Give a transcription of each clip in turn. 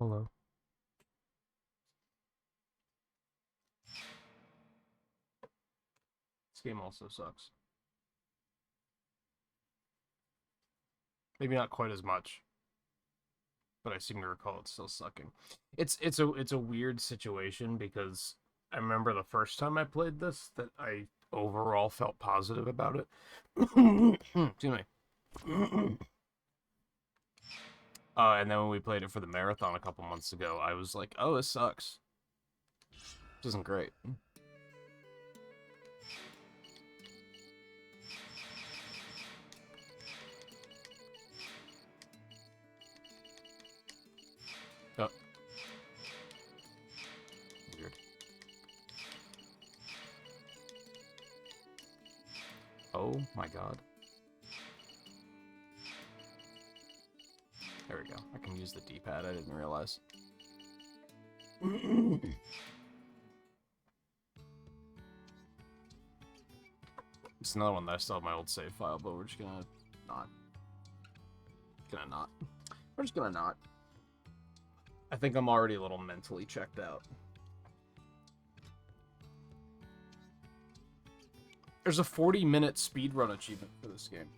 Hello. This game also sucks. Maybe not quite as much, but I seem to recall it's still sucking. It's a weird situation because I remember the first time I played this that I overall felt positive about it. Excuse me. And then when we played it for the marathon a couple months ago, I was like, "Oh, this sucks. This isn't great." Oh, weird. Oh my god. There we go. I can use the D-pad. I didn't realize. It's another one that I still have my old save file, but we're just gonna not. We're just gonna not. I think I'm already a little mentally checked out. There's a 40-minute speedrun achievement for this game.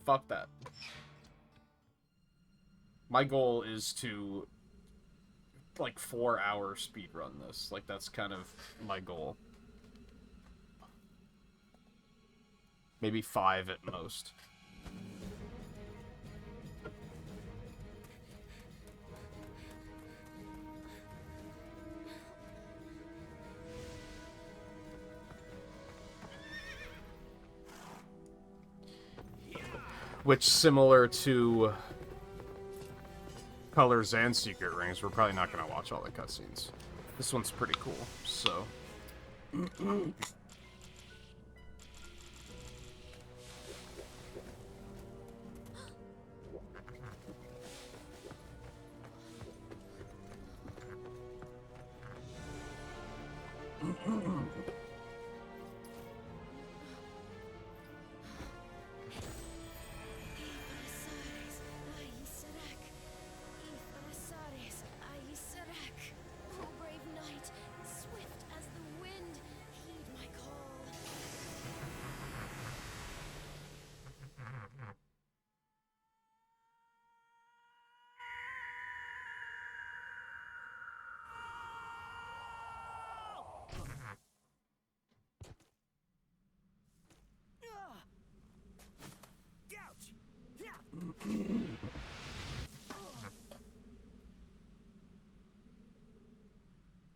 Fuck that. My goal is to, like, 4-hour speedrun this. Like, that's kind of my goal. Maybe 5 at most. Which, similar to Colors and Secret Rings, we're probably not going to watch all the cutscenes. This one's pretty cool, so...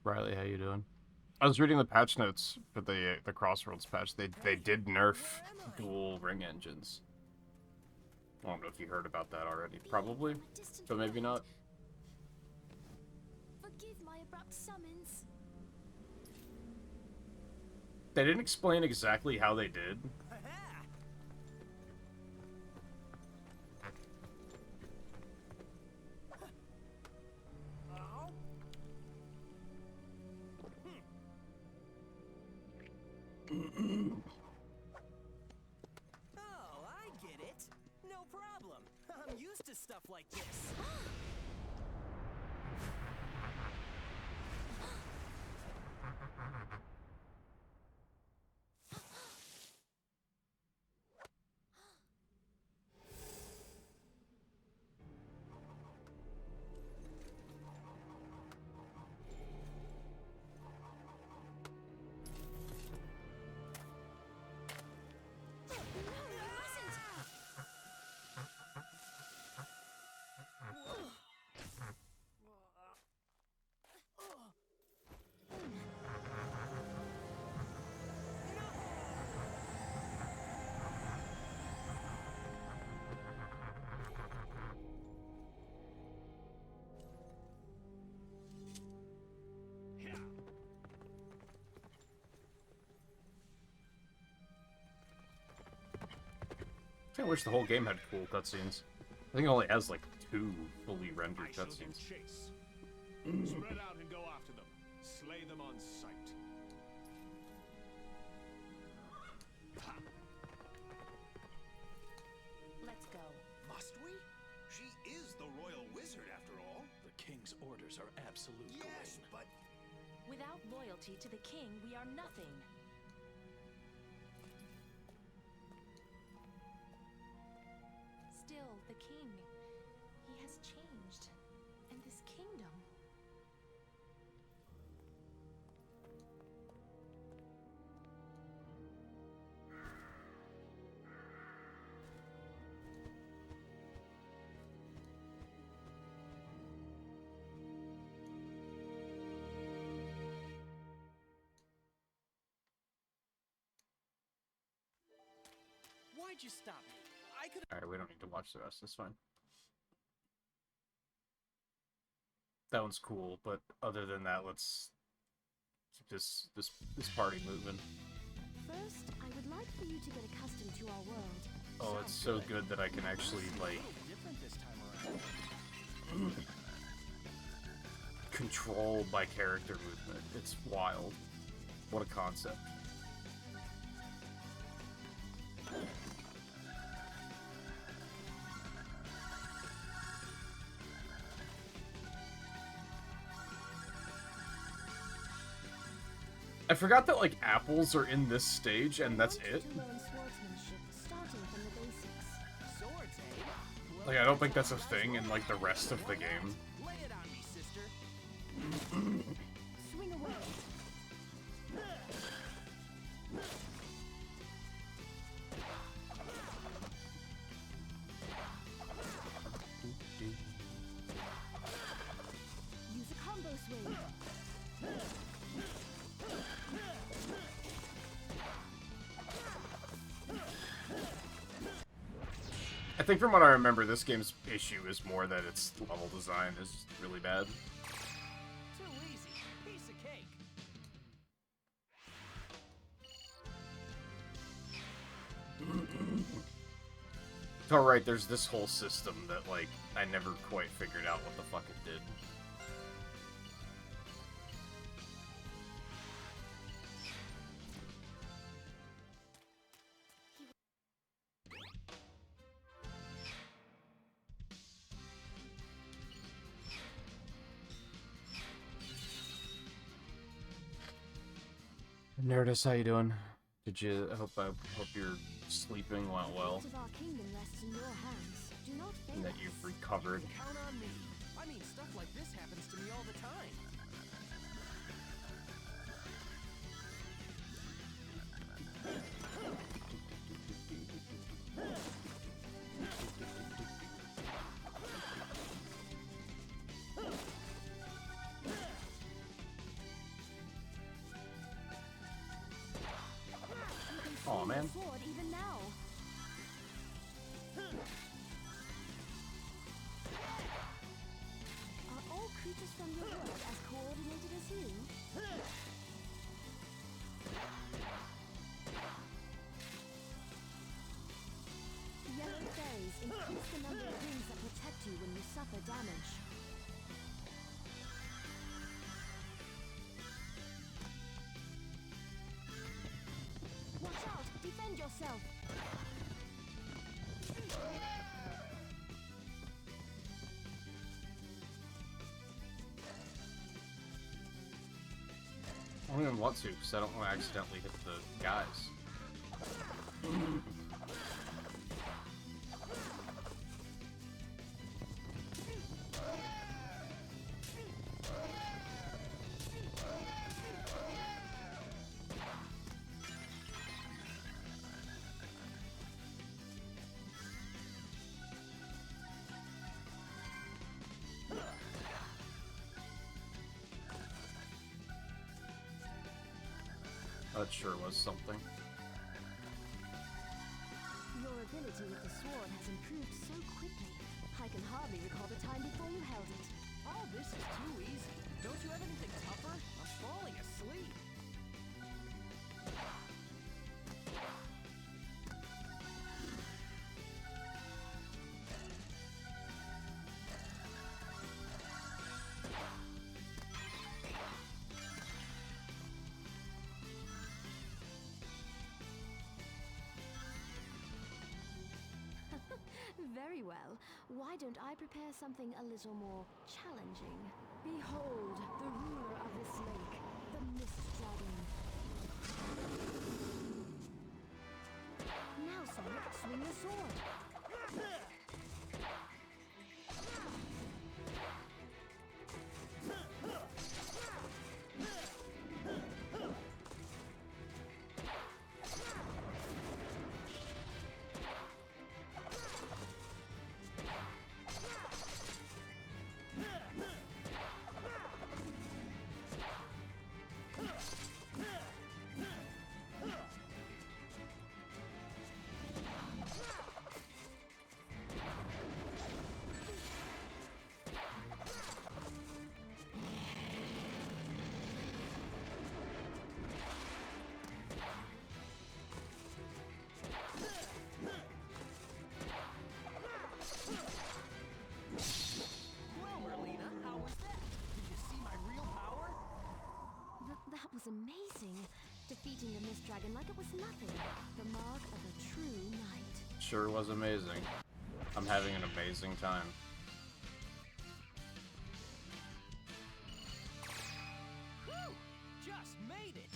Riley, how you doing? I was reading the patch notes for the Crossroads patch. They did nerf dual ring engines. I don't know if you heard about that already. Probably, but maybe not. Forgive my abrupt summons. They didn't explain exactly how they did. Oh, I get it. No problem. I'm used to stuff like this. I wish the whole game had cool cutscenes. I think it only has like 2 fully rendered cutscenes. Spread out and go after them. Slay them on sight. Let's go. Must we? She is the royal absolute Yes, Gawain. but Without loyalty to the king, we are nothing. Still, the king, he has changed. And this kingdom. why'd you stop me? I could. Alright, we don't need to watch the rest. That's fine. That one's cool, but other than that, let's keep this party moving. First, I would like for you to get accustomed to our world. Oh, it's so good that I can actually, like, Different this time around. control my character movement. It's wild. What a concept. I forgot that, like, apples are in this stage, and that's I want you it. to learn swordsmanship, starting from the basics. Swords, eh? Well, Like, I don't think that's a thing in, like, the rest of the game. lay it on me, sister. Swing away. Use a combo swing. I think from what I remember, this game's issue is more that its level design is really bad. Too easy. Piece of cake. Alright, there's this whole system that, like, I never quite figured out what the fuck it did. Nerdist, how you doing? I hope your sleeping went well, The fate of our kingdom rests in your hands. Do not fail and that us. you've recovered. Count on me. I mean, stuff like this happens to me all the time. Aw, Swing man. your sword even now. Are all creatures from your world as coordinated as you? Yellow berries increase the number of rings that protect you when you suffer damage. Watch out! Defend yourself! I don't even want to, because I don't want to accidentally hit the guys. That sure was something. Your ability with the sword has improved so quickly. I can hardly recall the time before you held it. All this is too easy. Don't you have anything tougher? I'm falling asleep. Very well. Why don't I prepare something a little more challenging? Behold, the ruler of this lake, the Mist Dragon. Now, Sonic, swing the sword. Well, Merlina, how was that? Did you see my real power? That was amazing. Defeating the Mist Dragon like it was nothing. The mark of a true knight. Sure was amazing. I'm having an amazing time. Whew! Just made it!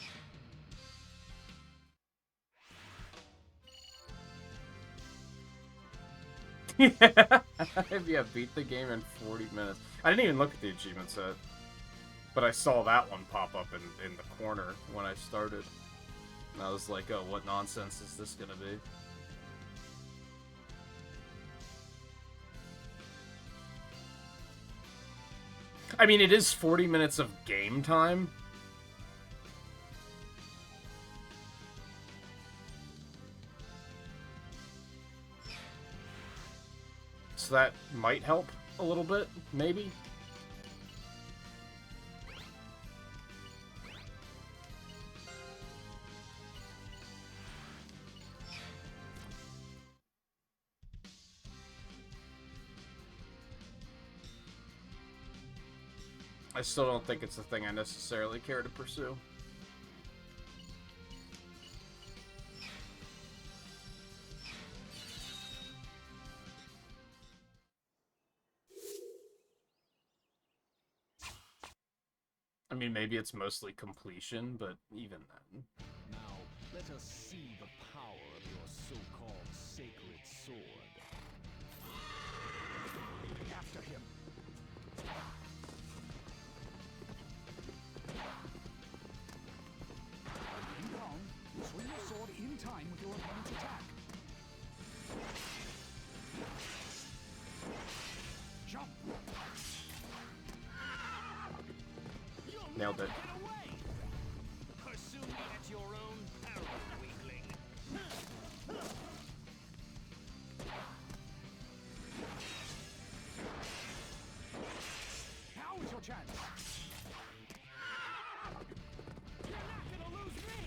Yeah, beat the game in 40 minutes. I didn't even look at the achievement set, but I saw that one pop up in the corner when I started. And I was like, oh, what nonsense is this gonna be? I mean, it is 40 minutes of game time. So that might help a little bit, maybe. I still don't think it's a thing I necessarily care to pursue. I mean, maybe it's mostly completion, but even then. Now, let us see the power of your so-called sacred sword. After him. Remain calm. Swing your sword in time with your opponent's attack. Jump! Nailed it. Get away! Pursue me at your own peril, weakling. Now is your chance. You're not gonna lose me!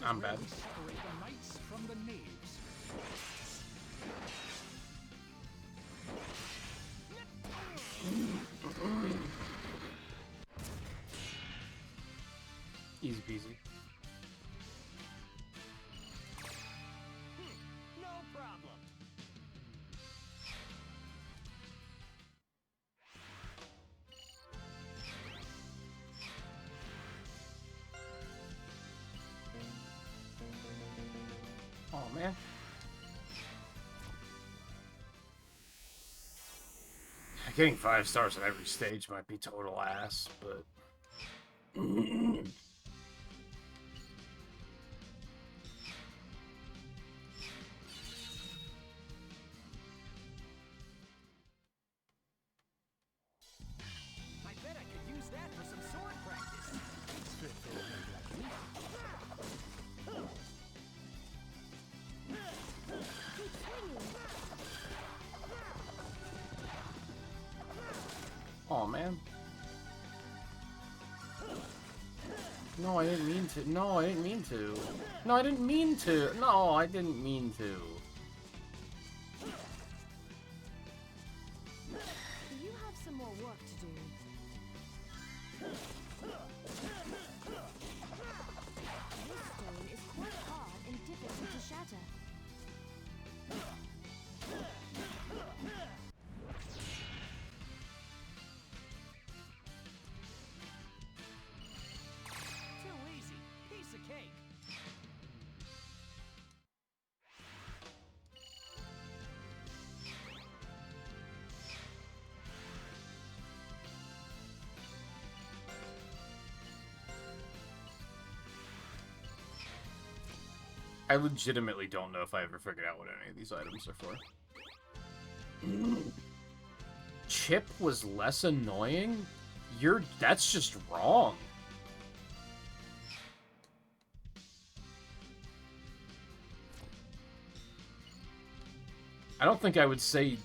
I'm bad. We separate the knights from the knaves. Easy peasy. No problem. Oh, man. Getting 5 stars on every stage might be total ass, but... I bet I could use that for some sword practice. It's fit for a knight like you. Keep swinging. Oh man. No, I didn't mean to. No, I didn't mean to. No, I didn't mean to. No, I didn't mean to. You have some more work to do. This stone is quite hard and difficult to shatter. I legitimately don't know if I ever figured out what any of these items are for. Chip was less annoying? That's just wrong. I don't think I would say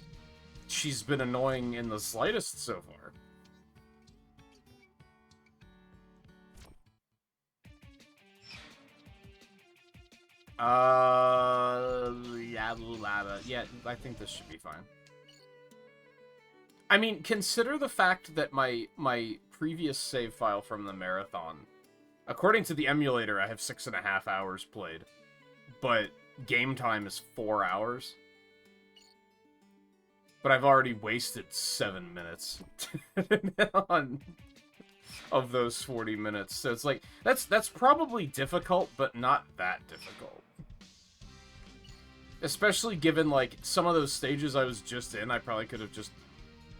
she's been annoying in the slightest so far. Yeah, I think this should be fine. I mean, consider the fact that my previous save file from the marathon, according to the emulator, I have 6.5 hours played, but game time is 4 hours. But I've already wasted 7 minutes of those 40 minutes. So it's like, that's probably difficult, but not that difficult. Especially given, like, some of those stages I was just in, I probably could have just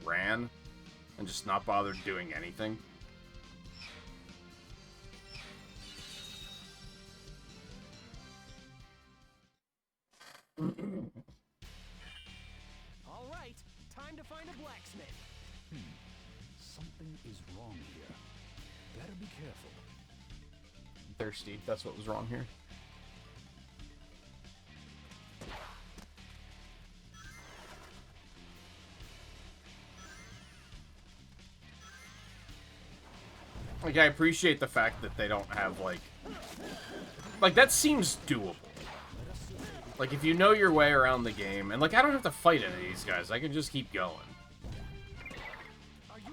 ran and just not bothered doing anything. All right, time to find a blacksmith. Something is wrong here. Better be careful. Thirsty, that's what was wrong here. Like, I appreciate the fact that they don't have, like, that seems doable. Like, if you know your way around the game, and, like, I don't have to fight any of these guys, I can just keep going.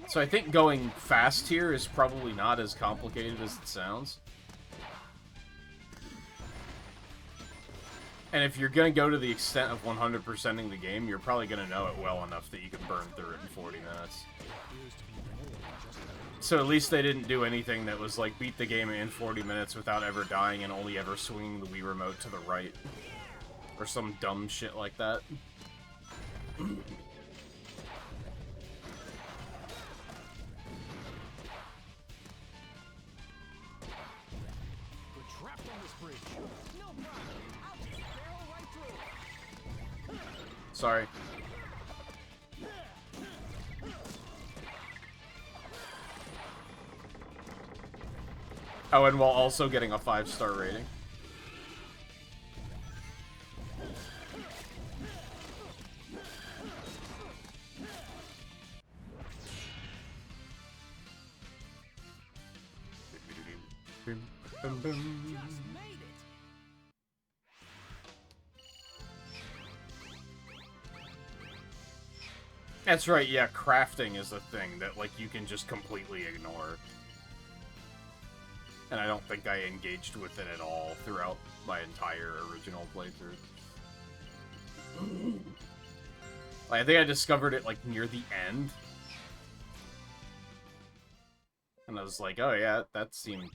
So I think going fast here is probably not as complicated as it sounds. And if you're gonna go to the extent of 100%ing the game, you're probably gonna know it well enough that you can burn through it in 40 minutes. So at least they didn't do anything that was like beat the game in 40 minutes without ever dying and only ever swinging the Wii Remote to the right. Or some dumb shit like that. We're trapped on this bridge. No problem. I'll just barrel right through. Sorry. Oh, and while also getting a 5-star rating. Just made it. That's right, yeah, crafting is a thing that, like, you can just completely ignore. And I don't think I engaged with it at all throughout my entire original playthrough. Like, I think I discovered it, like, near the end. And I was like, oh yeah, that seemed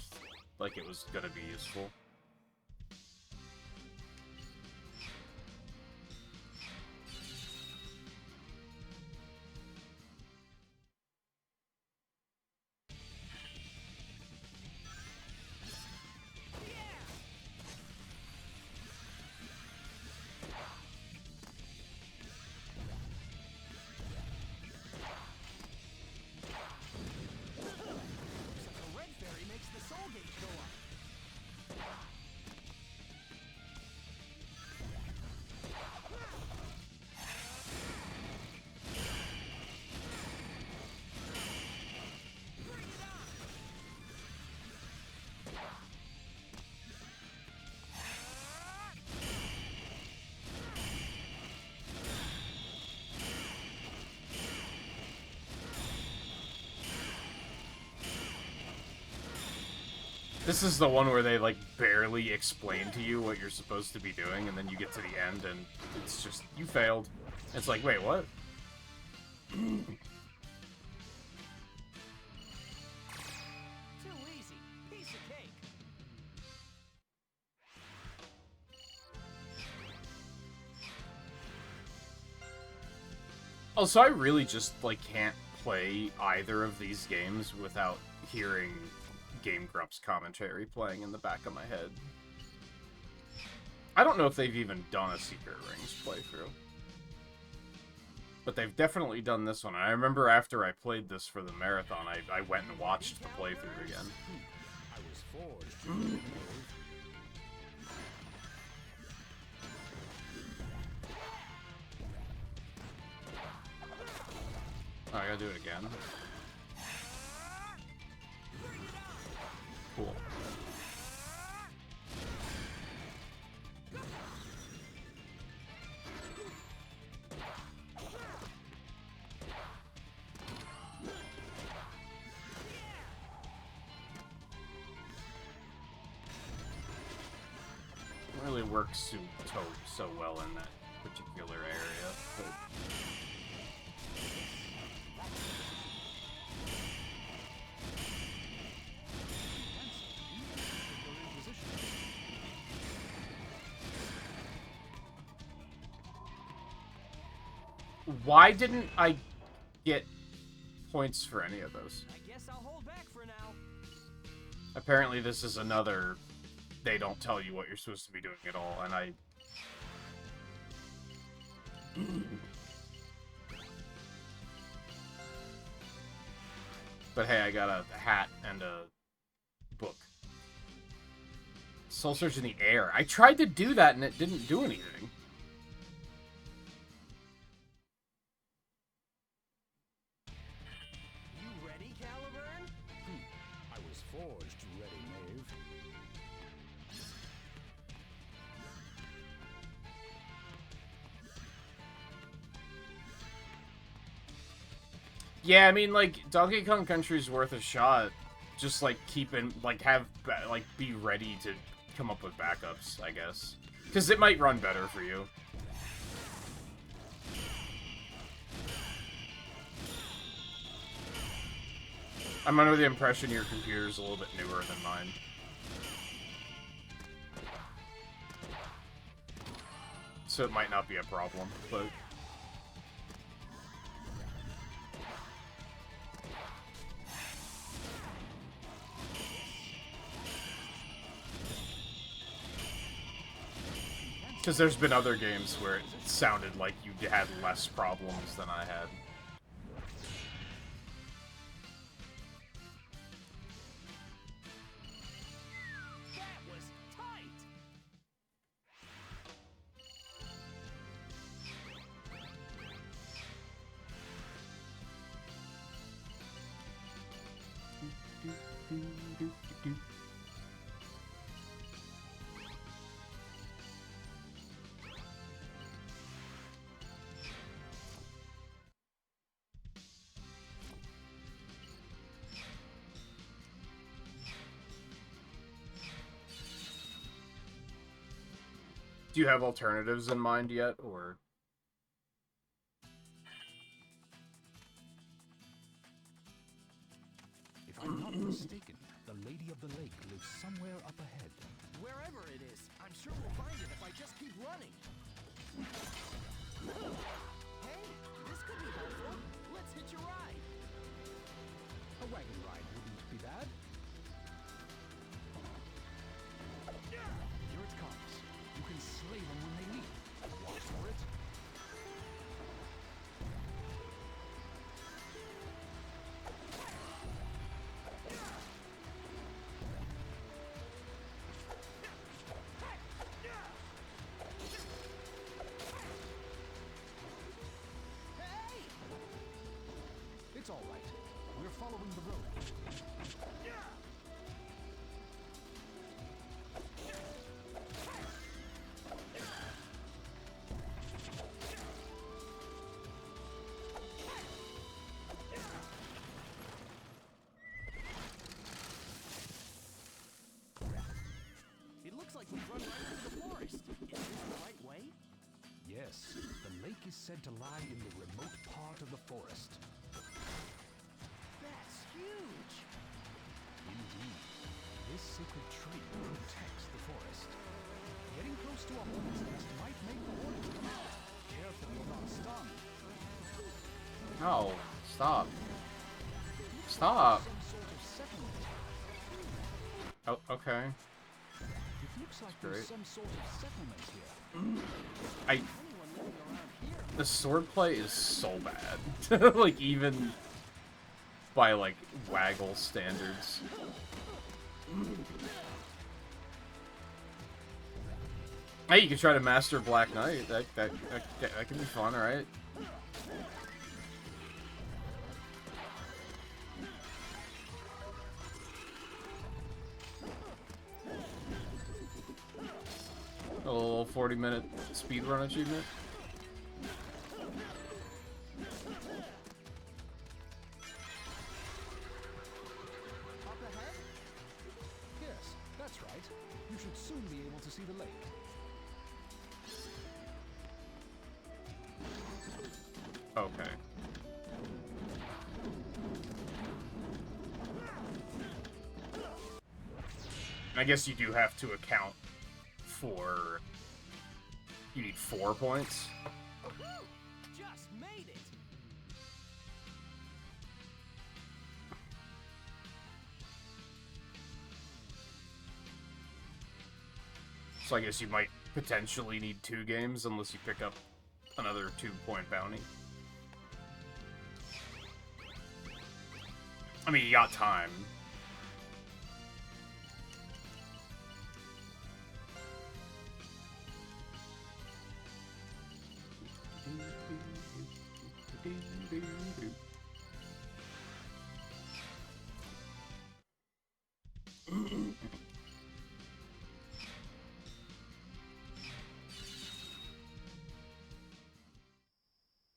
like it was gonna be useful. Looks like a red fairy makes the soul gate go up. This is the one where they, like, barely explain to you what you're supposed to be doing, and then you get to the end, and it's just, you failed. It's like, wait, what? Too easy. Piece of cake. Also, I really just, like, can't play either of these games without hearing Game Grumps commentary playing in the back of my head. I don't know if they've even done a Secret Rings playthrough. But they've definitely done this one. I remember after I played this for the marathon, I went and watched the playthrough again. I was forged to ready, Knave. Oh, I gotta do it again. Cool. Really works so well in that particular area. But... Why didn't I get points for any of those? I guess I'll hold back for now. Apparently this is another... They don't tell you what you're supposed to be doing at all, and I... But hey, I got a hat and a book. Soul Surge in the air. I tried to do that and it didn't do anything. You ready, Caliburn? I was forged ready, Knave. Yeah, I mean, like, Donkey Kong Country's worth a shot. Just, like, be ready to come up with backups, I guess. Because it might run better for you. I'm under the impression your computer's a little bit newer than mine. So it might not be a problem, but... Because there's been other games where it sounded like you had less problems than I had. That was tight! Do you have alternatives in mind yet, or...? If I'm not mistaken, the Lady of the Lake lives somewhere up ahead. Wherever it is, I'm sure we'll find it if I just keep running. Hey, this could be helpful. Let's hitch a ride. A wagon ride wouldn't be bad. Here it comes. You can slay them when they leave. Watch for it. Hey! It's all right. We're following the road. It looks like we've run right into the forest. Is this the right way? Yes, the lake is said to lie in the remote part of the forest. That's huge! Indeed, this sacred tree protects the forest. Getting close to a hornet's nest might make the hornets come out. Careful you're not stung. No, stop. Stop. Some sort of settlement. Oh, okay. It looks Looks like Great. there's some sort of settlement here. I Anyone living around here? the swordplay is so bad. Like even by like Waggle standards. Hey, you can try to master Black Knight. That can be fun, right? A little 40-minute speedrun achievement. Up ahead? Yes, that's right. You should soon be able to see the lake. Okay. I guess you do have to account for... You need 4 points. Just made it! So I guess you might potentially need 2 games unless you pick up another 2-point bounty. I mean, you got time.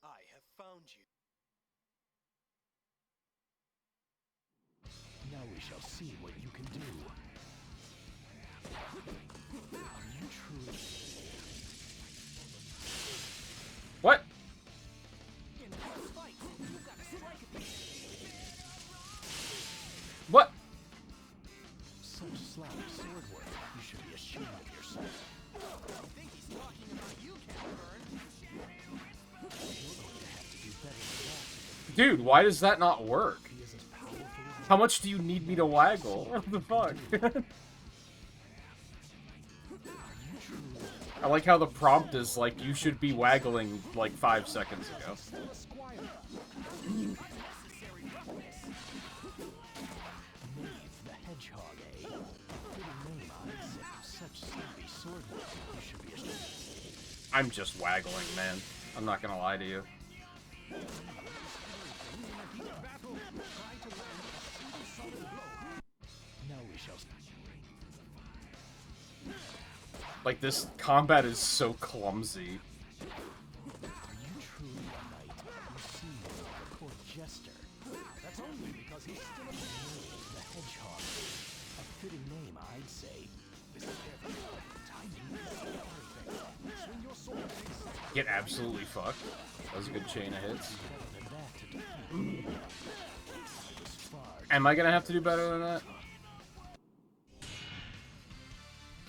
I have found you. Now we shall see what you can do. Are you truly... What? In this fight, you've got to strike at me. What? Such sloppy sword work. You should be ashamed of yourself. I think he's talking about you, Catburn. You're going to have to do better than that. Dude, why does that not work? He is as powerful as... How much do you need me to waggle? What the fuck? I like how the prompt is like, you should be waggling like 5 seconds ago. Still a squire. Necessary roughness. Knave the hedgehog, eh? Fitting name, I'd say. Such sloppy sword work. You should be ashamed. I'm just waggling, man. I'm not gonna lie to you. Now we shall... Like, this combat is so clumsy. Are you truly a knight? You seem like a court jester. That's only because he's still a Knave the hedgehog. A fitting name, I'd say. This is their timing is everything. Swing your sword and exact Get absolutely fucked. That was a good chain of hits. better than that to defeat. This far Am I gonna have to do better than that?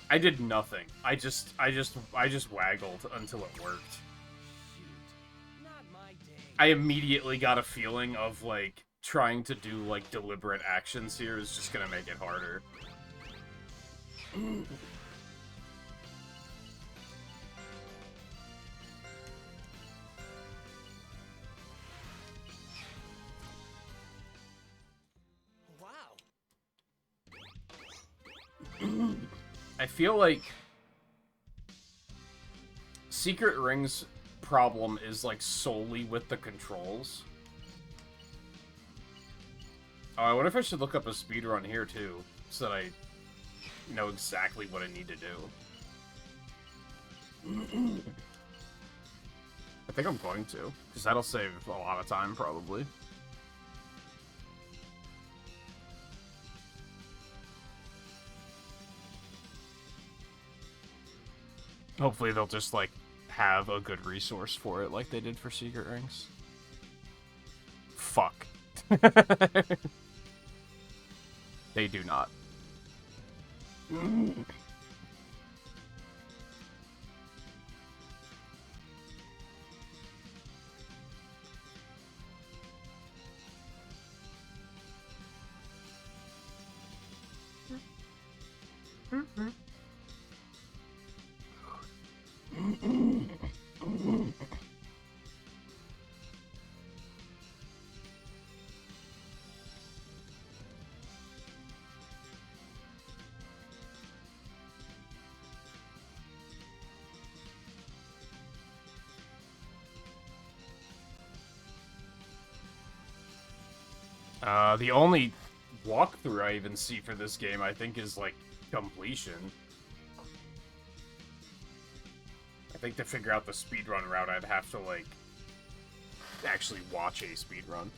I did nothing. I just waggled until it worked. shoot. Not my day. I immediately got a feeling of, like, trying to do, like, deliberate actions here is just gonna make it harder. Wow. I feel like Secret Ring's problem is, like, solely with the controls. Oh, I wonder if I should look up a speedrun here, too, so that I know exactly what I need to do. I think I'm going to, because that'll save a lot of time, probably. Hopefully they'll just, like, have a good resource for it like they did for Secret Rings. Fuck. They do not. The only walkthrough I even see for this game, I think, is, like, completion. I think to figure out the speedrun route, I'd have to, like, actually watch a speedrun.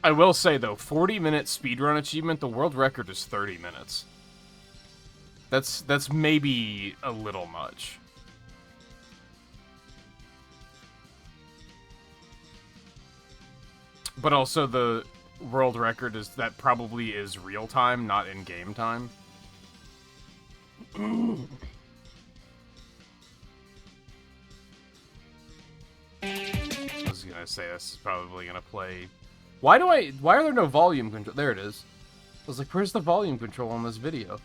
I will say, though, 40-minute speedrun achievement, the world record is 30 minutes. That's maybe a little much. But also the world record is that probably is real time, not in-game time. I was gonna say this is probably gonna play. Why are there no volume control? There it is. I was like, where's the volume control on this video?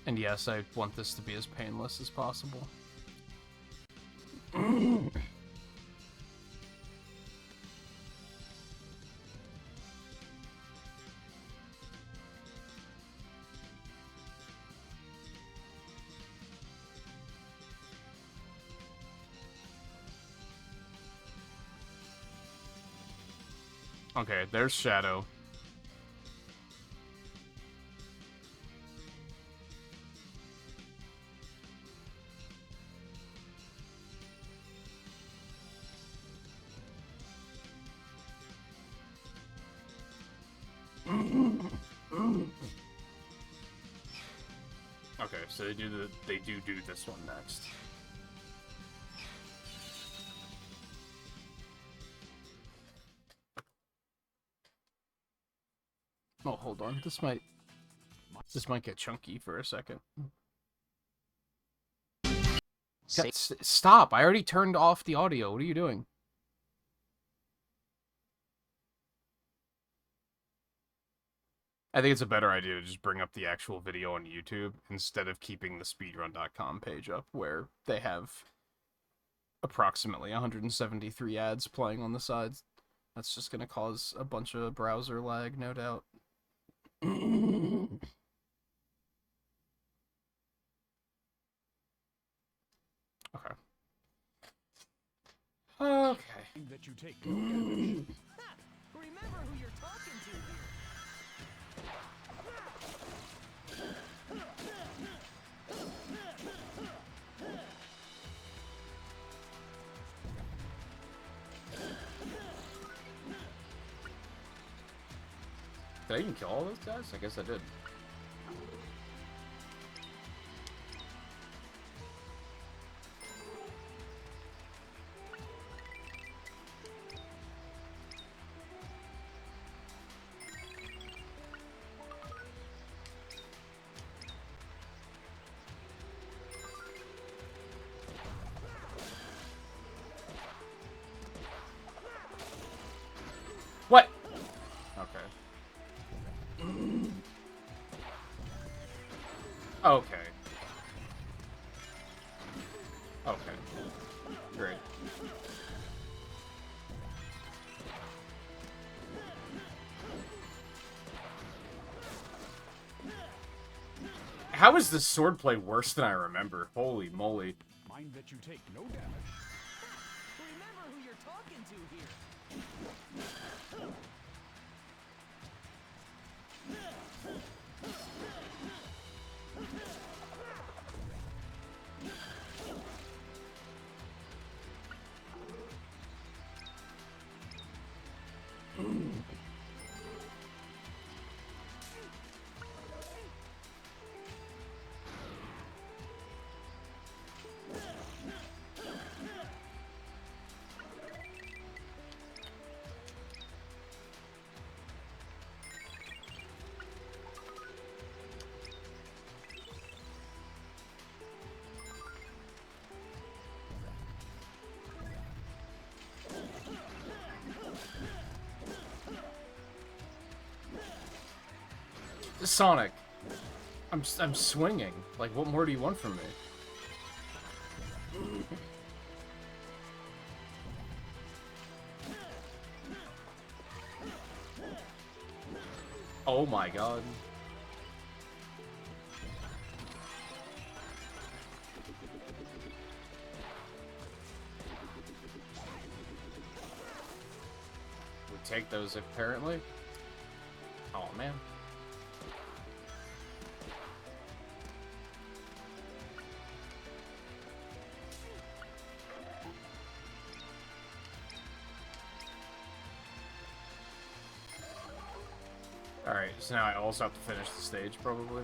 And yes, I want this to be as painless as possible. Okay, there's Shadow. Okay, so they do this one next. Oh, hold on. This might get chunky for a second. God, stop! I already turned off the audio. What are you doing? I think it's a better idea to just bring up the actual video on YouTube instead of keeping the speedrun.com page up where they have approximately 173 ads playing on the sides. That's just going to cause a bunch of browser lag, no doubt. Okay. Okay. That you take no damage. Remember who you're talking to here. Did I even kill all those guys? I guess I did. What? Okay. Okay. Okay. Great. How is this swordplay worse than I remember? Holy moly. Mind that you take no damage. Remember who you're talking to here. Sonic, I'm swinging. Like, what more do you want from me? Oh my god. We take those apparently. Oh man. Alright, so now I also have to finish the stage, probably.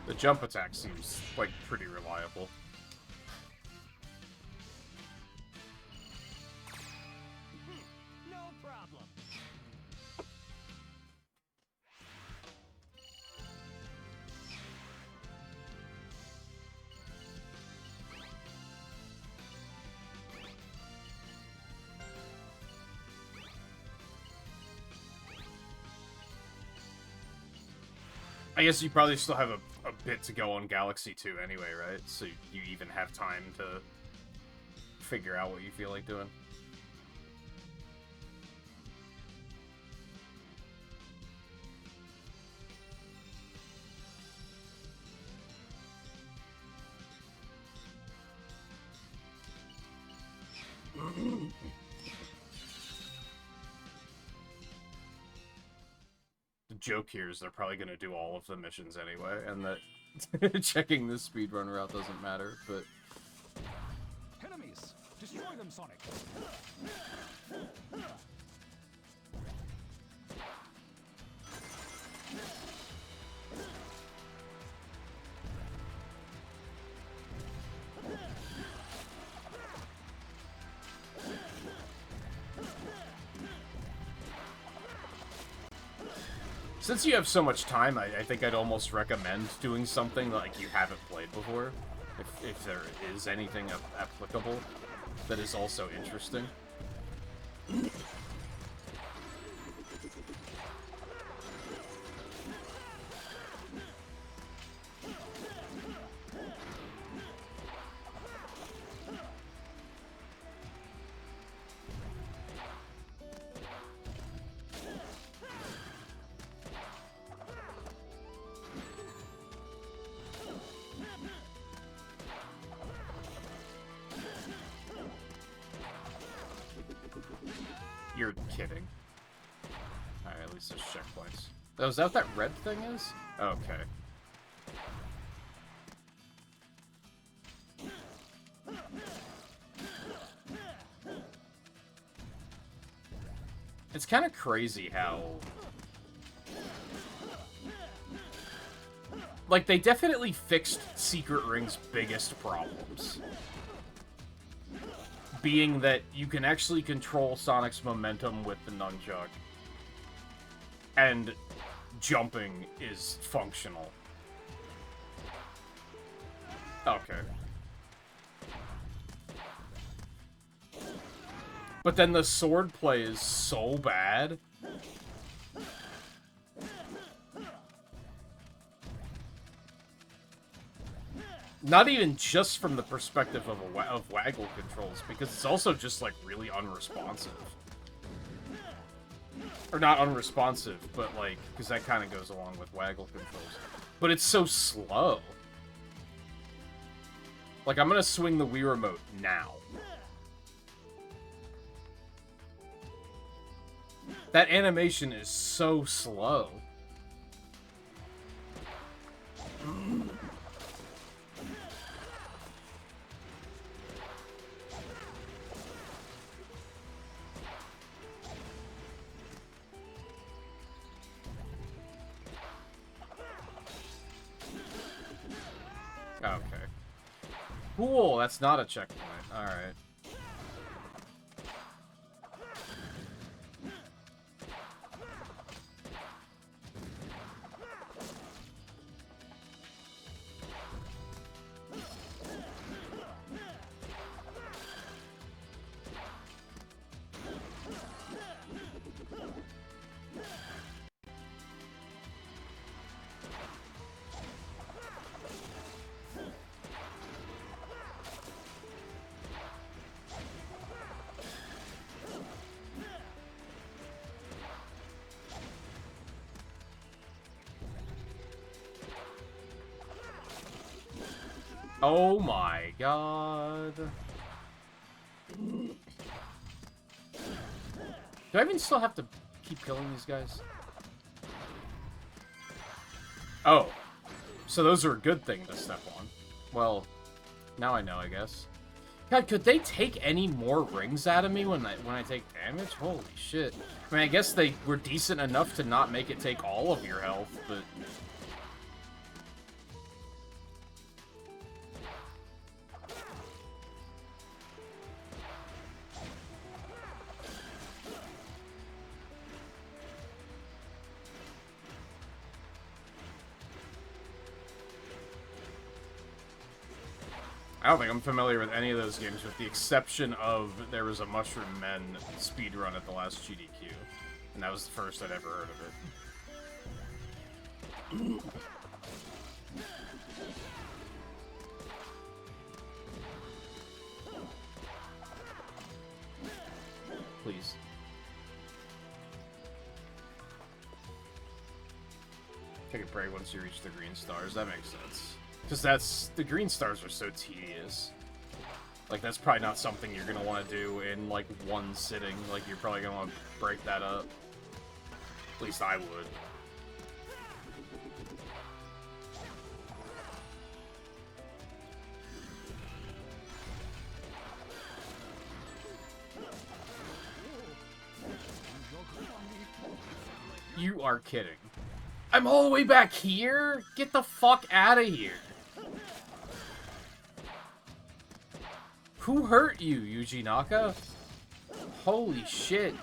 The jump attack seems, like, pretty reliable. No problem. I guess you probably still have a bit to go on Galaxy 2 anyway, right? So you even have time to figure out what you feel like doing. The joke here is they're probably going to do all of the missions anyway, and that checking the speedrun route doesn't matter, but... Enemies! Destroy them, Sonic! Since you have so much time, I think I'd almost recommend doing something like you haven't played before, if there is anything applicable that is also interesting. You're kidding. Alright, at least there's checkpoints. Oh, is that what that red thing is? Okay. It's kind of crazy how... Like, they definitely fixed Secret Ring's biggest problems. Being that you can actually control Sonic's momentum with the nunchuck. And jumping is functional. Okay. But then the sword play is so bad. Not even just from the perspective of waggle controls, because it's also just, like, really unresponsive. Or not unresponsive, but, like, because that kind of goes along with waggle controls. But it's so slow. Like, I'm gonna swing the Wii Remote now. That animation is so slow. Cool, that's not a checkpoint. Alright. Oh my god. Do I even still have to keep killing these guys? Oh. So those are a good thing to step on. Well, now I know, I guess. God, could they take any more rings out of me when I take damage? Holy shit. I mean, I guess they were decent enough to not make it take all of your health, but... I don't think I'm familiar with any of those games, with the exception of there was a Mushroom Men speedrun at the last GDQ. And that was the first I'd ever heard of it. Please. Take a break once you reach the green stars. That makes sense. Because the green stars are so tedious. Like, that's probably not something you're going to want to do in, like, one sitting. Like, you're probably going to want to break that up. At least I would. You are kidding. I'm all the way back here? Get the fuck out of here. Who hurt you, Yuji Naka? Holy shit.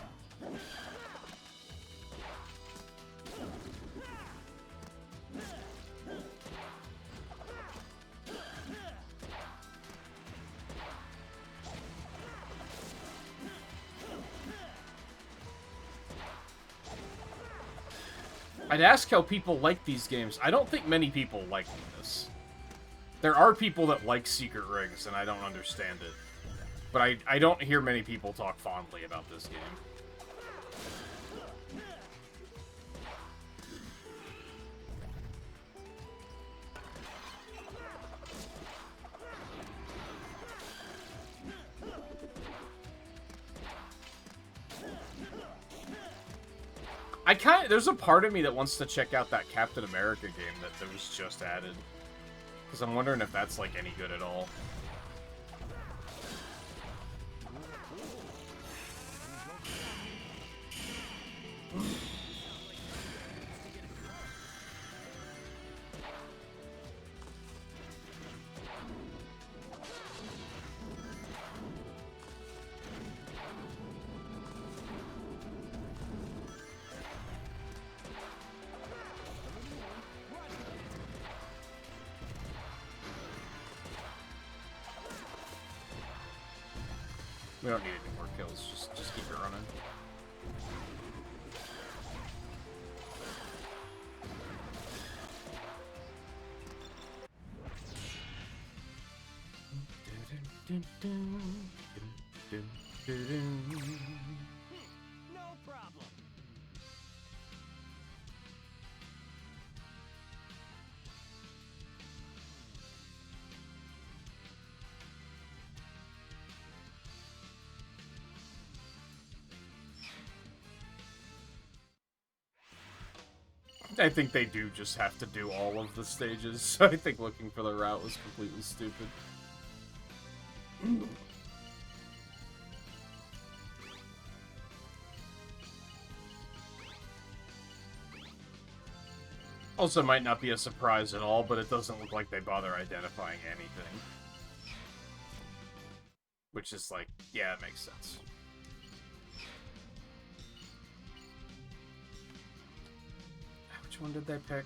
I'd ask how people like these games. I don't think many people like this. There are people that like Secret Rings, and I don't understand it. But I don't hear many people talk fondly about this game. There's a part of me that wants to check out that Captain America game that was just added. Because I'm wondering if that's, like, any good at all. We don't need any more kills, just keep it running. No problem. I think they do just have to do all of the stages, so I think looking for the route was completely stupid. Also might not be a surprise at all, but it doesn't look like they bother identifying anything. Which is like, yeah, it makes sense. Which one did they pick?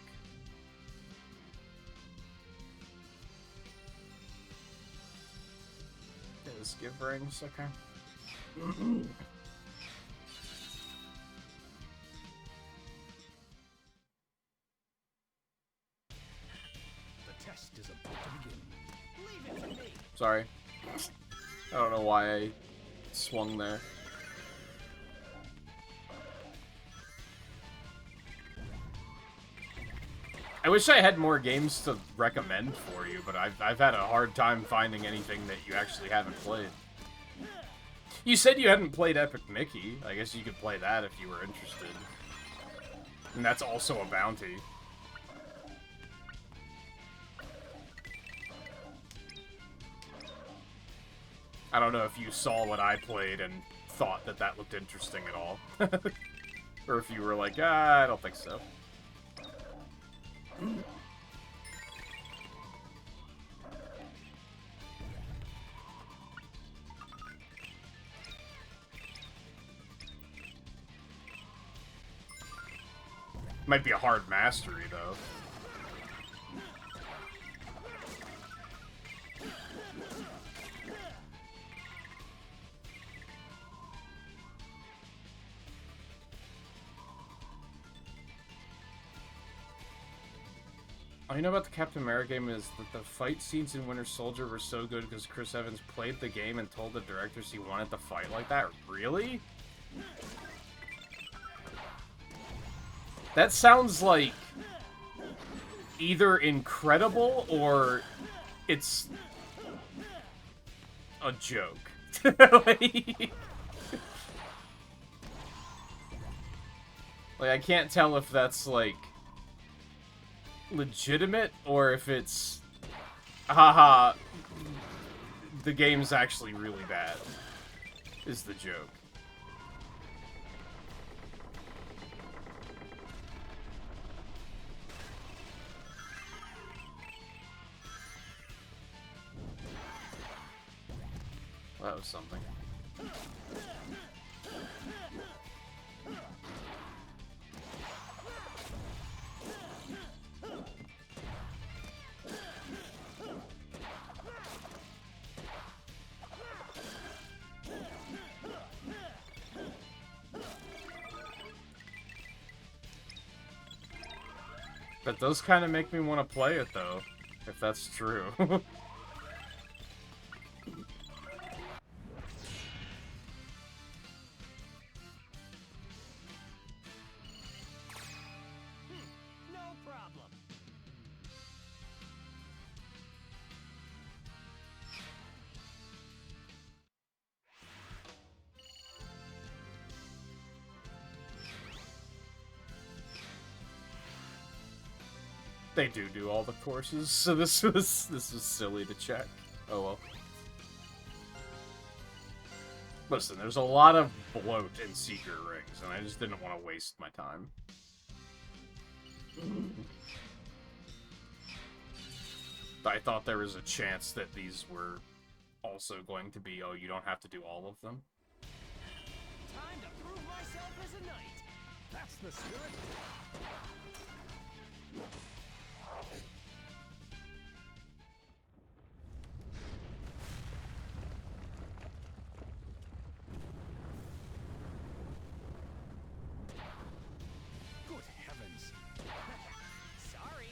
It was give rings, okay. The test is about to begin. Leave it to me. Sorry. I don't know why I swung there. I wish I had more games to recommend for you, but I've had a hard time finding anything that you actually haven't played. You said you hadn't played Epic Mickey. I guess you could play that if you were interested. And that's also a bounty. I don't know if you saw what I played and thought that that looked interesting at all. Or if you were like, I don't think so. Might be a hard mastery, though. All you know about the Captain America game is that the fight scenes in Winter Soldier were so good because Chris Evans played the game and told the directors he wanted to fight like that? Really? That sounds like either incredible or it's a joke. Like, I can't tell if that's, like, legitimate or if it's, haha, the game's actually really bad, is the joke. Well, that was something. That does kind of make me want to play it, though, if that's true. No problem. They do all the courses, so this was silly to check. Oh well. Listen, there's a lot of bloat in Secret Rings, and I just didn't want to waste my time. I thought there was a chance that these were also going to be, oh, you don't have to do all of them. Time to prove myself as a knight. That's the spirit. Good heavens. Sorry.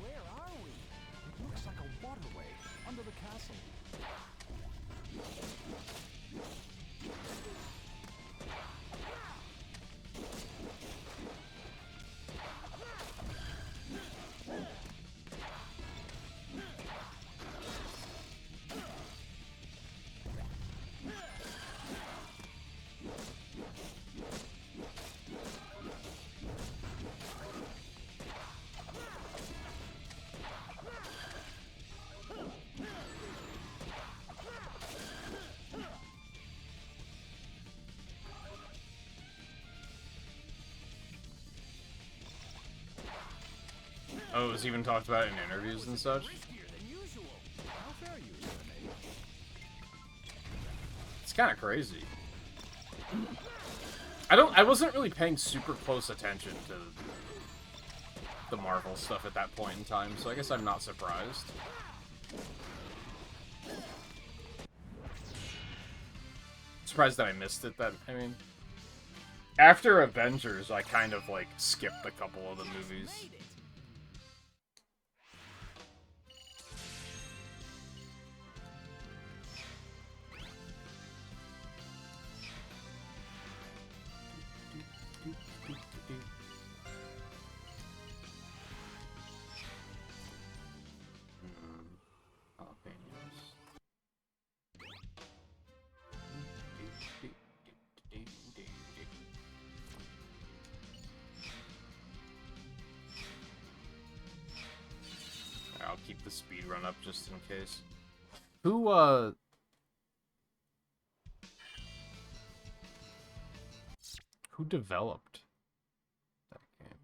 Where are we? It looks like a waterway under the castle. has even talked about it in interviews and such. Riskier than usual. How fair you, Serenade. It's kind of crazy. I wasn't really paying super close attention to the Marvel stuff at that point in time, so I guess I'm not surprised. Surprised that I missed it. I mean, after Avengers, I kind of like skipped a couple of the movies. Made it. I'll keep the speed run up just in case. Who developed that game?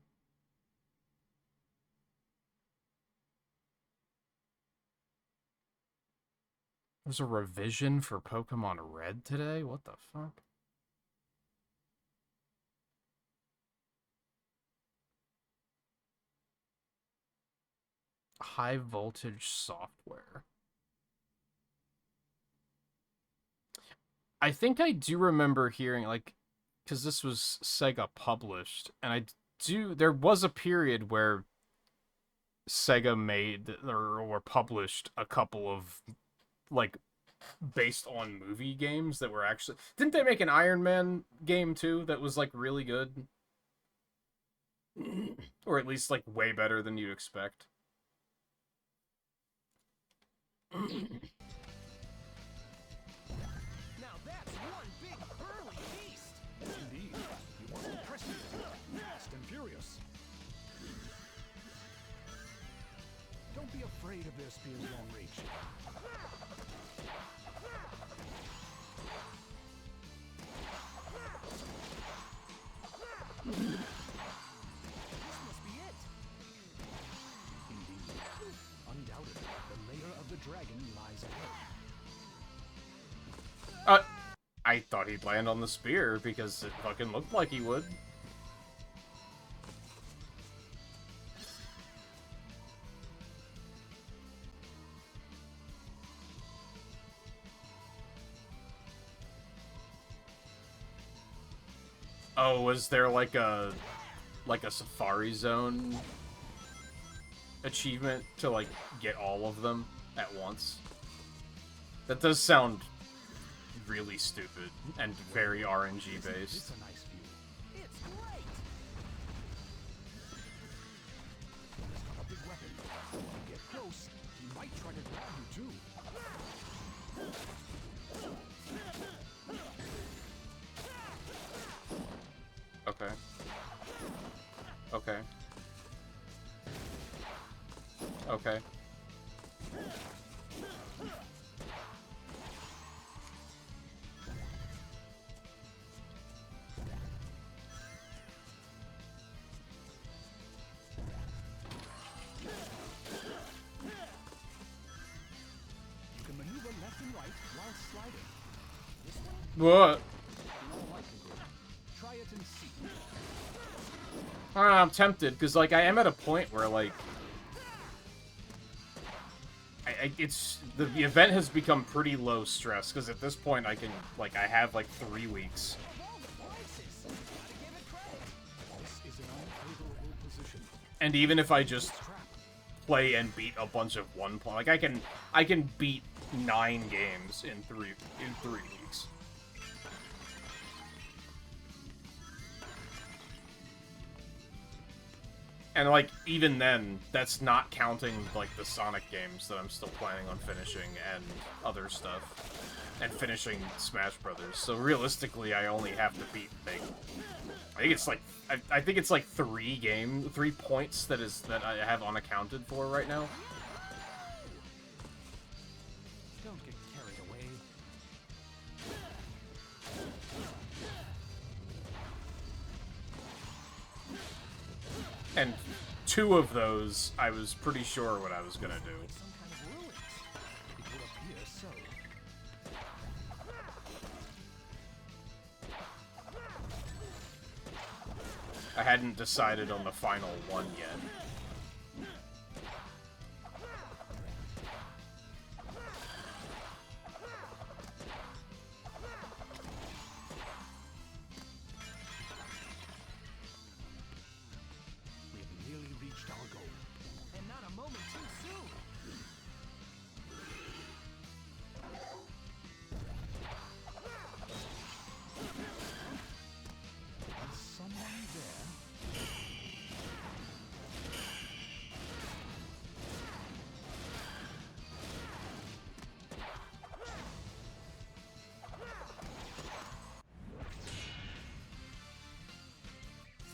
There's a revision for Pokemon Red today? What the fuck? High voltage software. I think I do remember hearing, like, because this was Sega published, and there was a period where Sega made or published a couple of, like, based on movie games that were actually... Didn't they make an Iron Man game, too, that was, like, really good? Or at least, like, way better than you'd expect. Now that's one big burly beast. Indeed, you must impress me. Fast and furious. Don't be afraid of their spear's long reach. This must be it. Indeed. Undoubtedly, the lair of the dragon lies ahead. I thought he'd land on the spear because it fucking looked like he would. Oh, was there like a Safari Zone achievement to like get all of them at once? That does sound really stupid and very RNG based. It's a nice view. It's great. It's got a big weapon. When you get close, he might try to grab you too. Okay. Okay. Okay. You can maneuver left and right while sliding. What? In all likelihood, try it and see. I don't know, I'm tempted because like I am at a point where like it's the event has become pretty low stress because at this point I can like I have like 3 weeks. Of all the places, gotta give it credit. This is an unfavorable position. And even if I just Trap. play and beat a bunch of one point, like I can beat 9 games in 3 weeks. And like even then, that's not counting like the Sonic games that I'm still planning on finishing and other stuff, and finishing Smash Brothers. So realistically, I only have to beat like I think it's like I think it's like 3 points that I have unaccounted for right now. Don't get carried away. And 2 of those, I was pretty sure what I was gonna do. Some kind of ruins. It would appear so. I hadn't decided on the final one yet. We've nearly reached our goal. And not a moment too soon. Is someone there?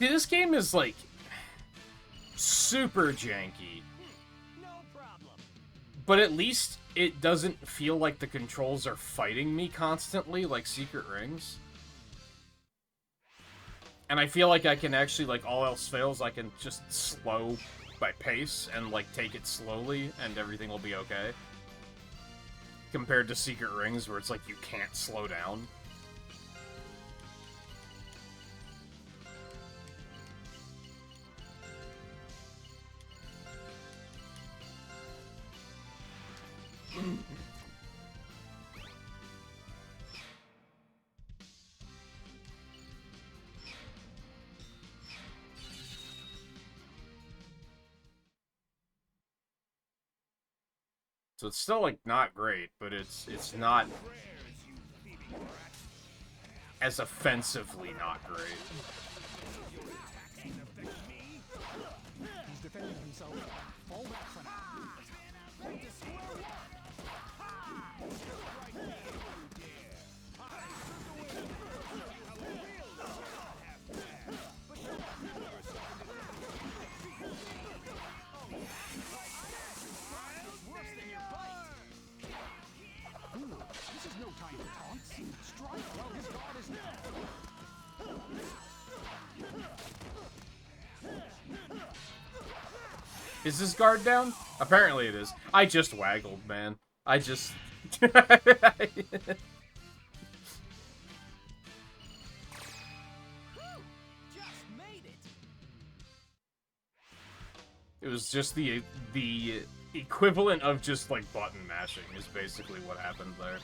See, this game is, like, super janky. No problem. But at least it doesn't feel like the controls are fighting me constantly, like Secret Rings. And I feel like I can actually, like, all else fails, I can just slow my pace and, like, take it slowly, and everything will be okay. Compared to Secret Rings, where it's like you can't slow down. So it's still, like, not great, but it's not as offensively not great. He's defending himself. Fall back for now. Ooh, this is no time for taunts. Strike while his guard is down. Is this guard down? Apparently it is. I just waggled, man. I just... Just made it. It was just the equivalent of just, like, button mashing is basically what happened there.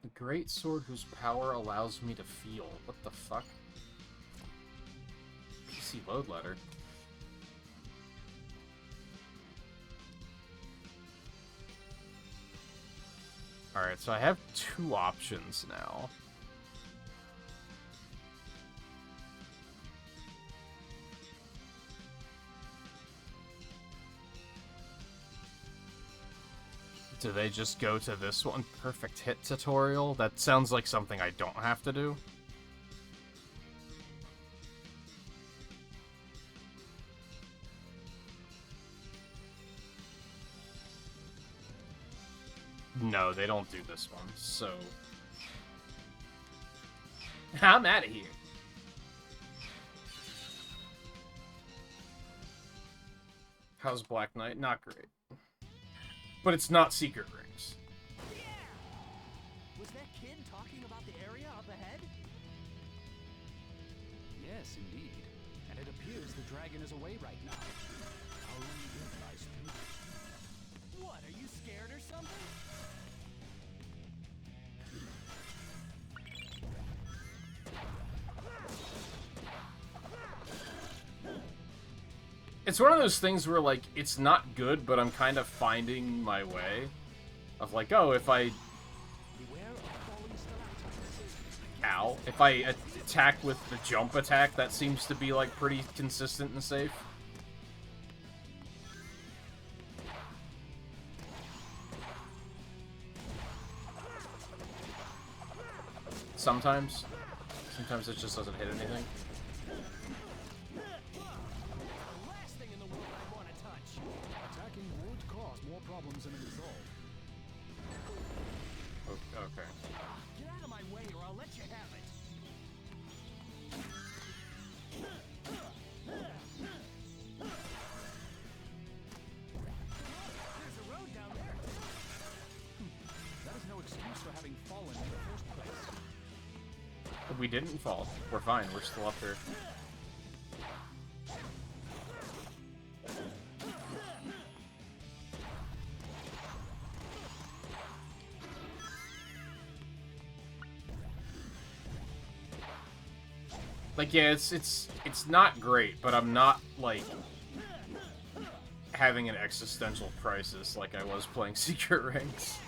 The great sword whose power allows me to feel. What the fuck? PC load letter. Alright, so I have 2 options now. Do they just go to this one? Perfect hit tutorial? That sounds like something I don't have to do. No, they don't do this one, so... I'm out of here. How's Black Knight? Not great. But it's not Secret Rings. Was that kid talking about the area up ahead? Yes, indeed. And it appears the dragon is away right now. How long you been, nice dude? What, are you scared or something? It's one of those things where, like, it's not good, but I'm kind of finding my way. Of, like, oh, if I... Beware of falling stalactites. Ow. If I attack with the jump attack, that seems to be, like, pretty consistent and safe. Sometimes. Sometimes it just doesn't hit anything. we didn't fall. We're fine. We're still up here. Like, yeah, it's not great, but I'm not, like, having an existential crisis like I was playing Secret Ranks.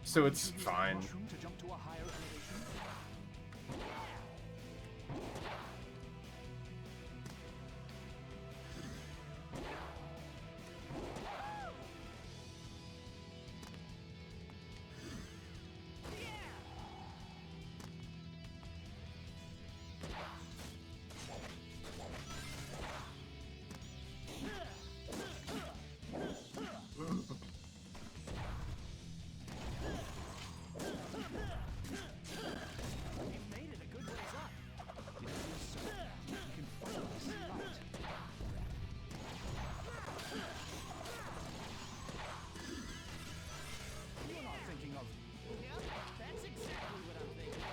So it's fine. Mushroom to jump to a higher elevation. We've made it a good ways up. It feels so we can finally see light. You're not thinking of Yep, that's exactly what I'm thinking.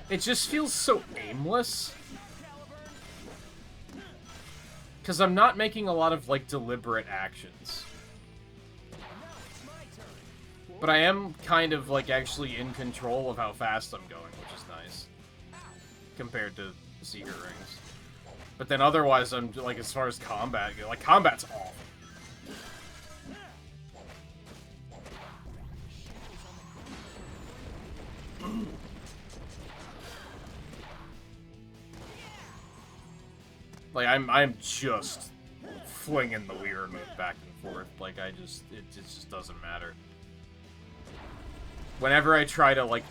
It just feels so aimless. Because I'm not making a lot of, like, deliberate actions. But I am kind of, like, actually in control of how fast I'm going, which is nice. Compared to Secret Rings. But then otherwise, I'm, like, as far as combat, like, combat's awful. Like, I'm just flinging the weird move back and forth. Like, it just doesn't matter. Whenever I try to, like,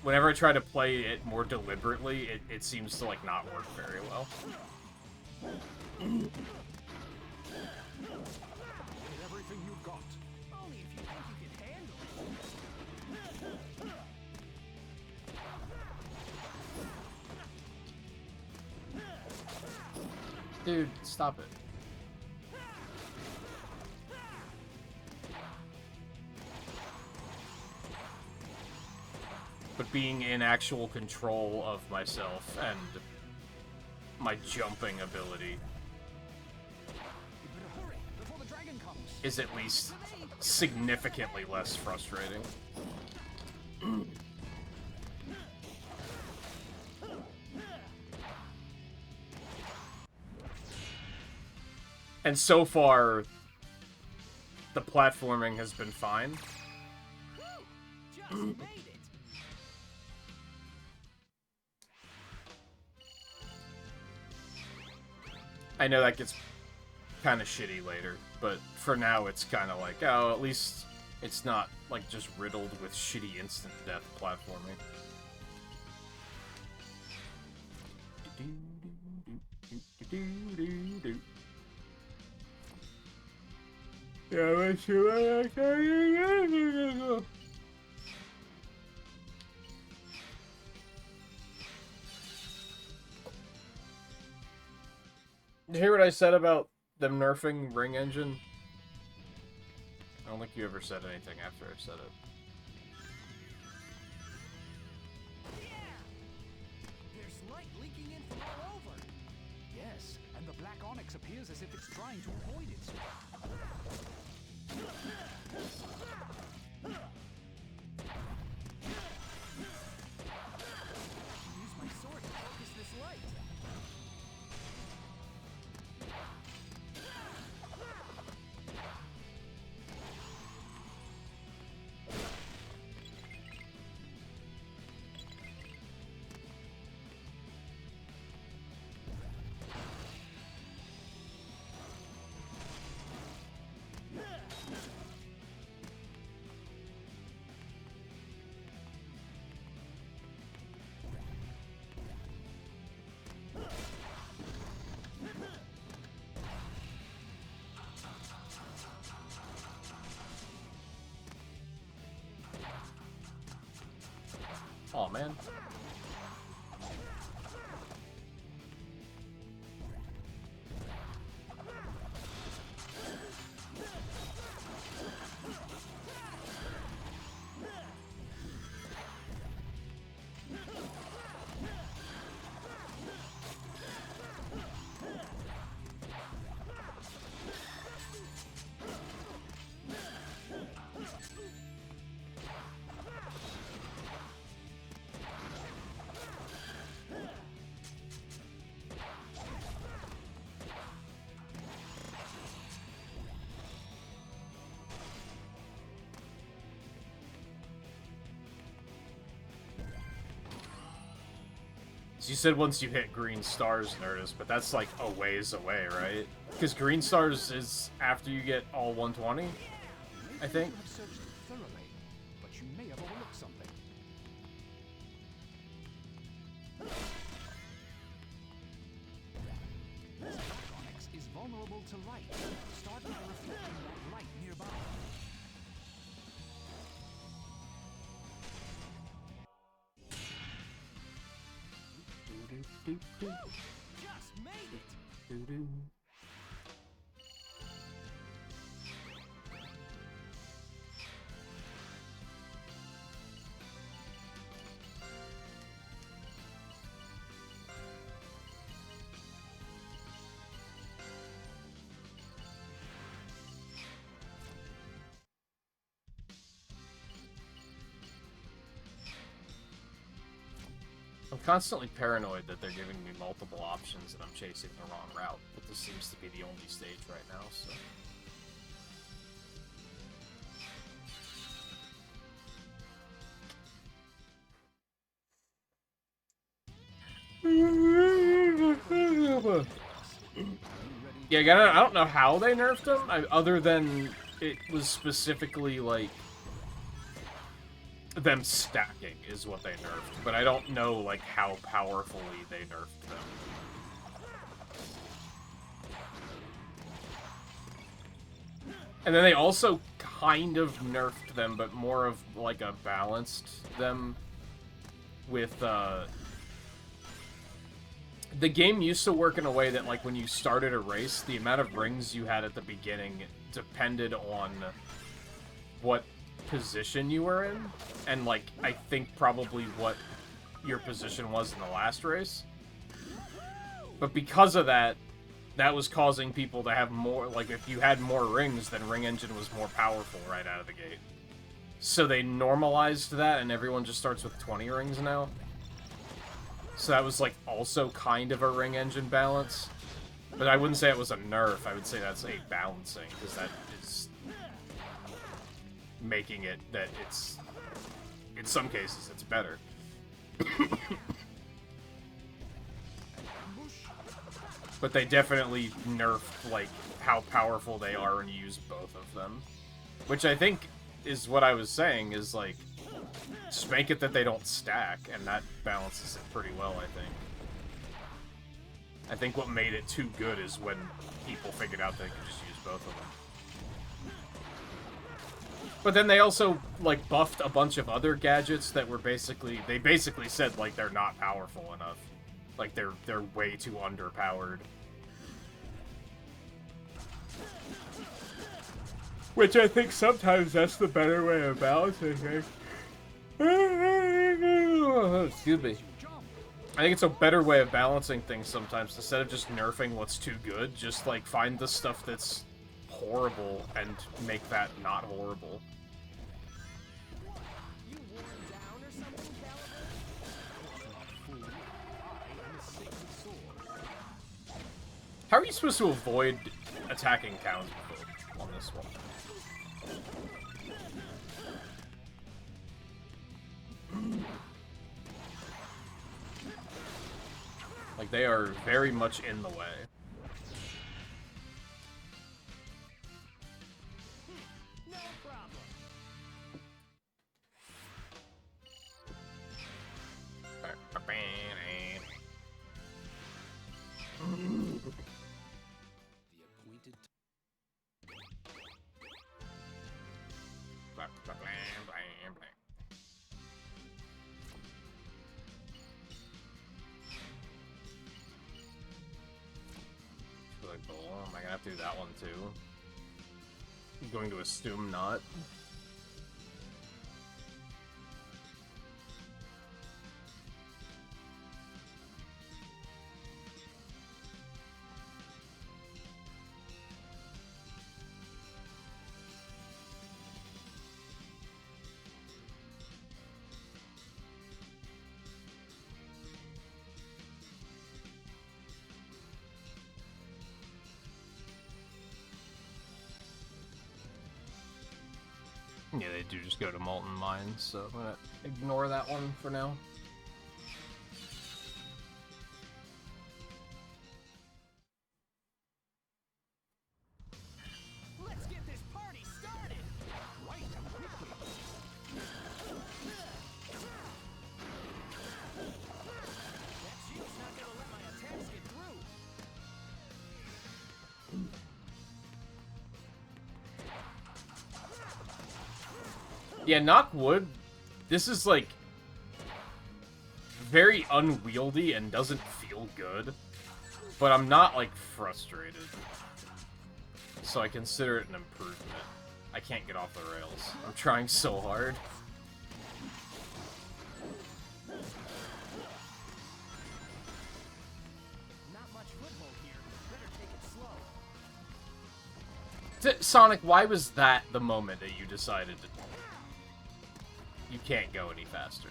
whenever I try to play it more deliberately, it seems to, like, not work very well. with everything you've got. Only if you think you can handle it. Dude, stop it. But being in actual control of myself and my jumping ability You better hurry before the dragon comes. is at least significantly less frustrating. And so far, the platforming has been fine. Just made it. I know that gets kind of shitty later, but for now it's kind of like, oh, at least it's not, like, just riddled with shitty instant death platforming. You hear what I said about them nerfing Ring Engine? I don't think you ever said anything after I said it. There's light leaking in from all over. Yes, and the black onyx appears as if it's trying to avoid it. Use my sword to focus this light. Oh man. So you said once you hit green stars, Nerdist, but that's like a ways away, right? Because green stars is after you get all 120, I think. You have searched thoroughly, but you may have overlooked something. Electronics is vulnerable to light. Start by reflecting that light nearby. Just made it. I'm constantly paranoid that they're giving me multiple options and I'm chasing the wrong route, but this seems to be the only stage right now, so... Yeah, I don't know how they nerfed him, other than it was specifically, like, them stacking is what they nerfed, but I don't know, like, how powerfully they nerfed them. And then they also kind of nerfed them, but more of, like, a balanced them with, the game used to work in a way that, like, when you started a race, the amount of rings you had at the beginning depended on what position you were in, and, like, I think probably what your position was in the last race. But because of that, that was causing people to have more, like, if you had more rings, then Ring Engine was more powerful right out of the gate. So they normalized that, and everyone just starts with 20 rings now. So that was, like, also kind of a Ring Engine balance. But I wouldn't say it was a nerf, I would say that's a balancing, because that is making it that it's, in some cases, it's better. But they definitely nerfed, like, how powerful they are when you use both of them. Which I think is what I was saying, is, like, just make it that they don't stack, and that balances it pretty well, I think. I think what made it too good is when people figured out they could just use both of them. But then they also, like, buffed a bunch of other gadgets that were basically, they basically said, like, they're not powerful enough. Like, they're way too underpowered. Which I think sometimes that's the better way of balancing things. Excuse me. I think it's a better way of balancing things sometimes. Instead of just nerfing what's too good, just, like, find the stuff that's horrible and make that not horrible. You worn down or something, Caliber? How are you supposed to avoid attacking townspeople on this one? Like, they are very much in the way. No problem. Am I gonna have to do that one too? I'm going to assume not. Yeah, they do just go to Molten Mines, so I'm gonna ignore that one for now. Yeah, knock wood. This is like very unwieldy and doesn't feel good, but I'm not like frustrated, so I consider it an improvement. I can't get off the rails. I'm trying so hard. Not much foothold here. Better take it slow. Sonic, why was that the moment that you decided to... You can't go any faster?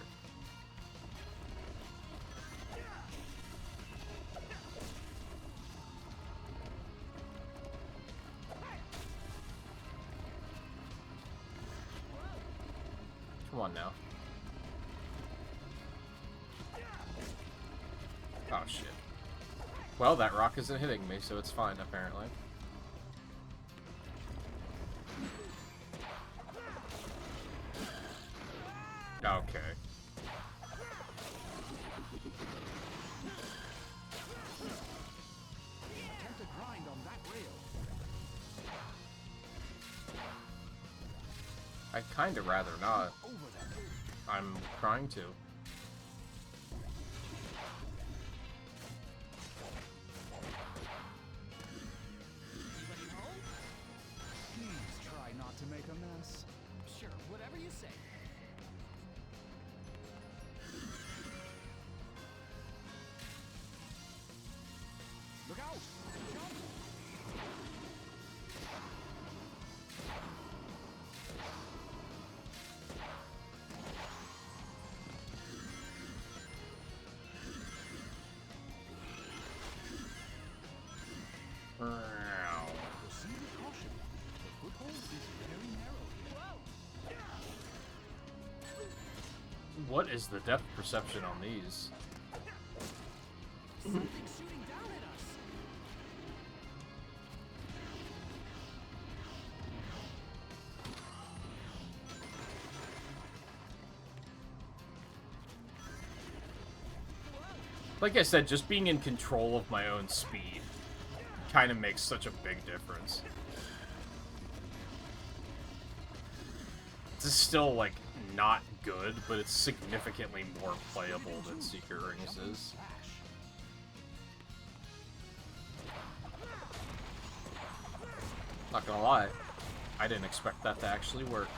Come on now. Oh shit. Well, that rock isn't hitting me, so it's fine, apparently. Okay. Attempt to grind on that rail. I'd kinda rather not. Over that. I'm trying to. Anybody home? Please try not to make a mess. Sure, whatever you say. Look out! Jump! Proceed with caution. The foothold is very narrow here. What is the depth perception on these? Something's shooting down at us. Like I said, just being in control of my own speed kind of makes such a big difference. This is still, like, not good, but it's significantly more playable than Secret Rings is. Not gonna lie, I didn't expect that to actually work.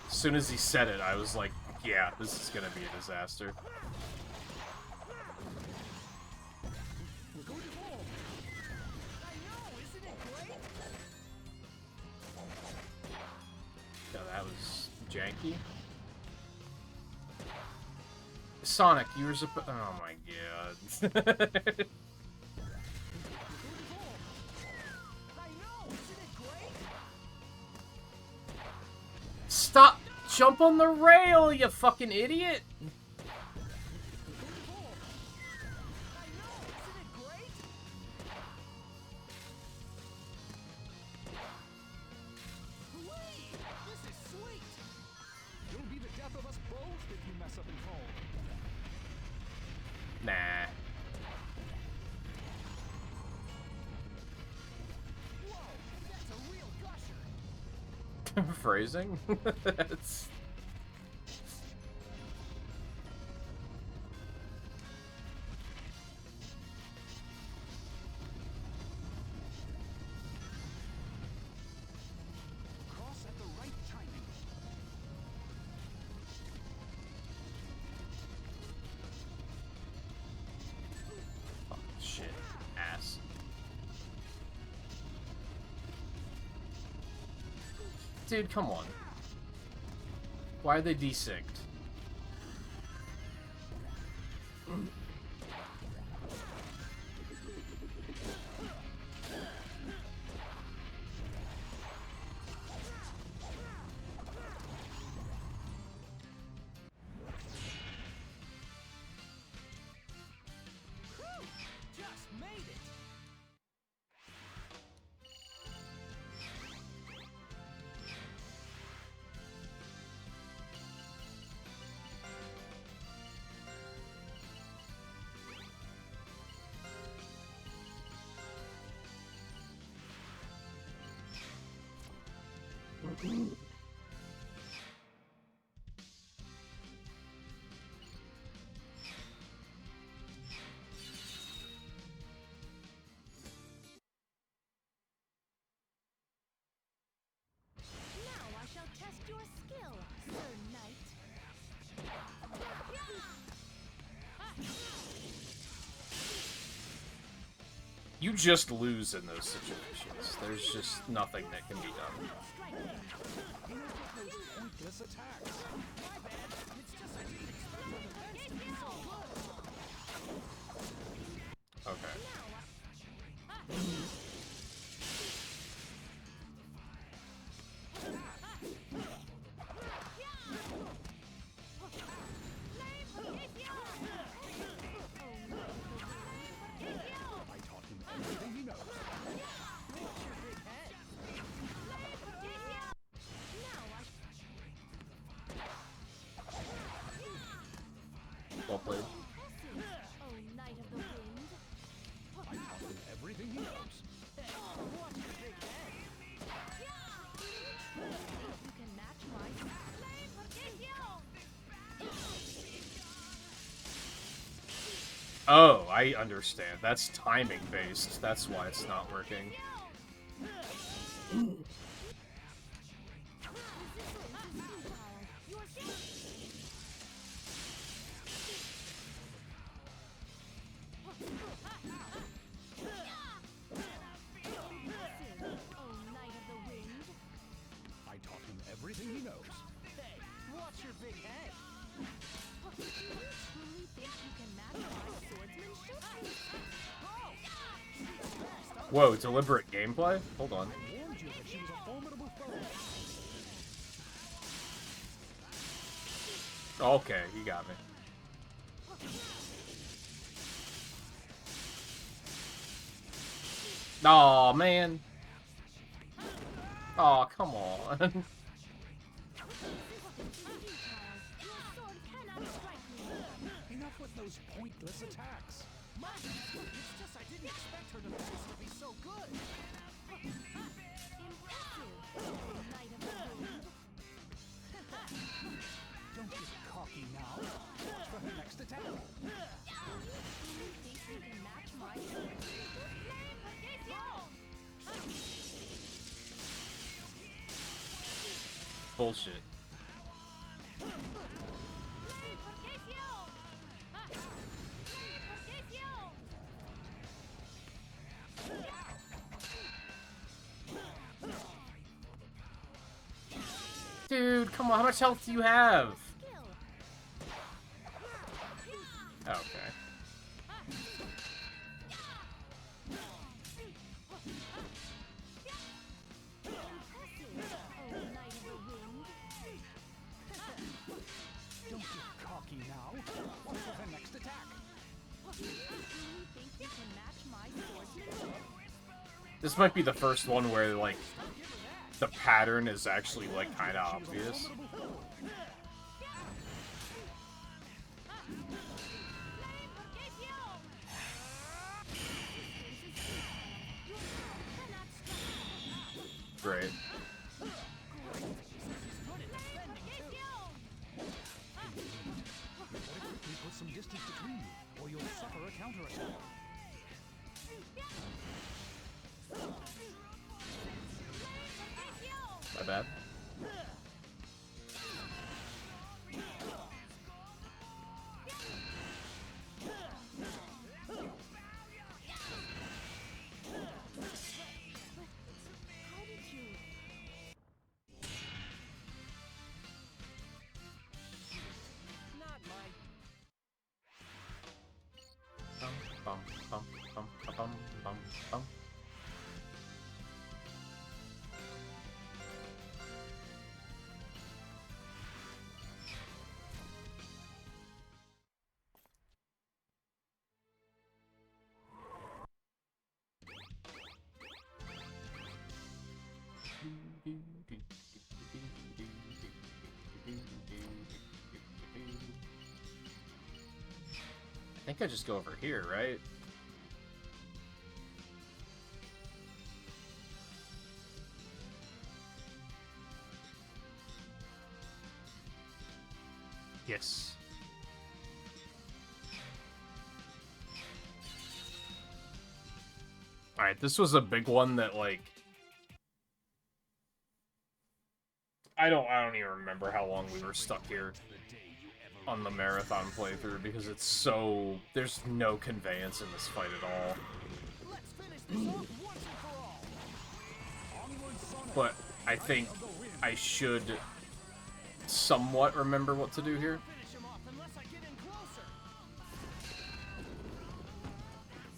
As soon as he said it, I was like, yeah, this is gonna be a disaster. We're going to Brawl. I know, isn't it great? Yeah, that was janky. Sonic, you were supposed... Oh my god. I know, isn't it great? Stop! Jump on the rail, you fucking idiot! I know, isn't it great? Whee! This is sweet. It'll be the death of us both if you mess up and fall. Nah. Whoa, that's a real gusher. Phrasing? That's... Cross at the right timing. Oh, shit. Ass. Dude, come on. Why are they desynced? Just made it. Now I shall test your skill, Sir Knight. You just lose in those situations. There's just nothing that can be done. Pointless attacks. Okay. I taught him everything he knows. Well played. Oh, Knight of the Wind. I taught him everything he knows. You can match my Oh, I understand. That's timing based. That's why it's not working. Oh, Knight of the Wind. I taught him everything he knows. Hey, watch your big head. Do you truly think you can match my swordsmanship? Whoa, deliberate gameplay? Hold on. I warned you that she was a formidable foe. Okay, you got me. Aw, man. Aw, come on. Your sword cannot strike me. Enough with those pointless attacks. It's just I didn't expect her to be so good. Impressive, oh, Knight of the Wind. Don't get cocky now. Watch for her next attack. Do you think you can match my swordsmanship? Bullshit. Dude, come on, how much health do you have? Okay. Don't get cocky now. Watch for her next attack. This might be the first one where, like, the pattern is actually, like, kind of obvious. Great. Quickly put some distance between you, or you'll suffer a counterattack. My bad. Not my. Bum, bum, bum, bum, bum, bum, bum. I think I just go over here, right? Yes. Alright, this was a big one that, like... I don't even remember how long we were stuck here on the marathon playthrough, because it's so... There's no conveyance in this fight at all. But I think I should somewhat remember what to do here.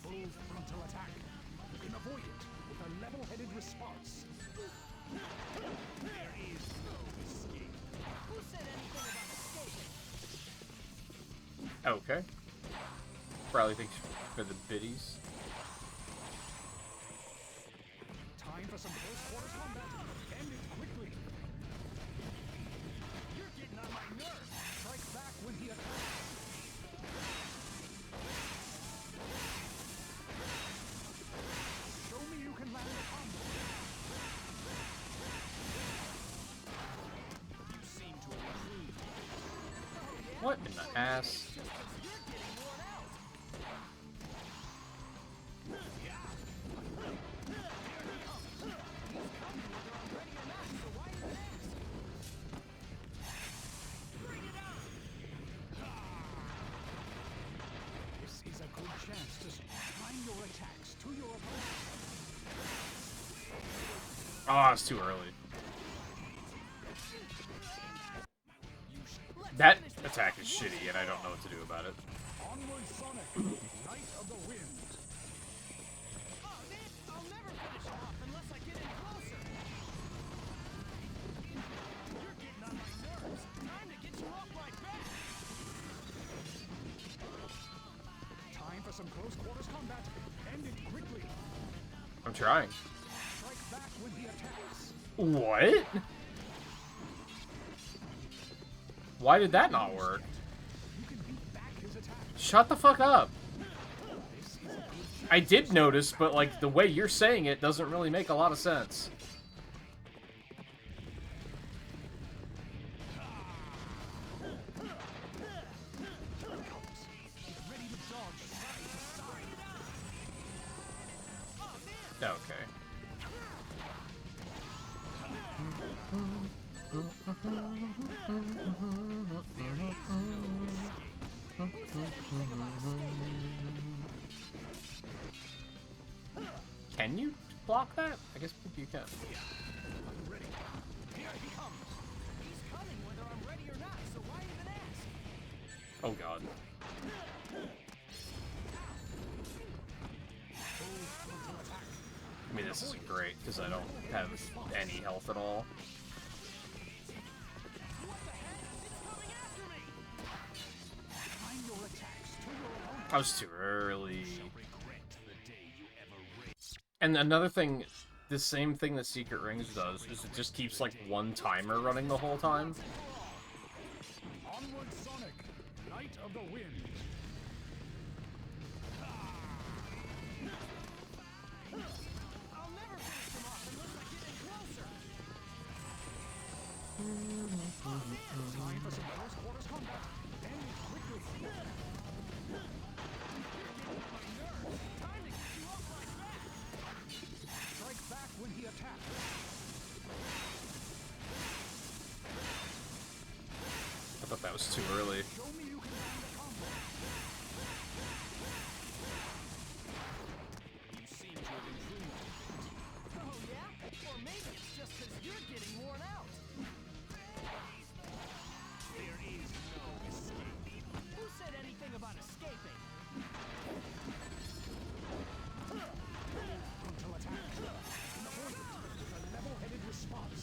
Full frontal attack. You can avoid it with a level-headed response. There is no escape. Who said anything about escaping? Okay. Probably thinks for the biddies. Time for some close quarters combat. End it quickly. You're getting on my nerves. Strike back when he attacks. Show me you can land a combo. You seem to have improved. What in the ass? Just 'cause you're getting worn out. This is a good chance to time your attacks to your opponent. Oh, it's too early. That attack is shitty, and I don't know what to do about it. Onward Sonic, Knight of the Wind. Oh man, I'll never finish him off unless I get in closer. You're getting on my nerves. Time to get you off my back. Time for some close quarters combat. End it quickly. I'm trying. Strike back when he attacks. What? Why did that not work? You can beat back his attack. Shut the fuck up. This is a good chance. I did notice, but like the way you're saying it doesn't really make a lot of sense. Get ready to dodge side to side. Okay. Can you block that? I guess you can. I'm ready. Here he comes. He's coming whether I'm ready or not, so why even ask? Oh god. Full frontal attack. I mean, this isn't great because I don't have any health at all. What the heck? It's coming after me! Time your attacks to your opponent. I was too early. Regret the day you ever raised. And another thing, the same thing that Secret Rings does is it just keeps like one timer running the whole time. Onward Sonic, Knight of the Wind. I'll never finish him off unless I get in closer. Time for some close quarters combat. End it quickly. Time to get you off my back. Strike back when he attacks. I thought that was too early. Show me you can land a combo. You seem to have improved. Oh yeah? Or maybe it's just 'cause you're getting worn out. There is no escape. Who said anything about escaping? Frontal attack. And avoid it with a level-headed response.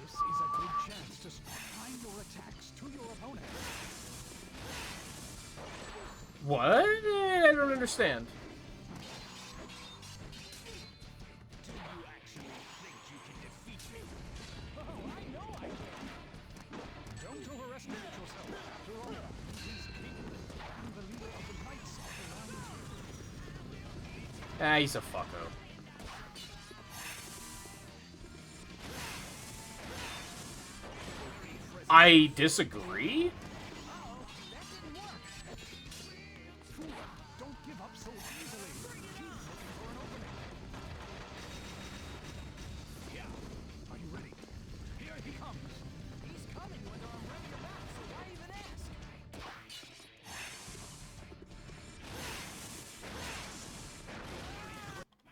This is a good chance to time your attacks to your opponent. What? I don't understand. Do you actually think you can defeat me? Oh, I know I can. Don't overestimate yourself. After all, he's king and the leader of the Knights of the Round Table. Ah, he's a fucko. Very I disagree. Don't give up so easily. Keep looking for an opening. Yeah. Are you ready? Here he comes. He's coming whether I'm ready or not, so why even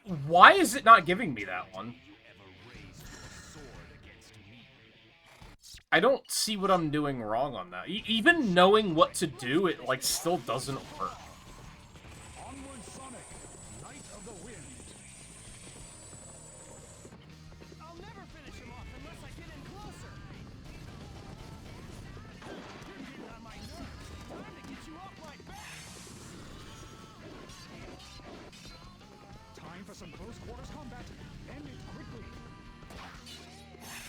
ask? Why is it not giving me that one? I don't see what I'm doing wrong on that. Even knowing what to do, it, like, still doesn't work. Onward, Sonic, Knight of the Wind. I'll never finish him off unless I get in closer. You're getting on my nerves. Time to get you off my back. Time for some close quarters combat. End it quickly.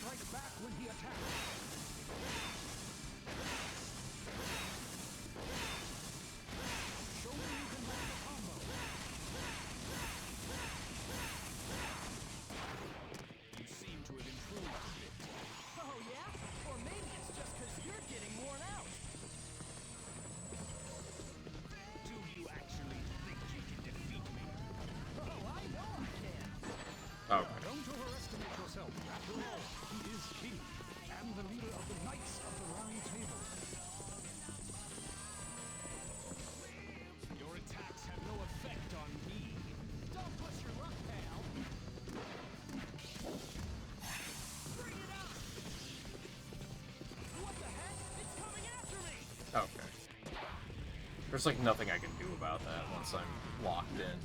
Strike back when he attacks. Show me you can land a combo. You seem to have improved a bit. Oh yeah? Or maybe it's just because you're getting worn out. Do you actually think you can defeat me? Oh, I know I can. Okay. Don't overestimate yourself. After all, he is king and the leader of the Knights of the Round Table. Your attacks have no effect on me. Don't push your luck, pal. Bring it on. What the heck? It's coming after me. Okay. There's, like, nothing I can do about that once I'm locked in.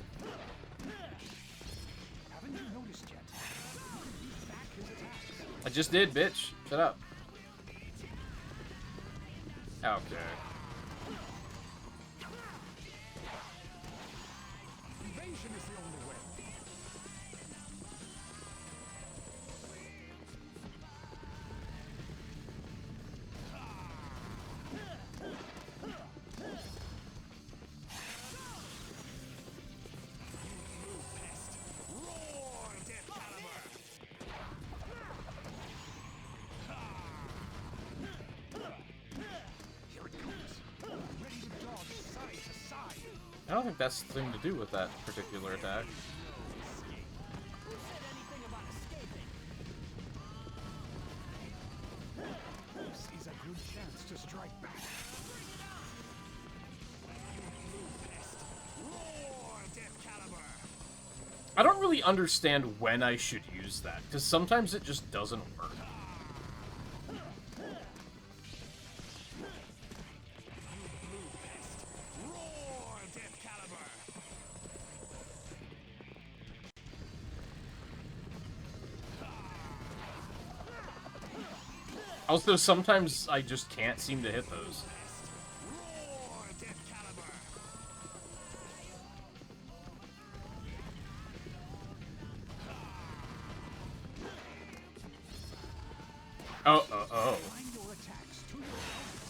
Haven't you noticed yet? You can beat back his attacks. I just did, bitch. Shut up. Okay. Evasion is the only way. Roar, Death Caliber! Here it comes. Ready to dodge side to side. I don't think that's the thing to do with that particular attack. Who said anything about escaping? This is a good chance to strike back. Roar, Death Caliber! I don't really understand when I should use that, because sometimes it just doesn't work. Roar, Death Caliber! Also, sometimes I just can't seem to hit those. Roar, Death Caliber! Oh. Find your attacks to your opponents.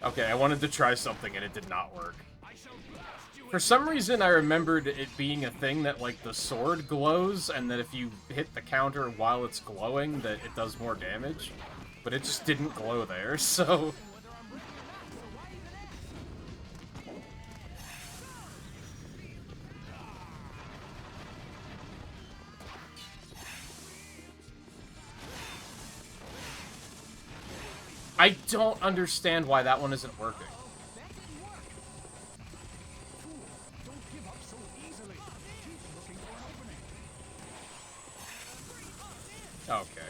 Okay, I wanted to try something and it did not work. I shall blast you For some reason, I remembered it being a thing that, like, the sword glows, and that if you hit the counter while it's glowing, that it does more damage. But it just didn't glow there, so... I don't understand why that one isn't working. Fool, don't give up so easily. Keep looking for an opening. Okay.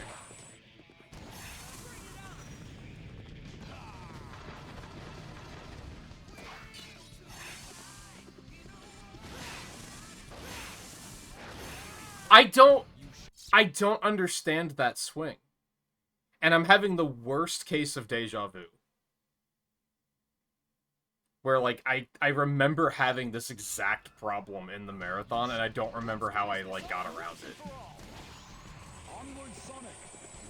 I don't understand that swing. And I'm having the worst case of deja vu. Where, like, I remember having this exact problem in the marathon, and I don't remember how I, like, got around it. Onward, Sonic,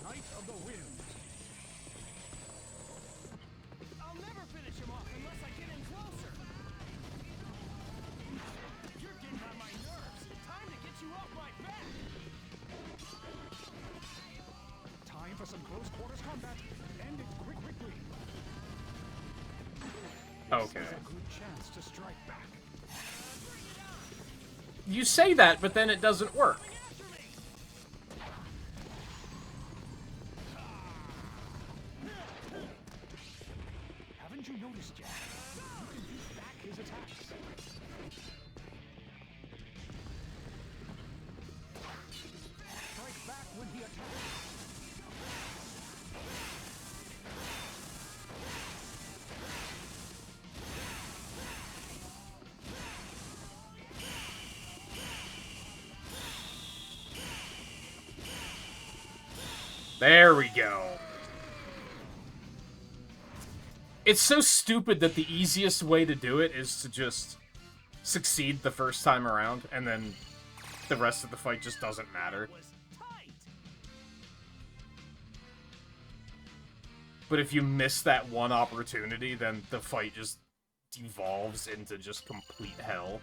Knight of the Wind. I'll never finish him off unless I get in closer. You're getting on my Okay. This is a good chance to strike back. You say that, but then it doesn't work. Haven't you noticed yet? You can beat back his attacks. Strike back when he attacks. There we go. It's so stupid that the easiest way to do it is to just succeed the first time around, and then the rest of the fight just doesn't matter. Was tight. But if you miss that one opportunity, then the fight just devolves into just complete hell.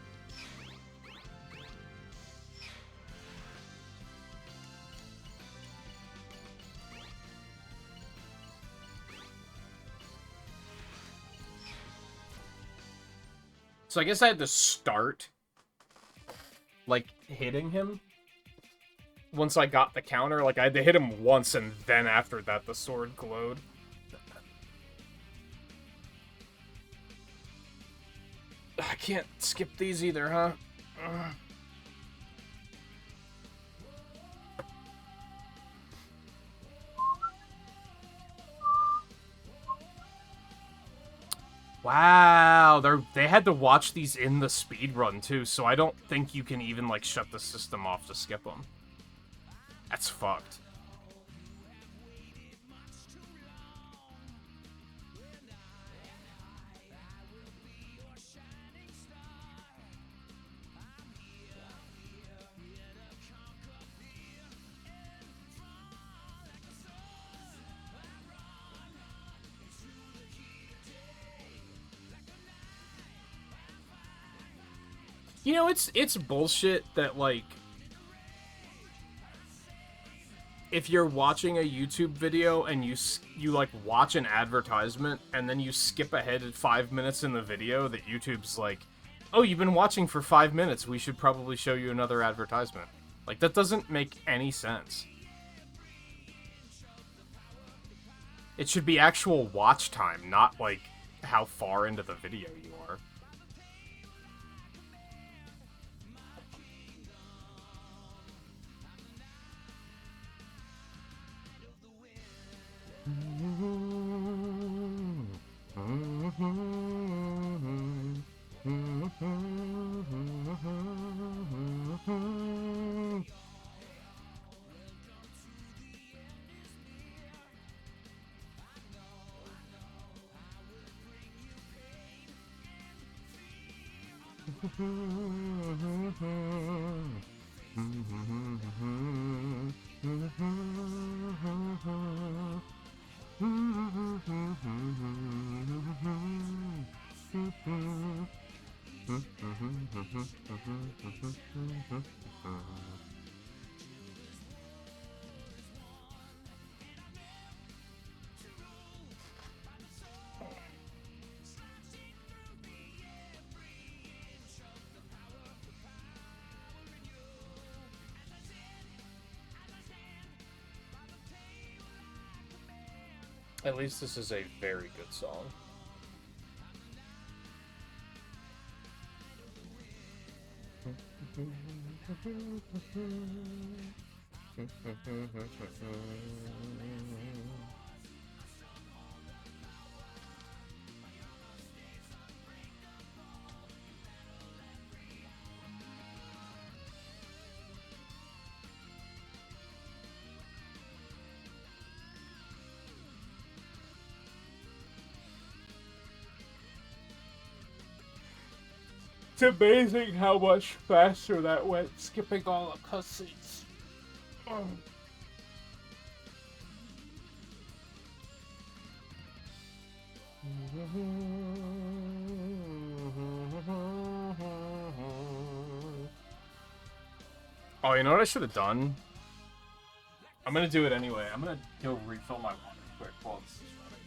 So I guess I had to start, like, hitting him. Once I got the counter, like, I had to hit him once, and then after that, the sword glowed. I can't skip these either, huh? Wow, they had to watch these in the speedrun too, so I don't think you can even, like, shut the system off to skip them. That's fucked. You know, it's bullshit that, like, if you're watching a YouTube video and you like, watch an advertisement and then you skip ahead at 5 minutes in the video, that YouTube's like, oh, you've been watching for 5 minutes, we should probably show you another advertisement. Like, that doesn't make any sense. It should be actual watch time, not, like, how far into the video you are. At least this is a very good song. It's amazing how much faster that went, skipping all the cutscenes. Oh, you know what I should have done? I'm gonna do it anyway. I'm gonna go refill my water quick while this is running.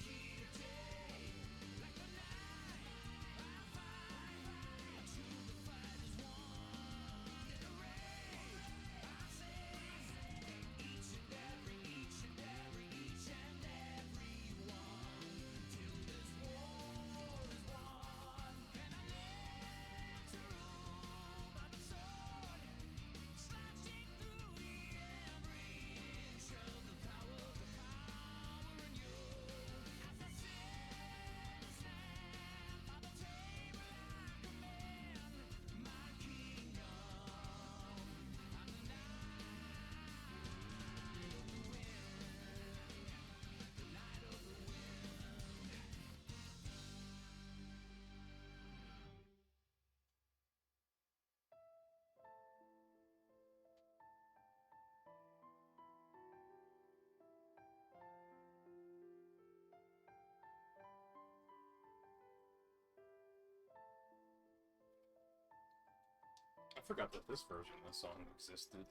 forgot that this version of the song existed.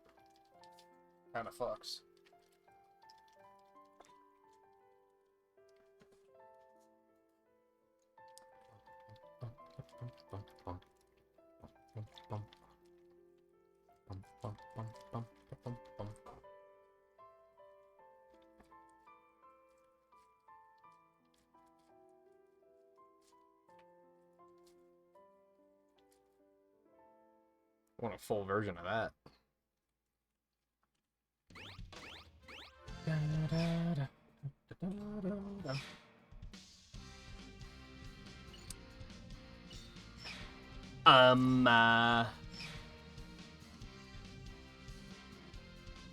Kinda fucks. I want a full version of that.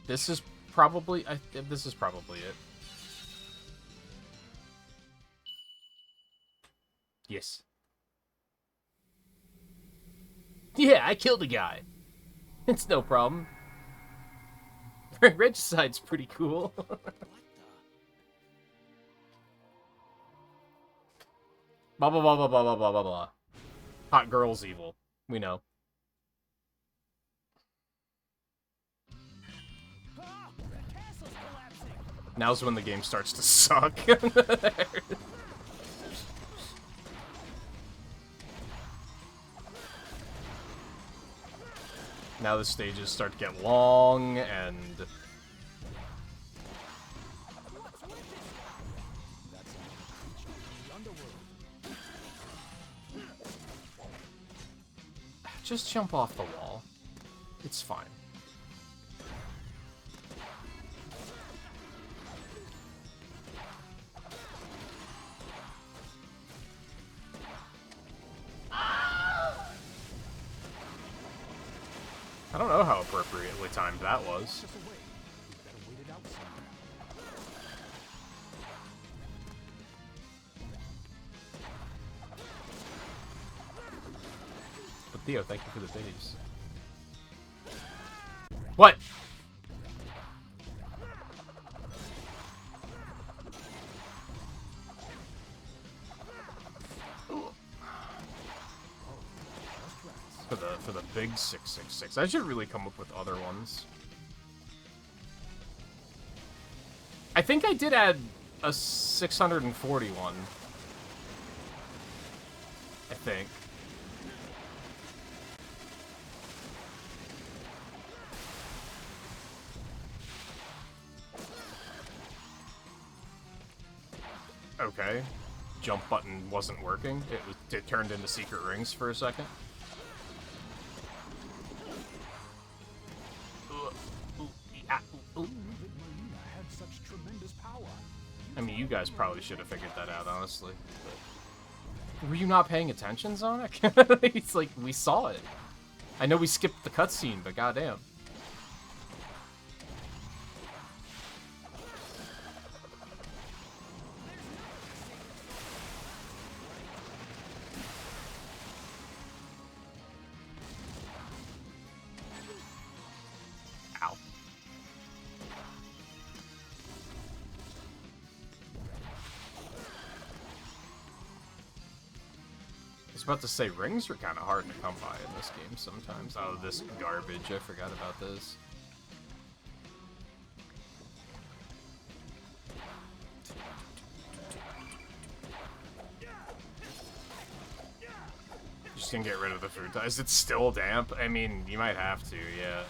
This is probably this is probably it. Yes. Yeah, I killed a guy. It's no problem. Regicide's pretty cool. Blah blah blah blah blah blah blah blah blah. Hot girl's evil. We know. Now's when the game starts to suck. Now the stages start to get long, and... Just jump off the wall. It's fine. I don't know how appropriately timed that was. But Theo, thank you for the biddies. What? For the big 666. I should really come up with other ones. I think I did add a 641. I think. Okay. Jump button wasn't working. It turned into secret rings for a second. I mean, you guys probably should have figured that out, honestly. But... Were you not paying attention, Zonic? It's like, we saw it. I know we skipped the cutscene, but goddamn. Ow. I was about to say, rings are kind of hard to come by in this game sometimes. Oh, this garbage. I forgot about this. Just gonna get rid of the food. Is it still damp? I mean, you might have to, yeah.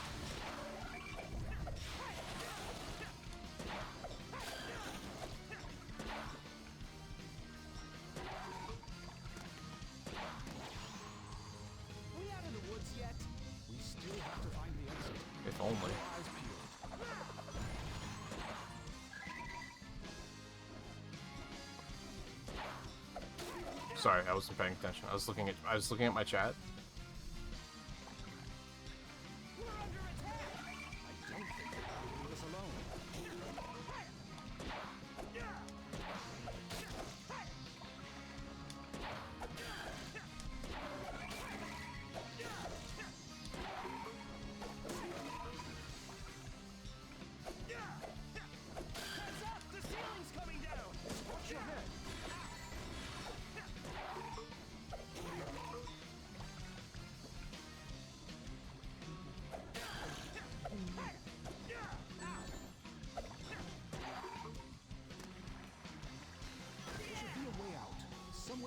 If only. Sorry, I wasn't paying attention. I was looking at my chat.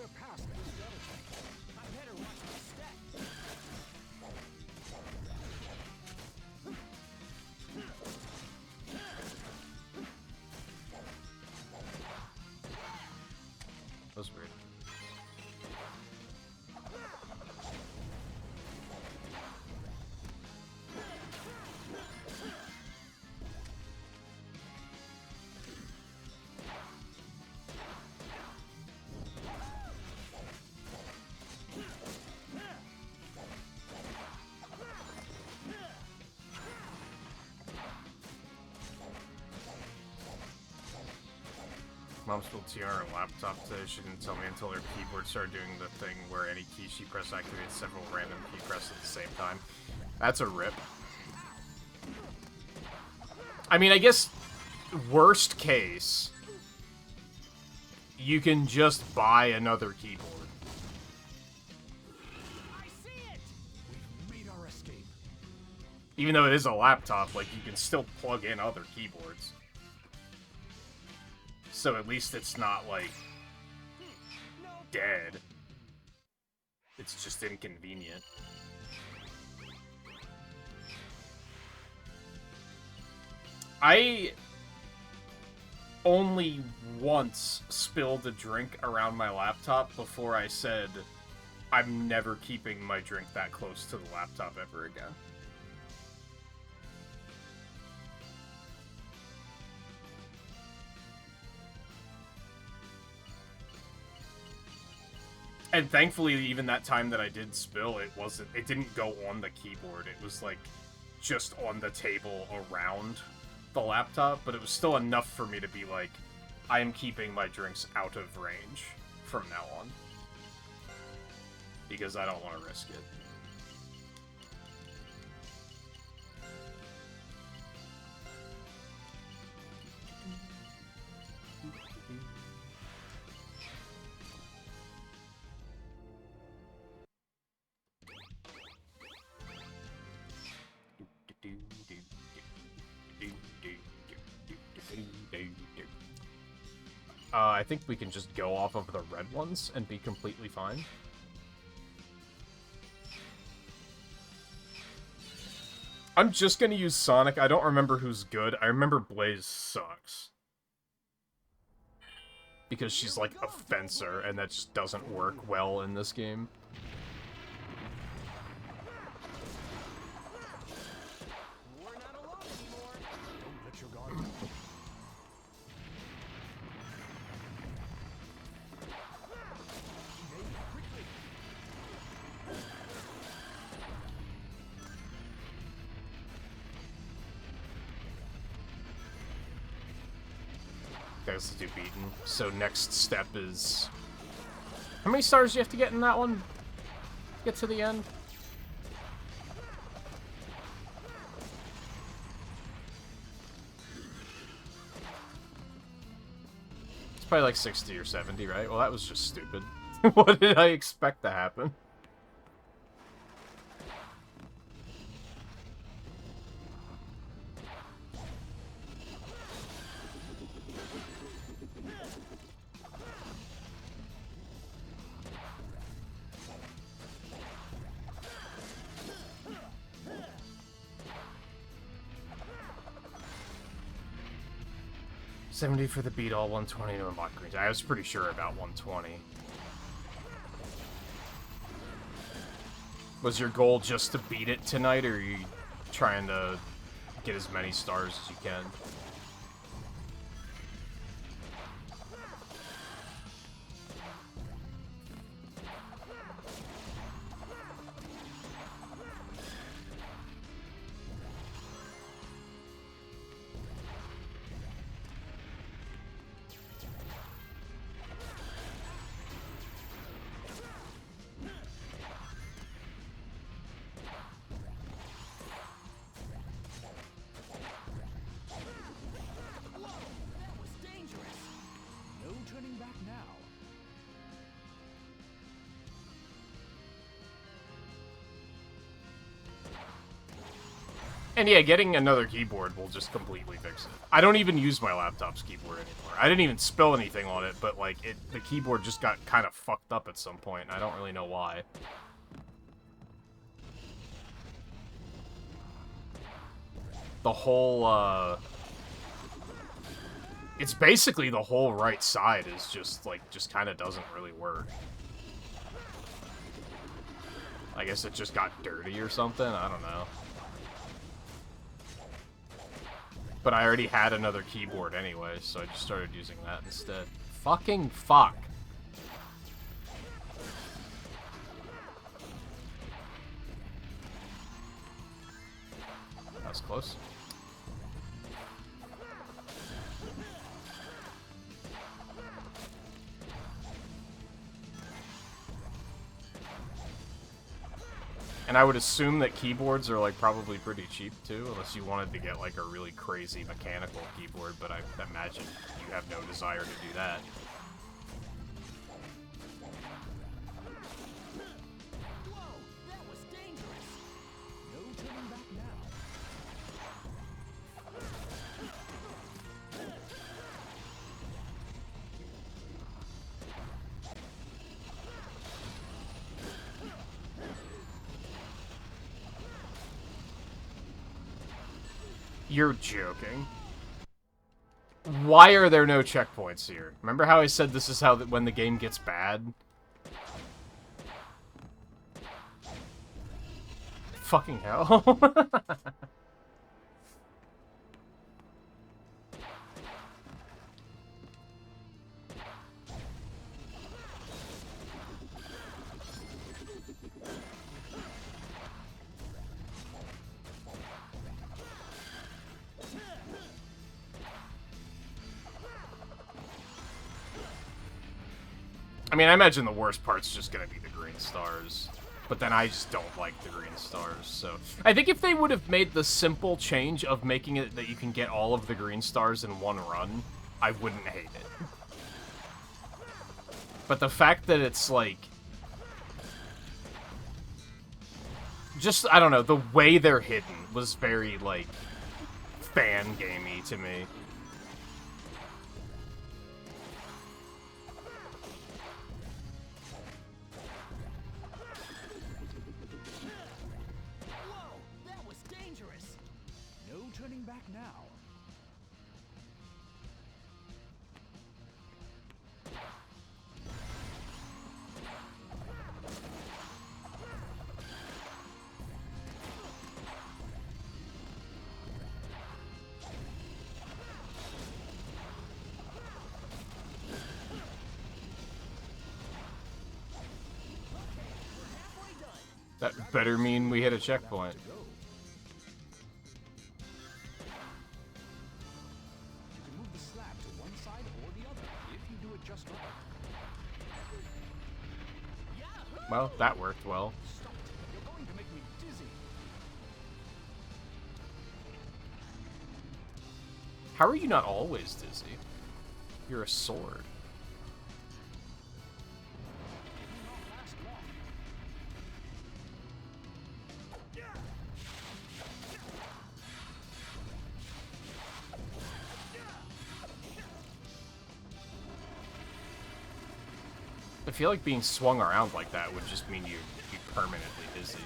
We're past this delta. I better watch my step. That was weird. Mom spilled tea on her laptop today. She didn't tell me until her keyboard started doing the thing where any key she pressed activates several random key presses at the same time. That's a rip. I mean, I guess, worst case, you can just buy another keyboard. I see it! We've made our escape. Even though it is a laptop, like, you can still plug in other keyboards. So at least it's not, like, dead. It's just inconvenient. I only once spilled a drink around my laptop before I said, I'm never keeping my drink that close to the laptop ever again. And thankfully, even that time that I did spill, it didn't go on the keyboard. It was, like, just on the table around the laptop, but it was still enough for me to be like, I am keeping my drinks out of range from now on. Because I don't want to risk it. I think we can just go off of the red ones and be completely fine. I'm just gonna use Sonic. I don't remember who's good. I remember Blaze sucks. Because she's like a fencer, and that just doesn't work well in this game. We're not alone anymore. Don't let your guard down. Evade quickly. Guys, do beaten. So next step is... How many stars do you have to get in that one? Get to the end? It's probably like 60 or 70, right? Well, that was just stupid. What did I expect to happen? $70 for the beat all, $120 to unlock greens. I was pretty sure about $120. Was your goal just to beat it tonight, or are you trying to get as many stars as you can? And yeah, getting another keyboard will just completely fix it. I don't even use my laptop's keyboard anymore. I didn't even spill anything on it, but like the keyboard just got kind of fucked up at some point, and I don't really know why. The whole it's basically the whole right side is just kind of doesn't really work. I guess it just got dirty or something, I don't know. But I already had another keyboard anyway, so I just started using that instead. Fucking fuck. That was close. And I would assume that keyboards are, like, probably pretty cheap, too, unless you wanted to get, like, a really crazy mechanical keyboard, but I imagine you have no desire to do that. Whoa, that was dangerous. No turning back now. You're joking. Why are there no checkpoints here? Remember how I said this is how when the game gets bad? Fucking hell. I mean, I imagine the worst part's just gonna be the green stars. But then I just don't like the green stars, so... I think if they would have made the simple change of making it that you can get all of the green stars in one run, I wouldn't hate it. But the fact that it's, like... just, I don't know, the way they're hidden was very, like, fan-gamey to me. Whoa, that was dangerous. No turning back now. Halfway done. That better mean we hit a checkpoint. Go. You can move the slab to one side or the other if you do it just right. Yahoo! Well, that worked well. Stop it. You're going to make me dizzy. How are you not always dizzy? You're a sword. It will not last long. I feel like being swung around like that would just mean you'd be permanently dizzy.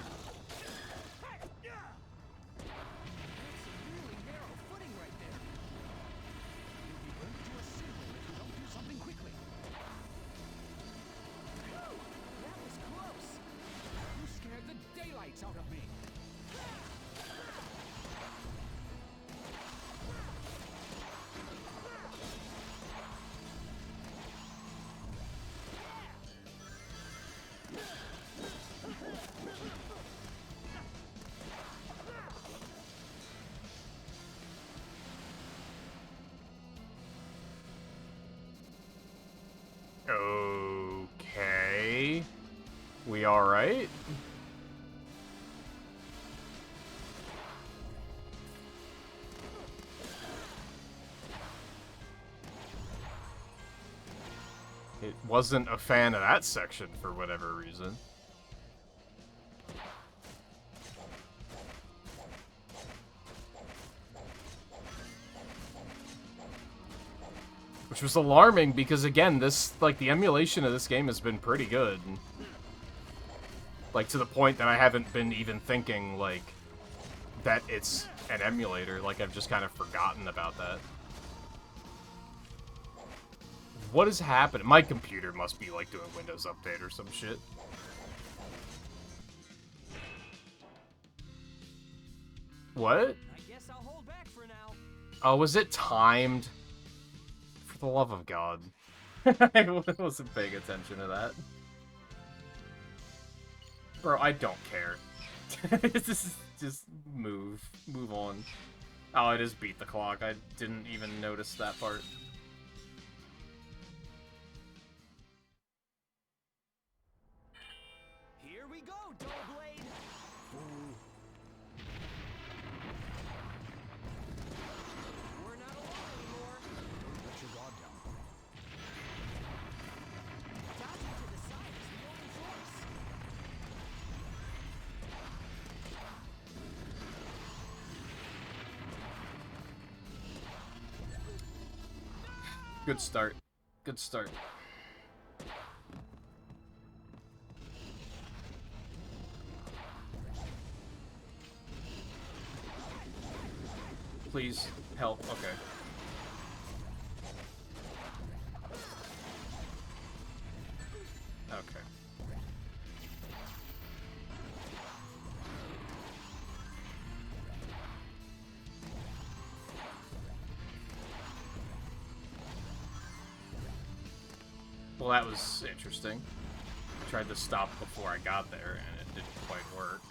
Really narrow footing right there. You'll be burnt to a cinder if you don't do something quickly. Whew, that was close. You scared the daylights out of me. Okay. We alright? It wasn't a fan of that section for whatever reason. Which was alarming because, again, this, like, the emulation of this game has been pretty good. Like, to the point that I haven't been even thinking, like, that it's an emulator. Like, I've just kind of forgotten about that. What is happening? My computer must be, like, doing Windows Update or some shit. What? I guess I'll hold back for now. Oh, was it timed? For the love of God. I wasn't paying attention to that. Bro, I don't care. Just move on. Oh, it is beat the clock. I didn't even notice that part. Here we go, Doughblade. We're not alone anymore. Don't let your guard down. Dodging to the side is the only choice. Good start. Good start. Please, help. Okay. Okay. Well, that was interesting. I tried to stop before I got there, and it didn't quite work.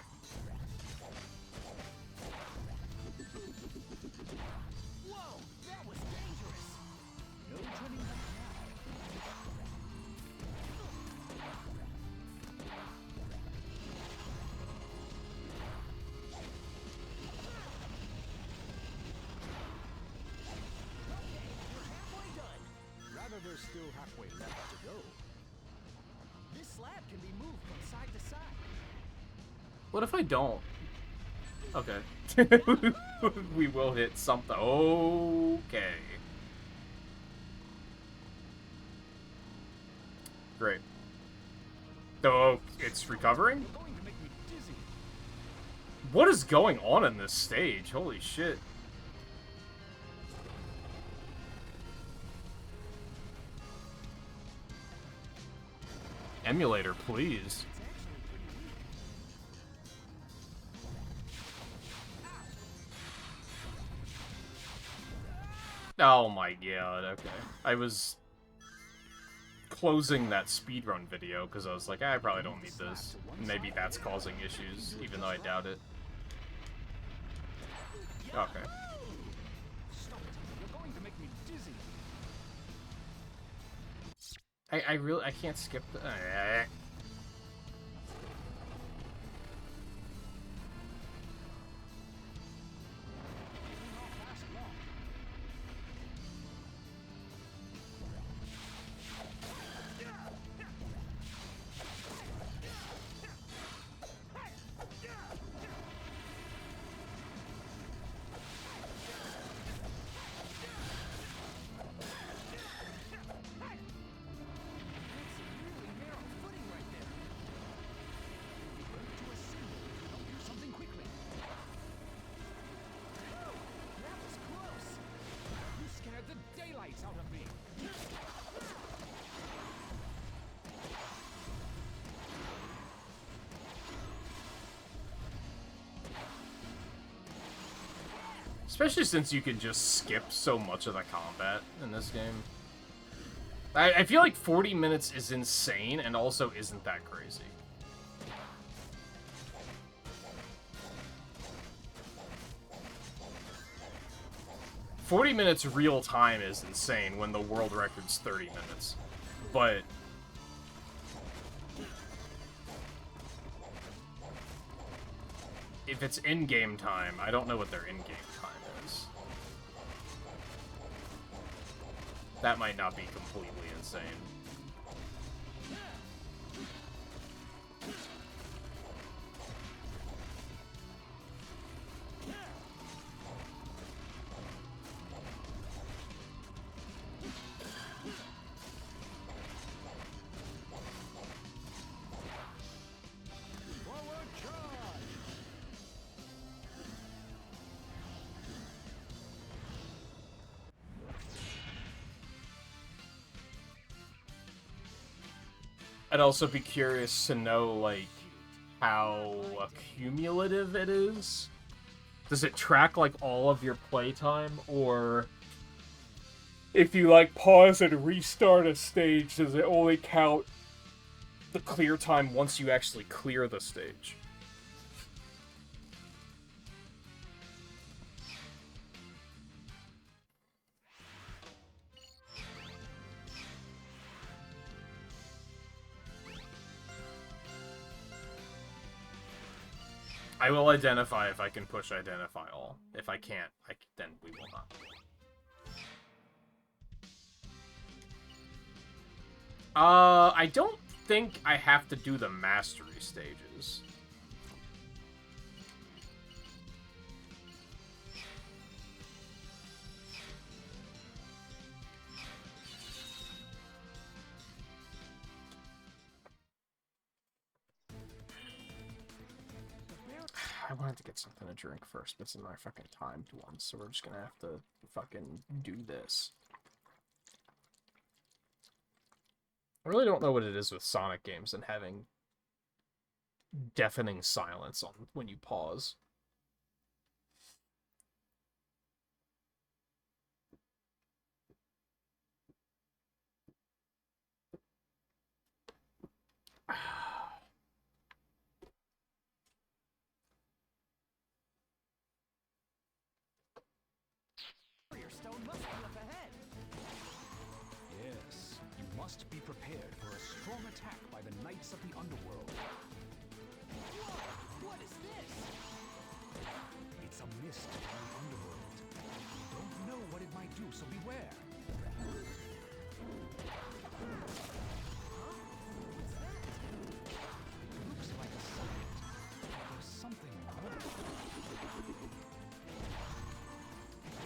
Whoa, that was dangerous. No turning back now. Halfway done. Rather, there's still halfway left to go. This slab can be moved from side to side. What if I don't? Okay. We will hit something. Okay. Great. Oh, it's recovering? You're going to make me dizzy. What is going on in this stage? Holy shit. Emulator, please. Oh my god, okay. I was closing that speedrun video because I was like, I probably don't need this. Maybe that's causing issues, even though I doubt it. Okay. Stop it. You're going to make me dizzy. I can't skip the... Really narrow footing right there. To a symbol to help do something quickly. That was close. You scared the daylights out of me. Especially since you can just skip so much of the combat in this game. I feel like 40 minutes is insane and also isn't that crazy. "40 minutes real time is insane when the world record's 30 minutes. But if it's in-game time, I don't know what their in-game time is. That might not be completely insane. I'd also be curious to know, like, how accumulative it is. Does it track, like, all of your playtime, or if you, like, pause and restart a stage, does it only count the clear time once you actually clear the stage? I will identify if I can push identify all. If I can't, then we will not. I don't think I have to do the mastery stages. I wanted to get something to drink first, but it's in my fucking timed one, so we're just gonna have to fucking do this. I really don't know what it is with Sonic games and having deafening silence on when you pause. Stone must be up ahead. Yes, you must be prepared for a strong attack by the Knights of the Underworld. Whoa, what is this? It's a mist from the Underworld. You don't know what it might do, so beware. It looks like a sign, but there's something more.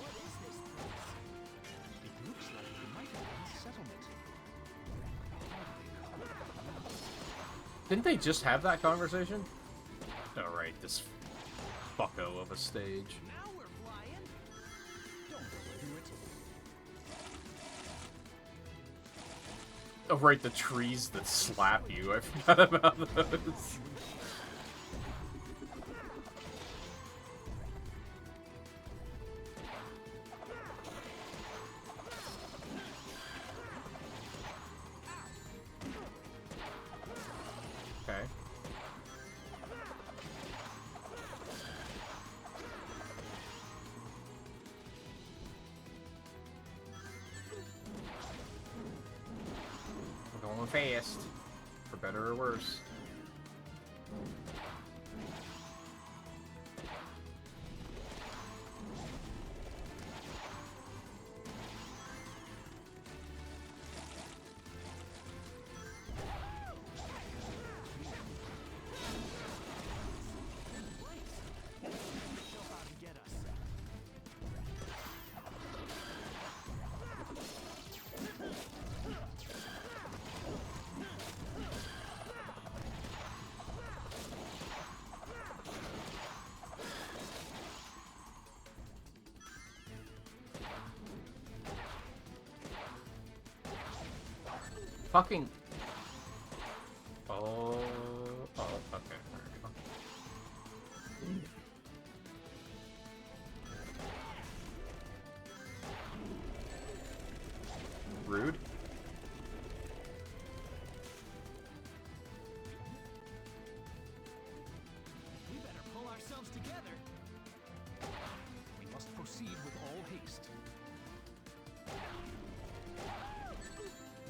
What is this place? It looks like it might have been a settlement. Didn't they just have that conversation? Oh, right, this fucko of a stage. Now we're flying. Don't overdo it. Oh, right, the trees that slap you. I forgot about those. Okay. We're going fast. For better or worse. Show how to get us. Fucking... Oh, okay. There we go. Rude. We better pull ourselves together. We must proceed with all haste.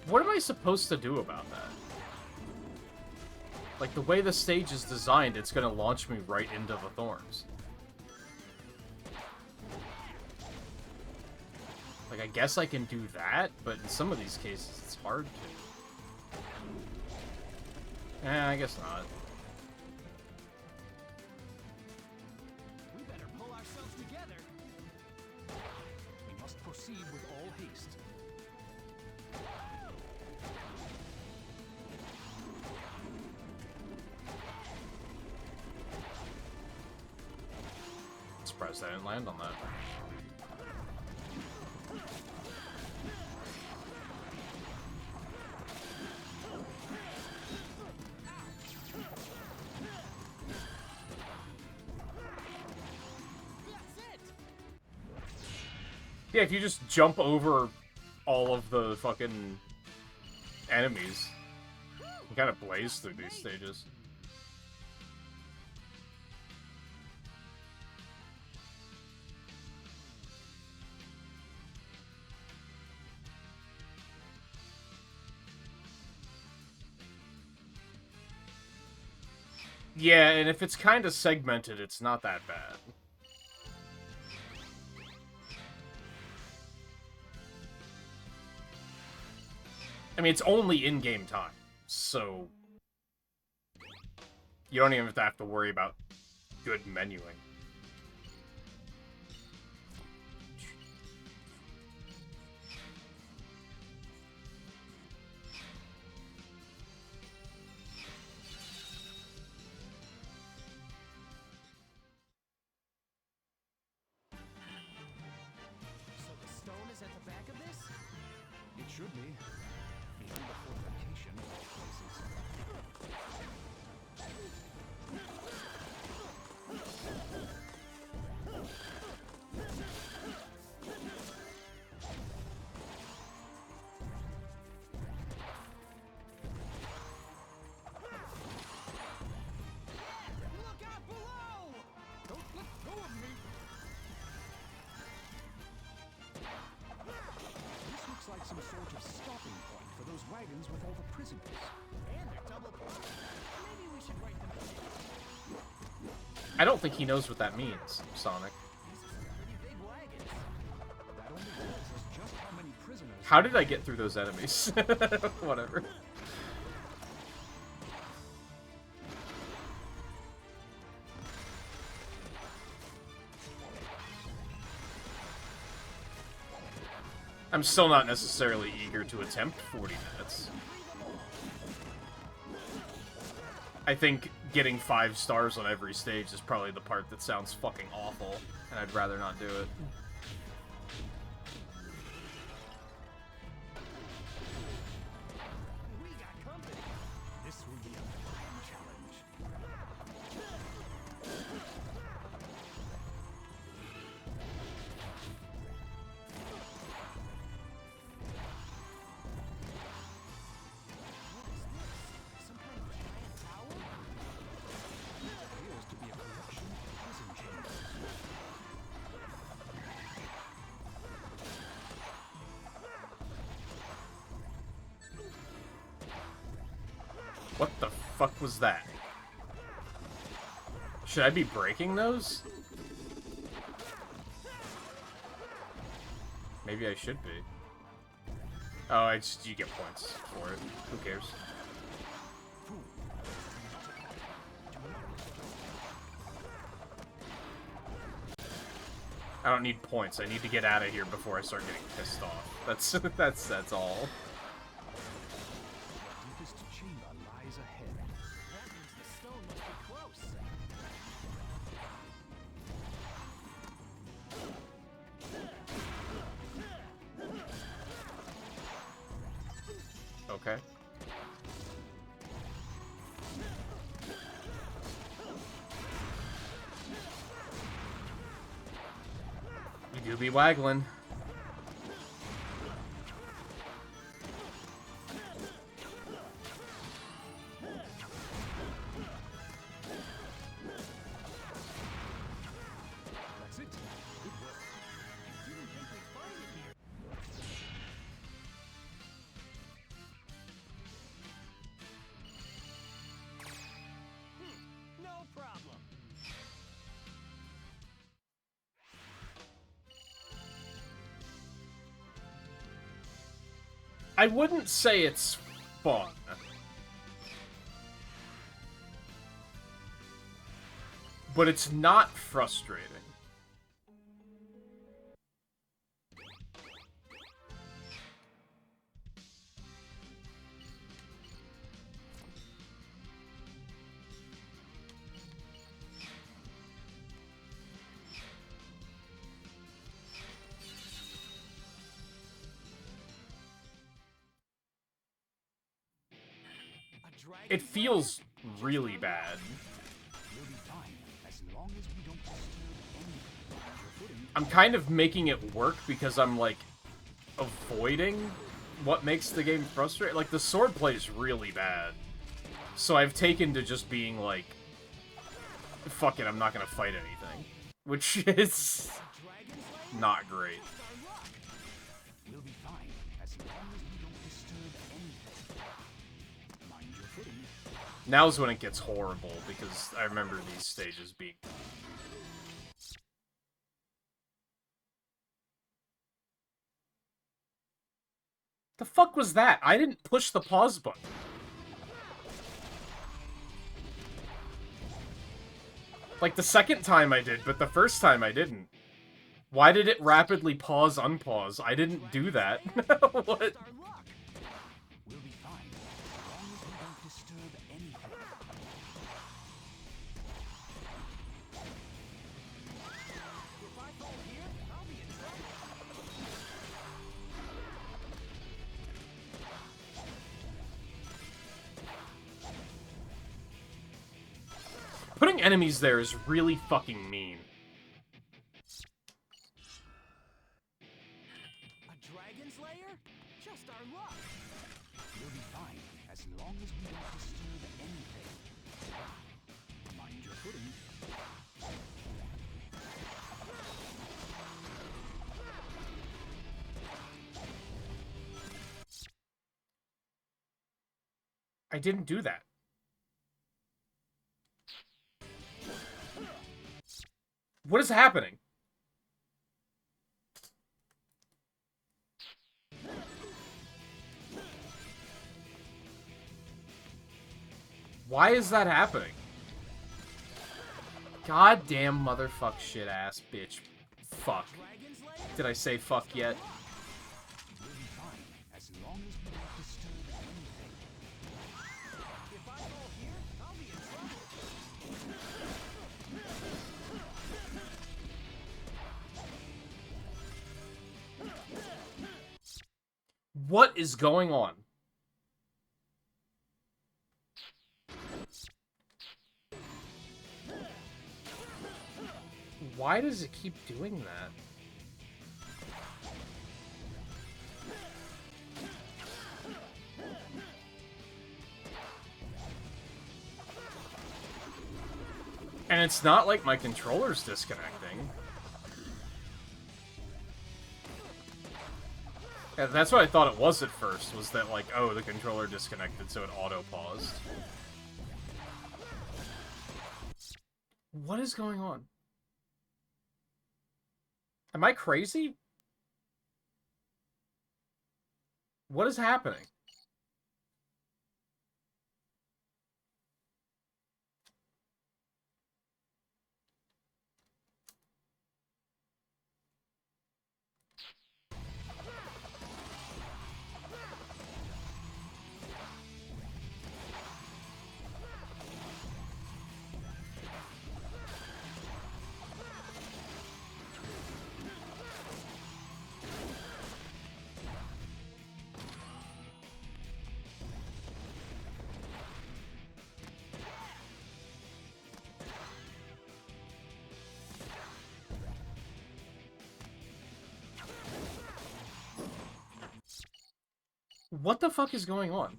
What am I supposed to do about that? Like, the way the stage is designed, it's gonna launch me right into the thorns. Like, I guess I can do that, but in some of these cases, it's hard to. I guess not. We better pull ourselves together. We must proceed with all haste. Surprised I didn't land on that. Yeah, if you just jump over all of the fucking enemies, you kind of blaze through these stages. Yeah, and if it's kind of segmented, it's not that bad. I mean, it's only in-game time, so you don't even have to worry about good menuing. So the stone is at the back of this? It should be. Behind the fortification of all places. Look out below! Don't let go of me! This looks like some sort of stopping point for those wagons with all the prisoners. And they're double pointed. Maybe we should write them down. I don't think he knows what that means, Sonic. These are some pretty big wagons. That only tells us just how many prisoners... How did I get through those enemies? Whatever. I'm still not necessarily eager to attempt 40 minutes. I think getting 5 stars on every stage is probably the part that sounds fucking awful, and I'd rather not do it. We got company. This will be a fine challenge. What is this? Some kind of giant tower? Appears to be a collection of prison chambers. What the fuck was that? Should I be breaking those? Maybe I should be. Oh, you get points for it. Who cares? I don't need points. I need to get out of here before I start getting pissed off. That's all. The deepest chamber lies ahead. That means the stone must be close. Okay. You do be waggling. That's it. Good work. Didn't think we'd find it here. No problem. I wouldn't say it's fun. But it's not frustrating. It feels really bad. We'll be fine as long as we don't disturb anything. Your footing I'm kind of making it work because I'm, like, avoiding what makes the game frustrating. Like, the sword play is really bad. So I've taken to just being like, fuck it, I'm not gonna fight anything. Which is not great. We'll be fine as long as we don't disturb anything. Mind your footing. Now's when it gets horrible, because I remember these stages being... The fuck was that? I didn't push the pause button. Like, the second time I did, but the first time I didn't. Why did it rapidly pause, unpause? I didn't do that. What? We'll be fine as long as we don't disturb anything. If I fall here, I'll be in trouble. Putting enemies there is really fucking mean. A dragon slayer? Just our luck. We'll be fine as long as we don't disturb anything. Mind your footing. I didn't do that. What is happening? Why is that happening? Goddamn motherfuck shit ass bitch. Fuck. Dragon slayer? Did I say fuck yet? We'll be fine as long as we don't disturb anything. If I fall here, I'll be in trouble. What is going on? Why does it keep doing that? And it's not like my controller's disconnecting. Yeah, that's what I thought it was at first, was that, like, oh, the controller disconnected, so it auto-paused. What is going on? Am I crazy? What is happening? What the fuck is going on?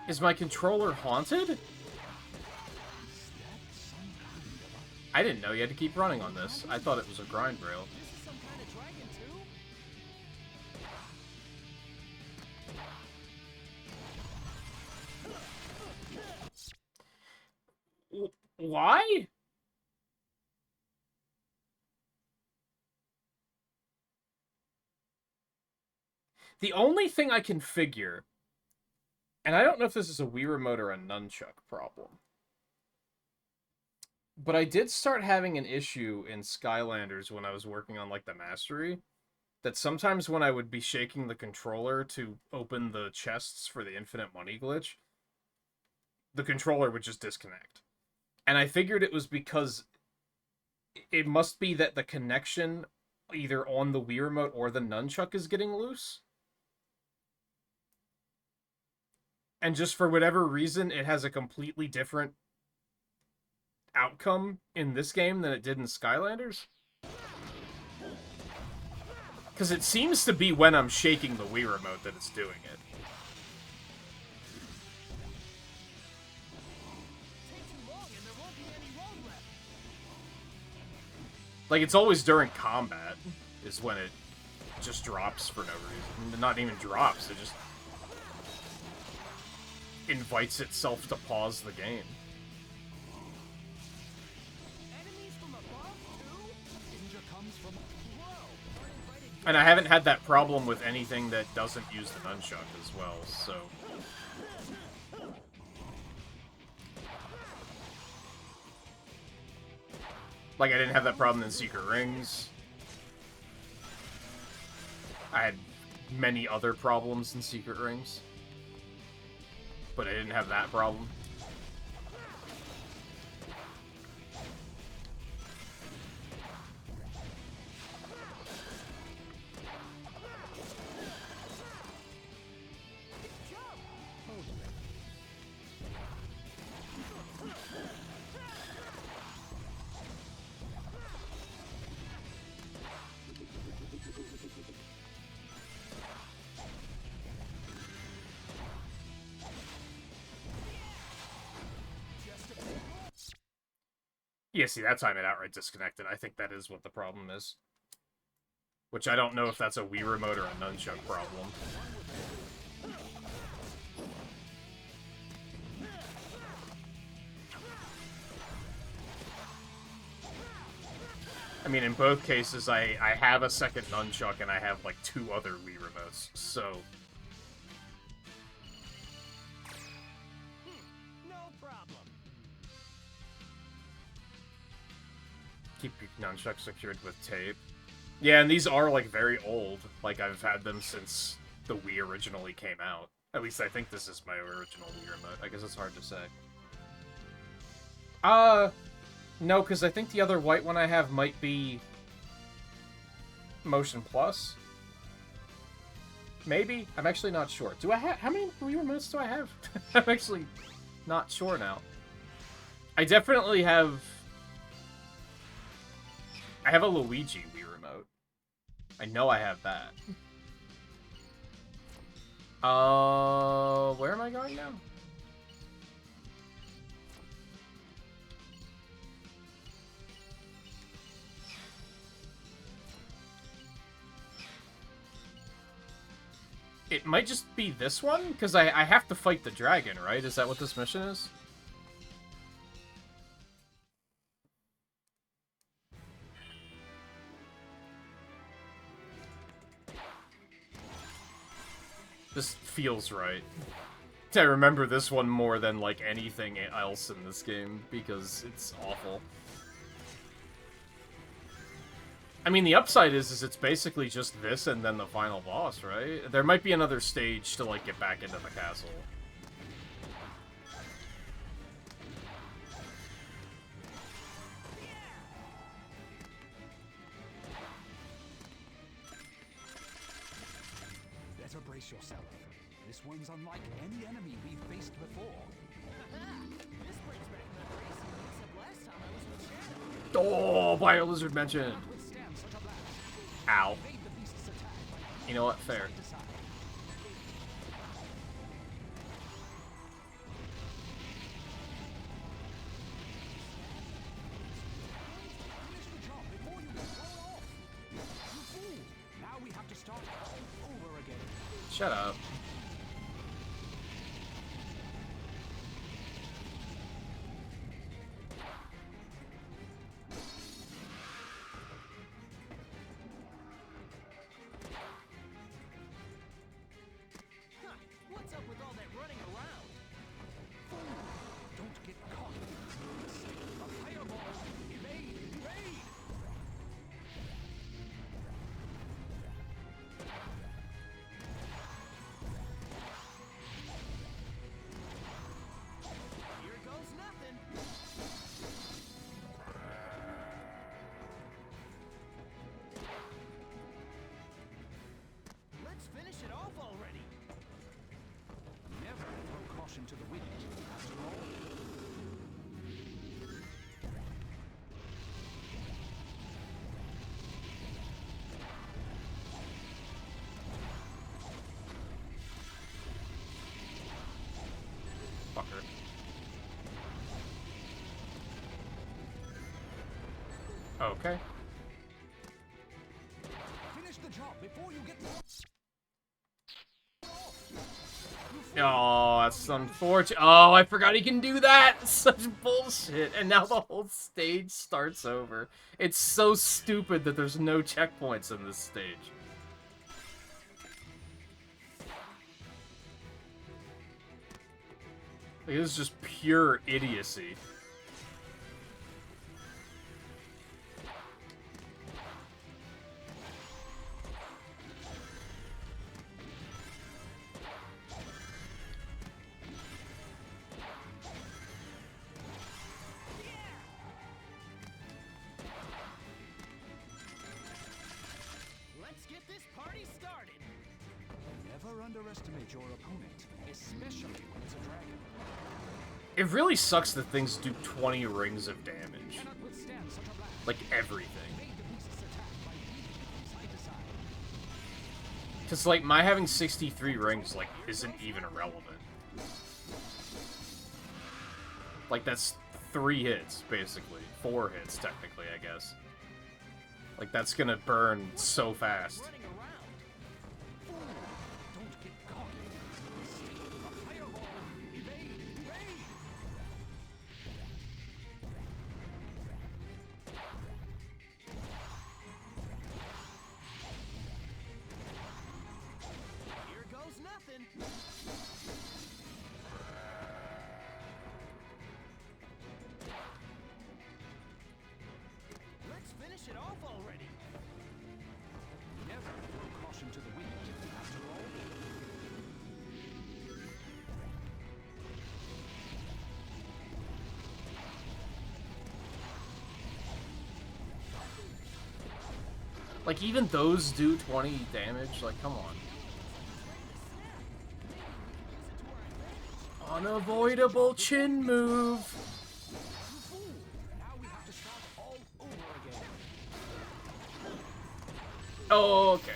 Is my controller haunted? I didn't know you had to keep running on this. I thought it was a grind rail. This is some kind of dragon, too? Why? The only thing I can figure, and I don't know if this is a Wii Remote or a nunchuck problem, but I did start having an issue in Skylanders when I was working on, like, the mastery, that sometimes when I would be shaking the controller to open the chests for the infinite money glitch, the controller would just disconnect. And I figured it was because it must be that the connection either on the Wii Remote or the nunchuck is getting loose. And just for whatever reason, it has a completely different outcome in this game than it did in Skylanders. Because it seems to be when I'm shaking the Wii Remote that it's doing it. Like, it's always during combat is when it just drops for no reason. Not even drops, it just invites itself to pause the game. And I haven't had that problem with anything that doesn't use the nunchuck as well, so... Like, I didn't have that problem in Secret Rings. I had many other problems in Secret Rings. But I didn't have that problem. Yeah, see, that time it outright disconnected. I think that is what the problem is. Which I don't know if that's a Wii Remote or a nunchuck problem. I mean, in both cases, I have a second nunchuck and I have, like, 2 other Wii Remotes, so... No problem. Keep your nunchuck secured with tape. Yeah, and these are, like, very old. Like, I've had them since the Wii originally came out. At least I think this is my original Wii Remote. I guess it's hard to say. No, because I think the other white one I have might be Motion Plus. Maybe? I'm actually not sure. Do I have... How many Wii Remotes do I have? I'm actually not sure now. I definitely have... I have a Luigi Wii Remote. I know I have that. Where am I going now? It might just be this one, because I have to fight the dragon, right? Is that what this mission is? This feels right. I remember this one more than, like, anything else in this game, because it's awful. I mean, the upside is it's basically just this and then the final boss, right? There might be another stage to, like, get back into the castle. Better brace yourself. This one's unlike any enemy we've faced before. This brings back memories. Except last time I was with Shadow. Oh, Bio Lizard mentioned. Withstand such a blast. Ow. Evade the beast's attack. You know what? Fair. Side to side. Finish the job before you get thrown off. You fool! Now we have to start all over again. Shut up. Huh, what's up with all that running around? Don't get caught. A fireball. Evade! Evade! Okay. Finish the job before you get. Oh, that's unfortunate. Oh, I forgot he can do that. Such bullshit. And now the whole stage starts over. It's so stupid that there's no checkpoints in this stage. Like, this is just pure idiocy. Let's get this party started. Never underestimate your opponent, especially when it's a dragon. It really sucks that things do 20 rings of damage. Cannot withstand such a blast. Like, everything. Evade the beast's attack by weaving it from side to side. Because, like, my having 63 rings, like, isn't even irrelevant. Like, that's 3 hits, basically. 4 hits, technically, I guess. Like, that's gonna burn so fast. Running around. Fool! Don't get cocky. Stick to the fireball. Evade! Evade! Here goes nothing. Let's finish it off already. Never throw caution to the wind, after all. Like, even those do 20 damage? Like, come on. Unavoidable chin move! Fool! Now we have to start all over again. Oh, okay.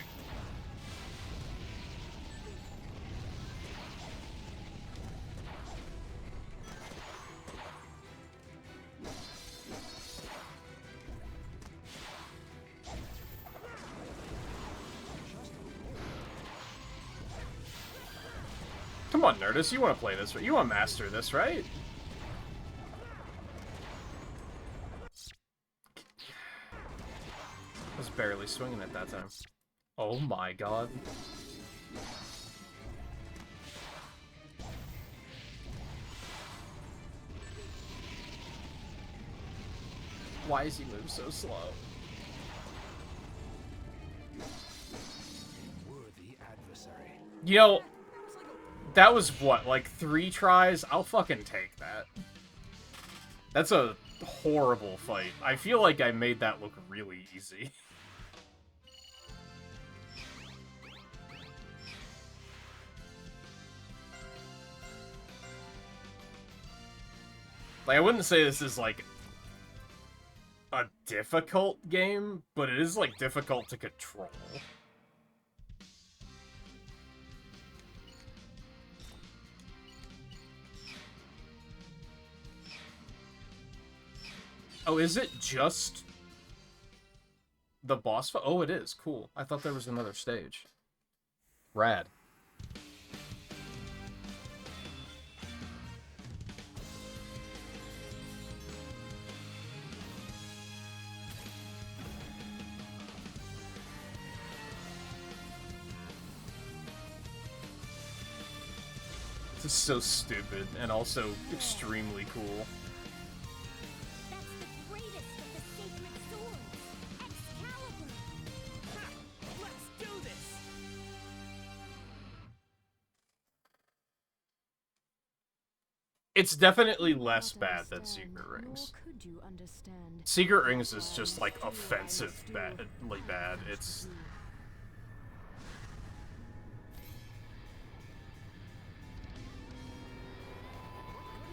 Come on, Nerdist, you want to play this, right? You want to master this, right? I was barely swinging at that time. Oh my god. Why does he move so slow? Worthy adversary. You know, that was what, like 3 tries? I'll fucking take that. That's a horrible fight. I feel like I made that look really easy. Like, I wouldn't say this is, like, a difficult game, but it is, like, difficult to control. Oh, is it just the boss fight? Oh, it is. Cool. I thought there was another stage. Rad. This is so stupid and also extremely cool. That's the greatest of the sacred swords, Excalibur. Ha! Let's do this. It's definitely less bad than Secret Rings. Nor could you understand. Secret Rings is just like offensive bad. It's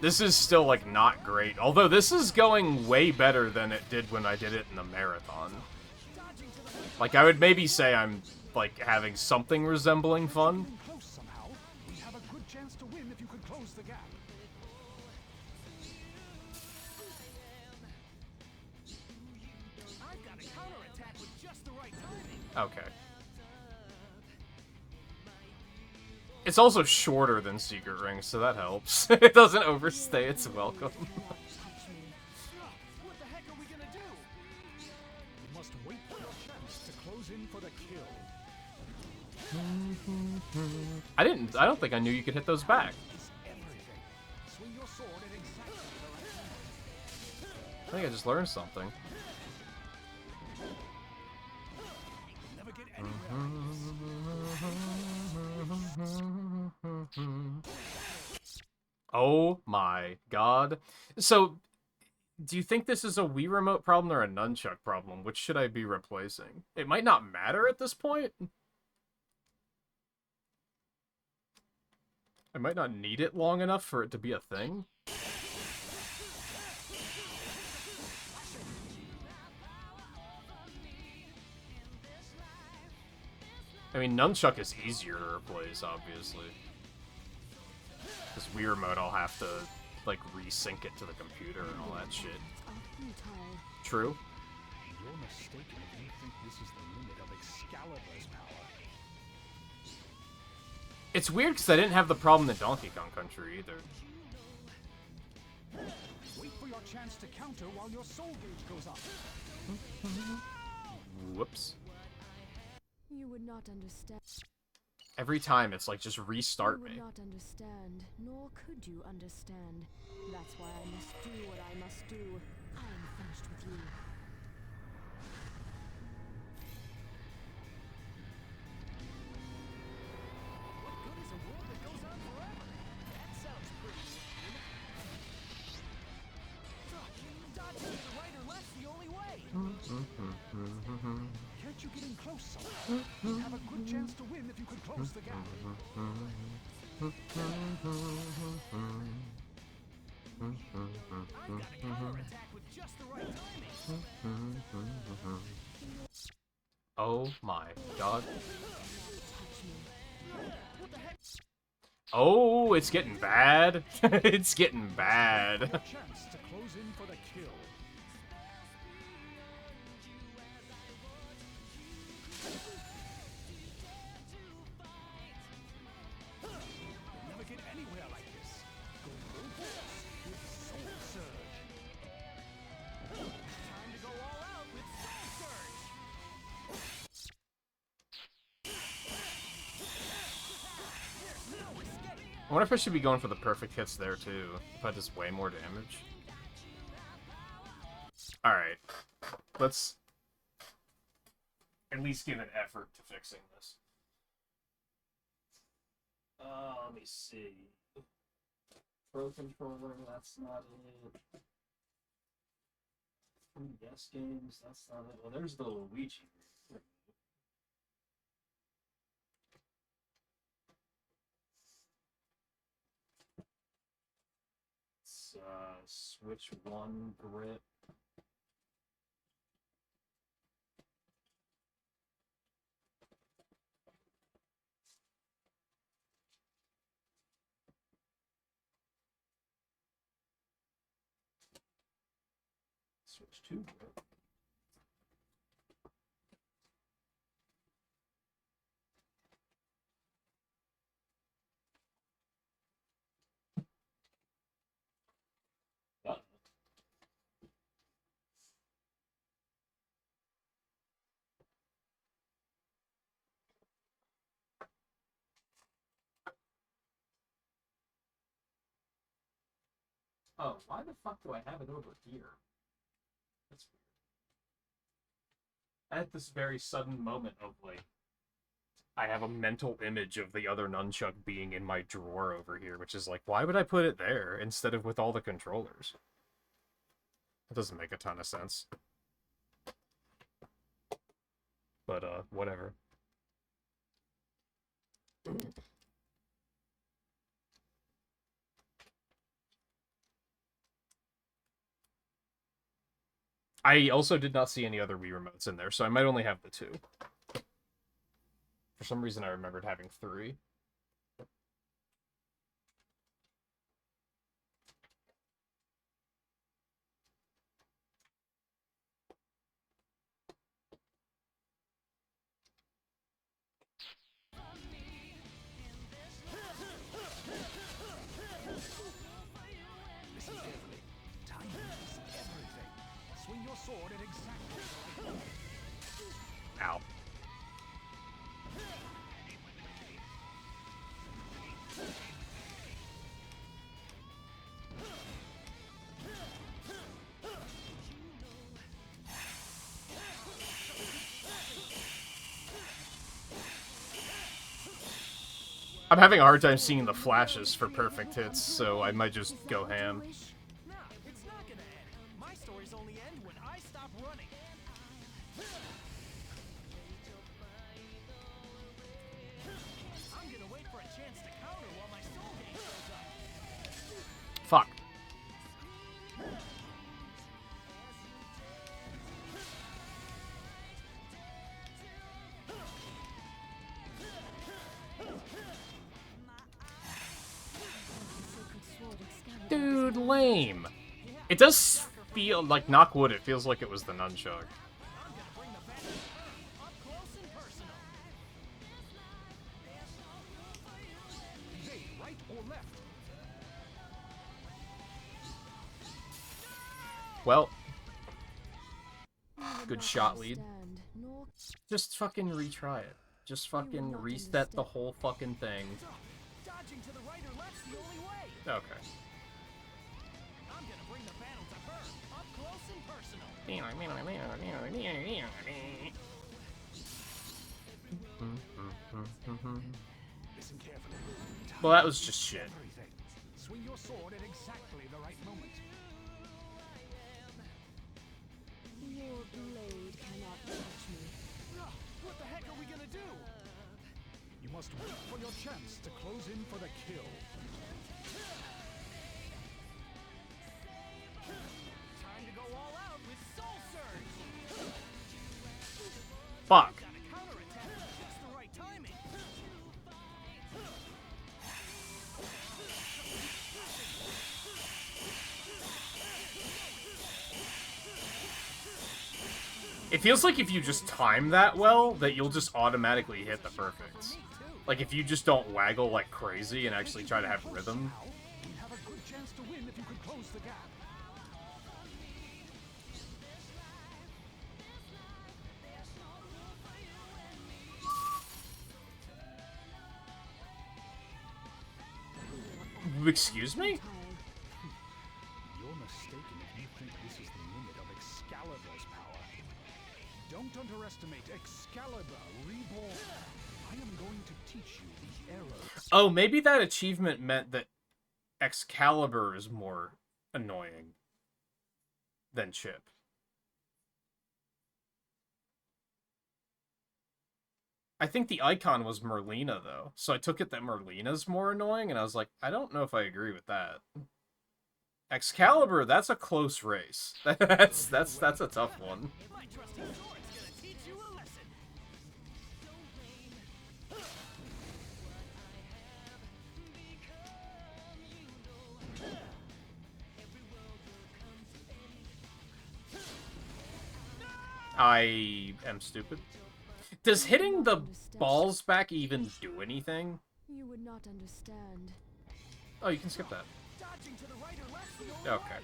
this is still like not great. Although this is going way better than it did when I did it in the marathon. Like I would maybe say I'm like having something resembling fun. Close somehow. We have a good chance to win if you could close the gap. I Okay. It's also shorter than Secret Ring, so that helps. It doesn't overstay its welcome. Touch me. What the heck are we gonna do? You must wait for your chance to close in for the kill. I don't think I knew you could hit those back. It's everything. Swing your sword at exactly the right time. I think I just learned something. You'll never get anywhere like this. Oh my god. So, do you think this is a Wii Remote problem or a Nunchuck problem? Which should I be replacing? It might not matter at this point. I might not need it long enough for it to be a thing. I mean, Nunchuck is easier to replace, obviously. Because Wii Remote, I'll have to, like, resync it to the computer and all that shit. Are futile. True. You're mistaken if you think this is the limit of Excalibur's power. It's weird because I didn't have the problem in Donkey Kong Country either. Wait for your chance to counter while your soul gauge goes up. Whoops. You would not understand. Every time it's like, just restart You me. would not understand, nor could you understand. That's why I must do what I must do. I am finished with you. What good is a world that goes on forever? That sounds pretty lame. Dodging to the right or left's the only way. Can't you get in close some? You'd have a good chance to win if you could close the gap. I've got a counterattack with just the right timing. Oh my god. Touch me. Oh, it's getting bad. It's getting bad. A chance to close in for the kill. You'll never get anywhere like this. Go full force with Soul Surge. Time to go all out with Soul Surge. There's no escape. I wonder if I should be going for the perfect hits there too. If I just way more damage. Alright. Let's at least give an effort to fixing this. Let me see. Pro controller, that's not it. Yes games, that's not it. Well, there's the Luigi. It's Switch 1 grip. Switch 2 grip. Uh-oh. Oh, why the fuck do I have it over here? That's weird. At this very sudden moment of, like, I have a mental image of the other nunchuck being in my drawer over here, which is like, why would I put it there instead of with all the controllers? That doesn't make a ton of sense. But, whatever. I also did not see any other Wii remotes in there, so I might only have the 2. For some reason, I remembered having 3. Listen carefully. Timing is everything. Swing your sword at exactly the right moment. Ow. I'm having a hard time seeing the flashes for perfect hits, so I might just go ham. No, it's not gonna end. My stories only end when I stop running. I'm gonna wait for a chance to counter while my soul gauge goes up. Fuck. Dude, lame. It does feel like, knock wood, it feels like it was the nunchuck. I'm gonna bring the battle up close and personal. Evade right or left. Well, good shot lead. Just fucking retry it. Just fucking reset the whole fucking thing. Dodging to the right or left's the only way. Okay. I'm gonna bring the battle to her, up close and personal. Listen carefully. Well, that was just shit. Everything. Swing your sword at exactly the right moment. Your blade cannot touch me. What the heck are we gonna do? You must wait for your chance to close in for the kill. Time to go all out with Soul Surge. Fuck. Gotta counterattack with just the right timing. It feels like if you just time that well, that you'll just automatically hit the perfects. Like if you just don't waggle like crazy and actually try to have rhythm. Now, you'd have a good chance to win if you could close the gap. Excuse me? You're mistaken if you think this is the limit of Excalibur's power. Don't underestimate Excalibur Reborn. I am going to teach you the arrows. Oh, maybe that achievement meant that Excalibur is more annoying than Chip. I think the icon was Merlina, though. So I took it that Merlina's more annoying, and I was like, I don't know if I agree with that. Excalibur, that's a close race. That's a tough one. My trusty sword's gonna teach you a lesson. I am stupid. Does hitting the balls back even do anything? You would not understand. Oh, you can skip that. Dodging to the right or left's the only Okay. way.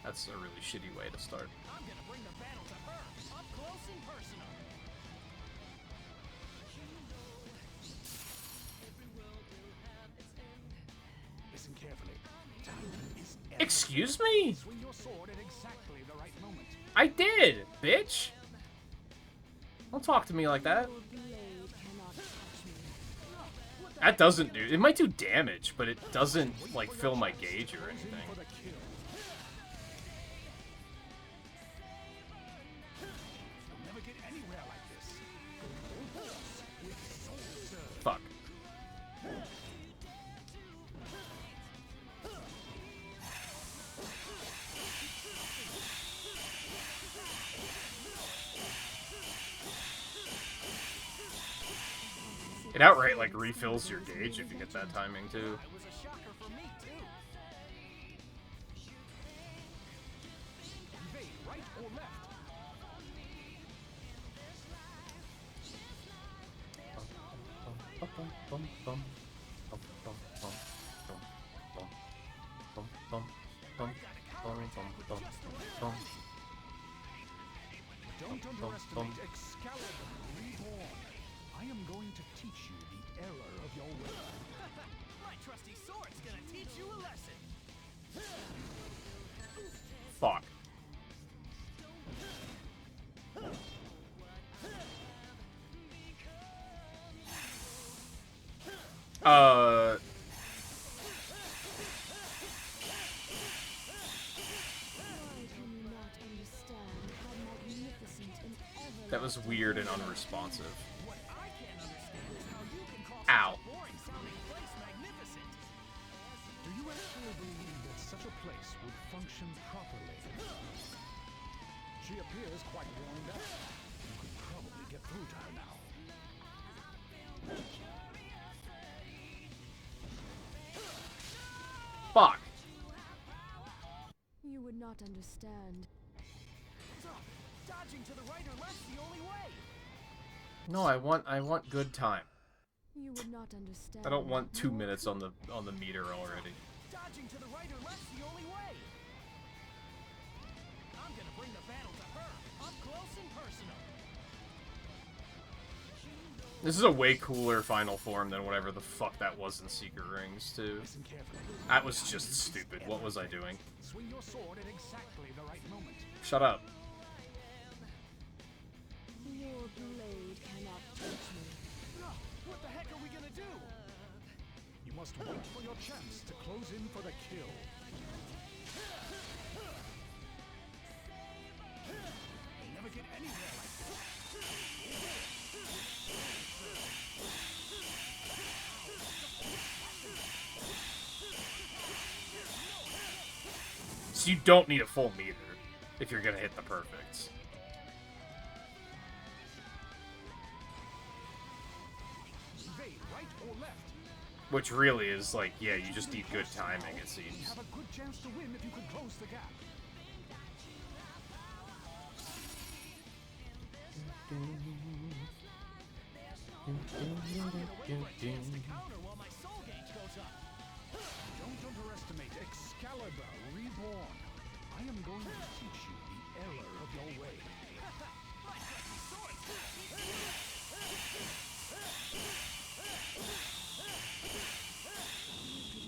That's a really shitty way to start. I'm gonna bring the battle to her, up close and personal. Listen carefully. Timing is everything. Excuse me? Swing your sword at exactly the right moment. I did, bitch! Don't talk to me like that. Your blade cannot touch me. That doesn't do... It might do damage, but it doesn't, like, fill my gauge or anything. For the kill. You'll never get anywhere like this. With Soul Surge. Fuck. It outright, like, refills your gauge if you get that timing, too. It was a shocker for me, too. Evade right or left. bum, bum, bum, bum. Don't underestimate Excalibur Reborn. I am going to teach you the error of your way. My trusty sword's gonna teach you a lesson. Fuck. That was weird and unresponsive. What I can't understand is how you can call Ow. such a boring sounding place magnificent. Do you actually believe that such a place would function properly? She appears quite worn out. You could probably get through to her now. Fuck. You would not understand. So, dodging to the right or left's the only way. No, I want good time. You would not understand. I don't want 2 nor minutes on the meter already. Dodging to the right or left's the only way. I'm gonna bring the battle to her, up close and personal. This is a way cooler final form than whatever the fuck that was in Secret Rings, too. Listen carefully. That was just stupid. What was I doing? Swing your sword at exactly the right moment. Shut up. your blade cannot touch me. No, what the heck are we gonna do? You must wait for your chance to close in for the kill. You'll never get anywhere like this. So you don't need a full meter if you're gonna hit the perfects. Evade right or left. Which really is like, yeah, you just need good timing, it You seems. have a good chance to win if you could close the gap. I'm gonna wait for a chance to counter while my soul gauge goes up. Don't underestimate Excalibur Reborn. I am going to teach you the error of your way. My trusty sword's gonna teach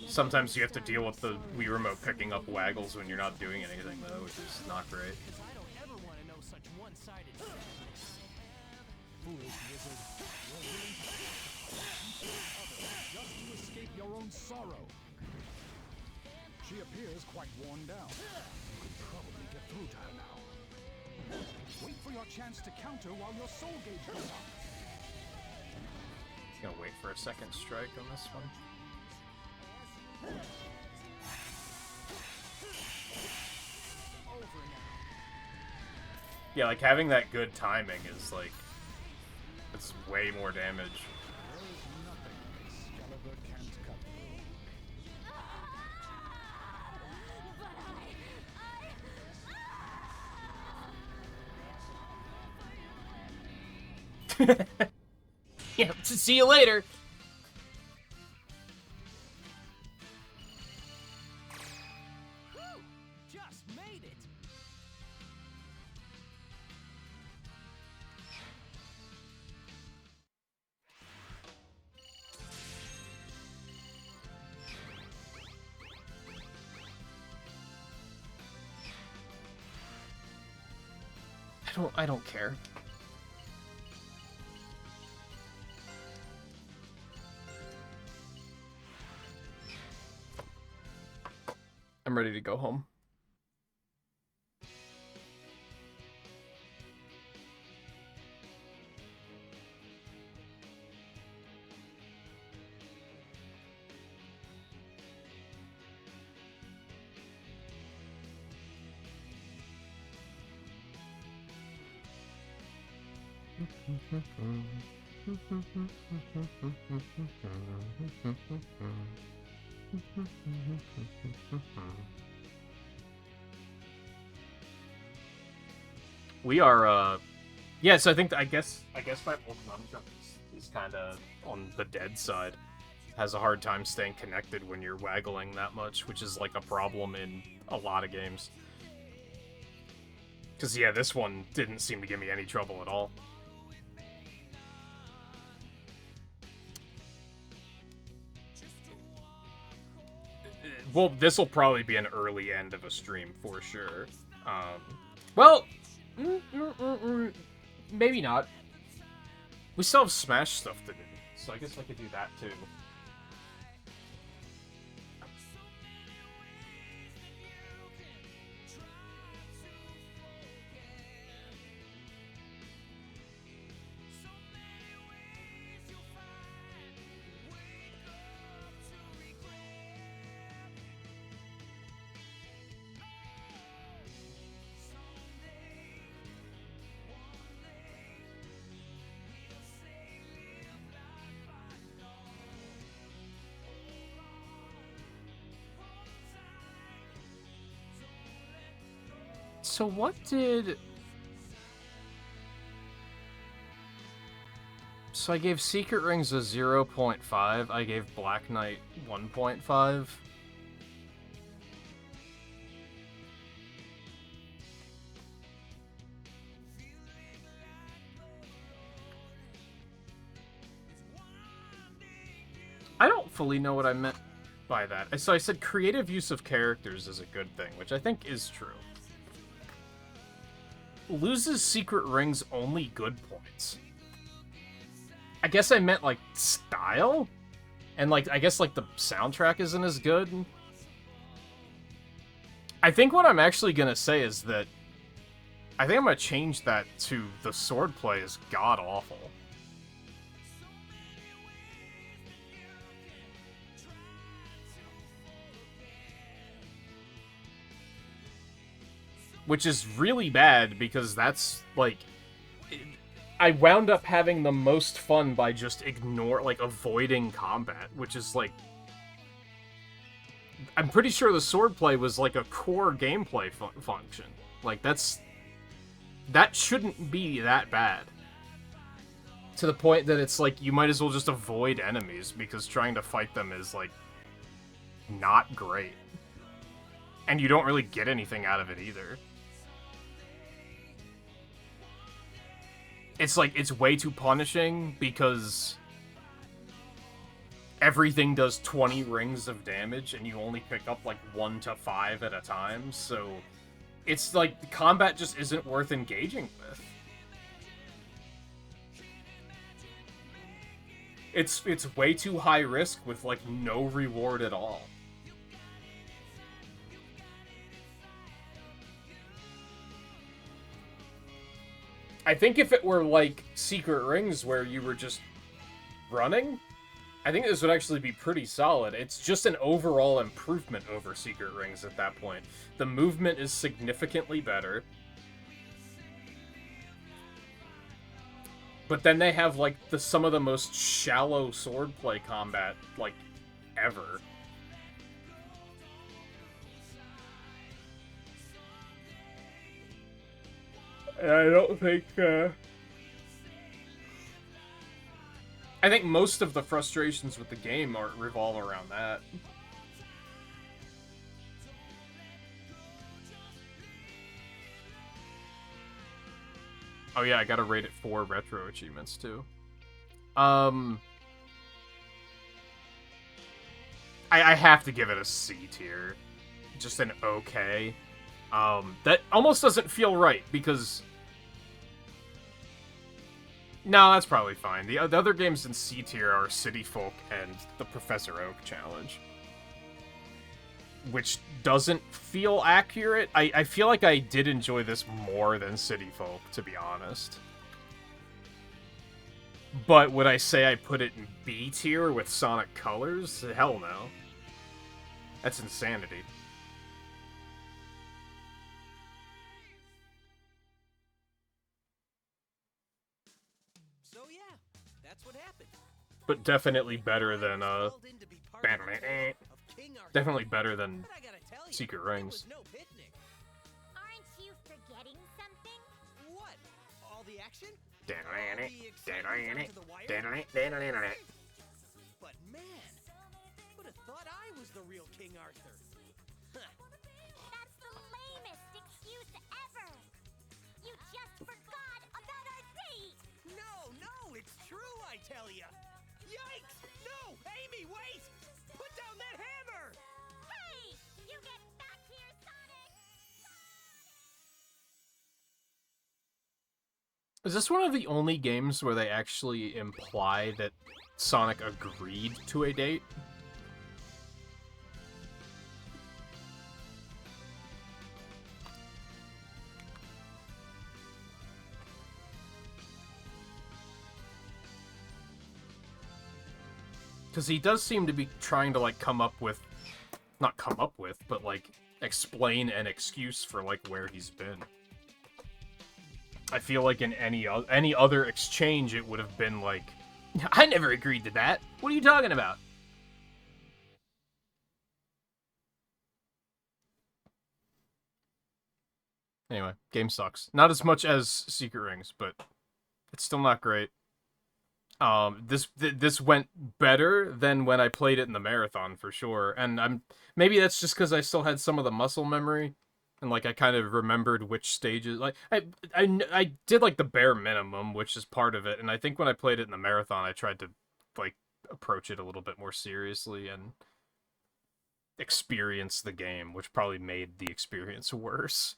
you. Sometimes you have to deal with the Wii Remote picking up waggles when you're not doing anything, though, which is not great. Because I don't ever want to know such one-sided sadness. Foolish wizard, you're willing to sacrifice others just to escape your own sorrow. She appears quite worn down. You could probably get through to her now. Wait for your chance to counter while your soul gauge goes up. Just gonna wait for a second strike on this one. Over now. Yeah, like having that good timing is like, it's way more damage. There is nothing Excalibur can't cut through. Yeah, see you later. Whew! Just made it. I don't care. I'm ready to go home. We are, yes, I guess my old nunchuck is kind of on the dead side. has a hard time staying connected when you're waggling that much, which is like a problem in a lot of games. Because, yeah, this one didn't seem to give me any trouble at all. Well, this will probably be an early end of a stream for sure. Well, maybe not. We still have Smash stuff to do, so I guess I could do that too. So what did... So I gave Secret Rings a 0.5, I gave Black Knight 1.5. I don't fully know what I meant by that. So I said creative use of characters is a good thing, which I think is true. Loses Secret Rings only good points. I guess I meant, like, style? And, like, I guess, like, the soundtrack isn't as good? I think what I'm actually gonna say is that I think I'm gonna change that to the swordplay is god-awful. Which is really bad, because that's, like... I wound up having the most fun by just avoiding combat, which is, like... I'm pretty sure the swordplay was, like, a core gameplay function. Like, that shouldn't be that bad. To the point that it's, like, you might as well just avoid enemies, because trying to fight them is, like, not great. And you don't really get anything out of it, either. It's like, it's way too punishing, because everything does 20 rings of damage, and you only pick up, like, 1 to 5 at a time, so it's like, the combat just isn't worth engaging with. It's way too high risk with, like, no reward at all. I think if it were, like, Secret Rings where you were just running, I think this would actually be pretty solid. It's just an overall improvement over Secret Rings at that point. The movement is significantly better. But then they have, like, some of the most shallow swordplay combat, like, ever. And I don't think, I think most of the frustrations with the game revolve around that. Oh yeah, I gotta rate it 4 retro achievements, too. I have to give it a C tier. Just an okay. That almost doesn't feel right, because... No, that's probably fine. The other games in C tier are City Folk and the Professor Oak challenge. Which doesn't feel accurate. I feel like I did enjoy this more than City Folk, to be honest. But would I say I put it in B tier with Sonic Colors? Hell no. That's insanity. That's what happened. But definitely better than, definitely better than Secret Rings. Aren't you forgetting something? What? All the action? But But man, real King Arthur. That's the lamest excuse ever. You just forgot about our date. No, it's true, I tell ya. Yikes! No! Amy, wait! Put down that hammer! Hey, you get back here, Sonic! Is this one of the only games where they actually imply that Sonic agreed to a date? Because he does seem to be trying to, like, not come up with, but, like, explain an excuse for, like, where he's been. I feel like in any other exchange, it would have been like, I never agreed to that. What are you talking about? Anyway, game sucks. Not as much as Secret Rings, but it's still not great. This went better than when I played it in the marathon for sure, and maybe that's just because I still had some of the muscle memory, and like I kind of remembered which stages. Like I did like the bare minimum, which is part of it, and I think when I played it in the marathon, I tried to like approach it a little bit more seriously and experience the game, which probably made the experience worse.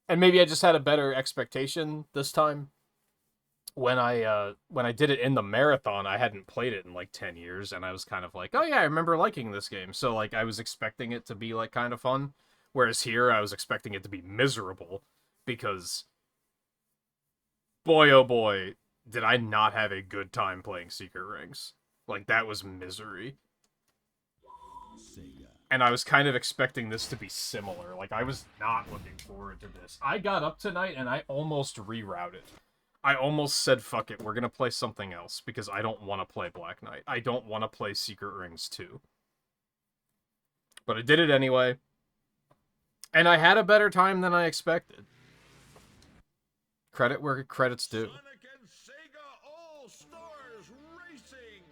And maybe I just had a better expectation this time. When I did it in the marathon, I hadn't played it in like 10 years, and I was kind of like, oh yeah, I remember liking this game. So like I was expecting it to be like kind of fun, whereas here I was expecting it to be miserable because boy oh boy, did I not have a good time playing Secret Rings. Like that was misery. Sega. And I was kind of expecting this to be similar. Like I was not looking forward to this. I got up tonight and I almost rerouted. I almost said, fuck it, we're gonna play something else, because I don't want to play Black Knight. I don't want to play Secret Rings 2. But I did it anyway. And I had a better time than I expected. Credit where credit's due. Sonic and Sega All-Stars Racing.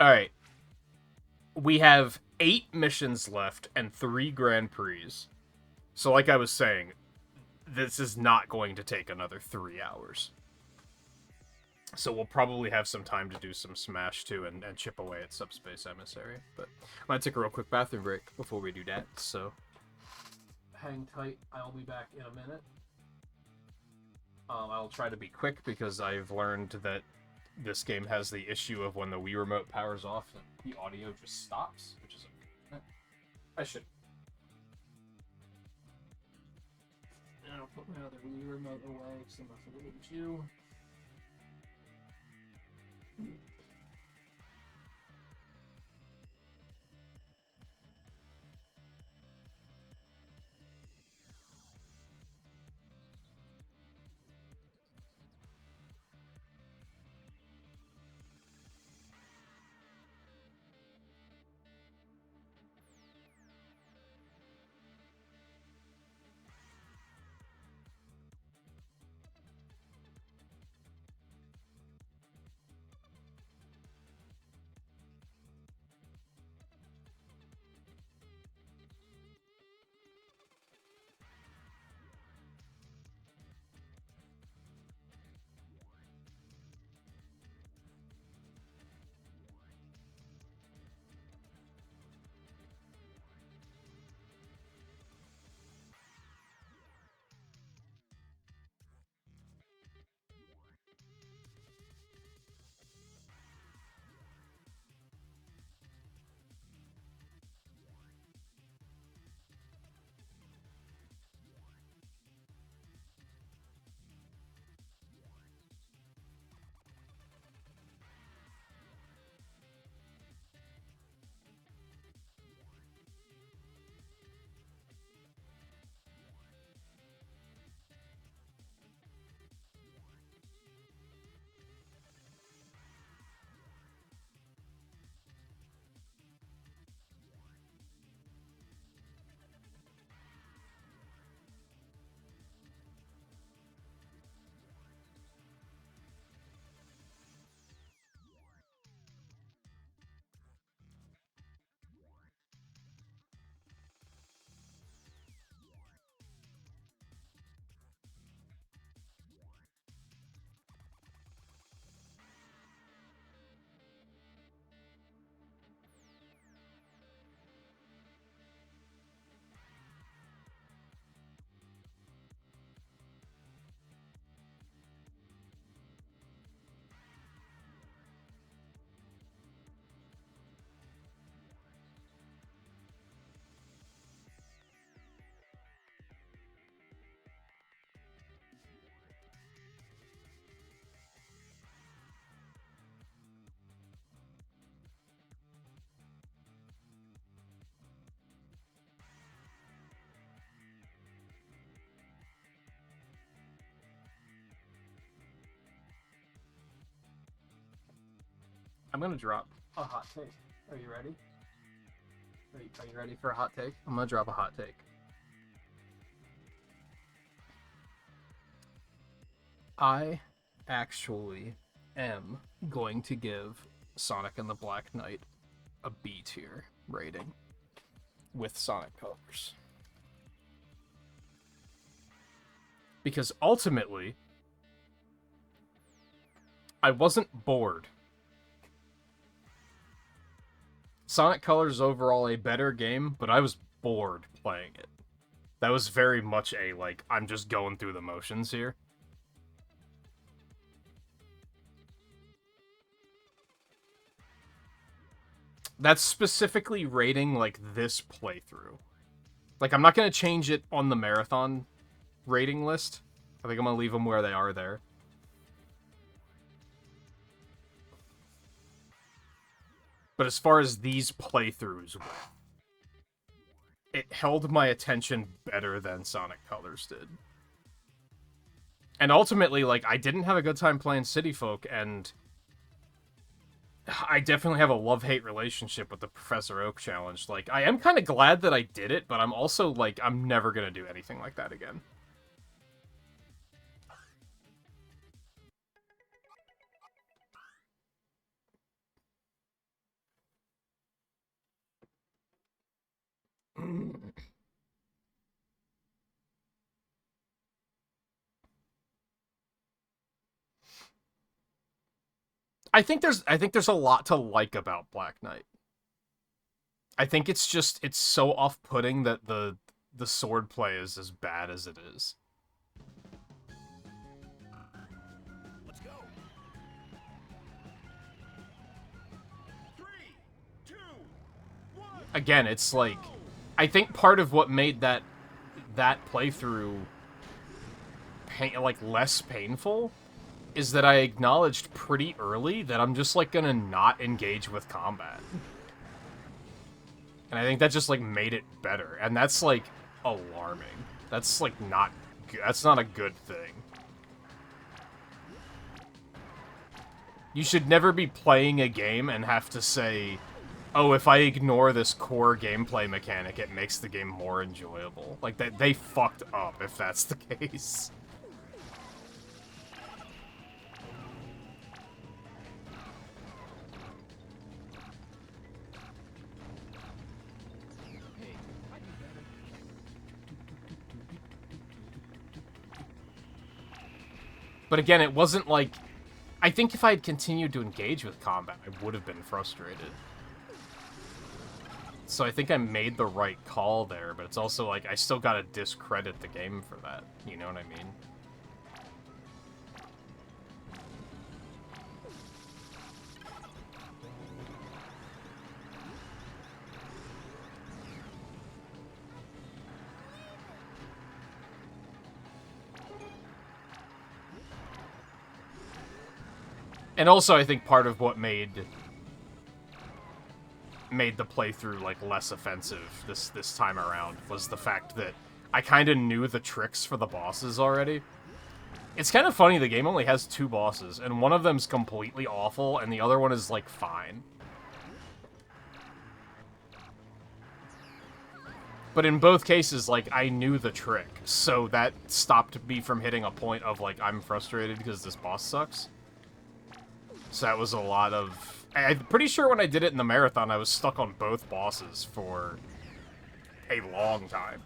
Alright. We have 8 missions left and 3 Grand Prix. So like I was saying, this is not going to take another 3 hours. So we'll probably have some time to do some Smash 2 and chip away at Subspace Emissary. But I'm going to take a real quick bathroom break before we do that, so hang tight. I'll be back in a minute. I'll try to be quick because I've learned that this game has the issue of when the Wii Remote powers off, the audio just stops, which is okay. I should. I'll put my other Wii Remote away because I'm not going to lose you. I'm gonna drop a hot take. Are you ready? Are you ready for a hot take? I'm gonna drop a hot take. I actually am going to give Sonic and the Black Knight a B tier rating with Sonic Colors. Because ultimately, I wasn't bored. Sonic Colors is overall a better game, but I was bored playing it. That was very much a, like, I'm just going through the motions here. That's specifically rating, like, this playthrough. Like, I'm not going to change it on the marathon rating list. I think I'm going to leave them where they are there. But as far as these playthroughs went, it held my attention better than Sonic Colors did. And ultimately, like, I didn't have a good time playing City Folk, and I definitely have a love-hate relationship with the Professor Oak challenge. Like, I am kind of glad that I did it, but I'm also, like, I'm never gonna do anything like that again. I think there's a lot to like about Black Knight. I think it's so off-putting that the sword play is as bad as it is. Let's go. 3, 2, 1. Again, it's like, I think part of what made that playthrough less painful is that I acknowledged pretty early that I'm just, like, gonna not engage with combat. And I think that just, like, made it better. And that's, like, alarming. That's, like, that's not a good thing. You should never be playing a game and have to say, oh, if I ignore this core gameplay mechanic, it makes the game more enjoyable. Like, they fucked up if that's the case. But again, it wasn't like... I think if I had continued to engage with combat, I would have been frustrated. So I think I made the right call there, but it's also like, I still gotta discredit the game for that. You know what I mean? And also, I think part of what made the playthrough, like, less offensive this time around was the fact that I kind of knew the tricks for the bosses already. It's kind of funny, the game only has 2 bosses, and one of them's completely awful, and the other one is, like, fine. But in both cases, like, I knew the trick, so that stopped me from hitting a point of, like, I'm frustrated because this boss sucks. So that was a lot of... I'm pretty sure when I did it in the marathon, I was stuck on both bosses for a long time.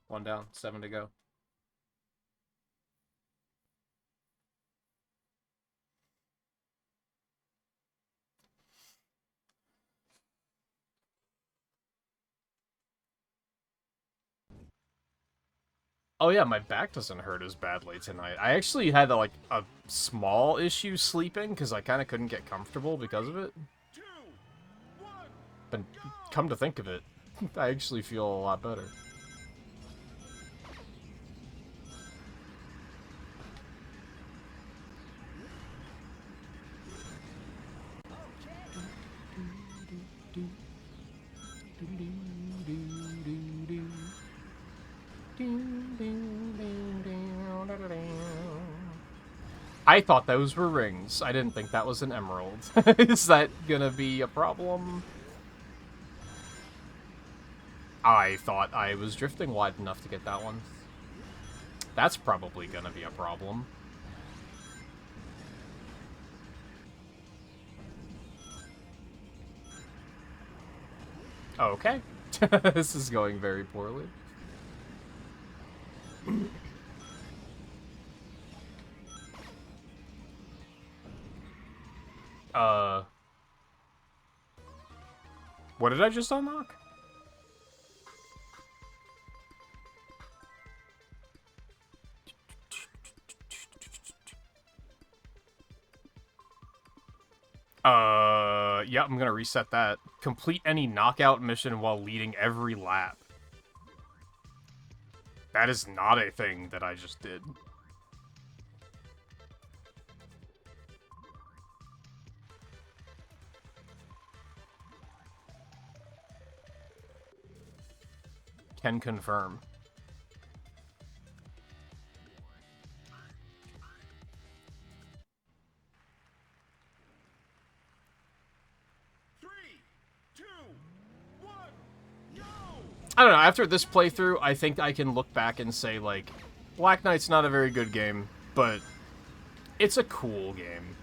One down, 7 to go. Oh yeah, my back doesn't hurt as badly tonight. I actually had a small issue sleeping because I kind of couldn't get comfortable because of it. 2, 1. But come to think of it, I actually feel a lot better. I thought those were rings. I didn't think that was an emerald. Is that gonna be a problem? I thought I was drifting wide enough to get that one. That's probably gonna be a problem. Okay. This is going very poorly. What did I just unlock? Yeah, I'm gonna reset that. Complete any knockout mission while leading every lap. That is not a thing that I just did. Can confirm. I don't know, after this playthrough, I think I can look back and say, like, Black Knight's not a very good game, but it's a cool game.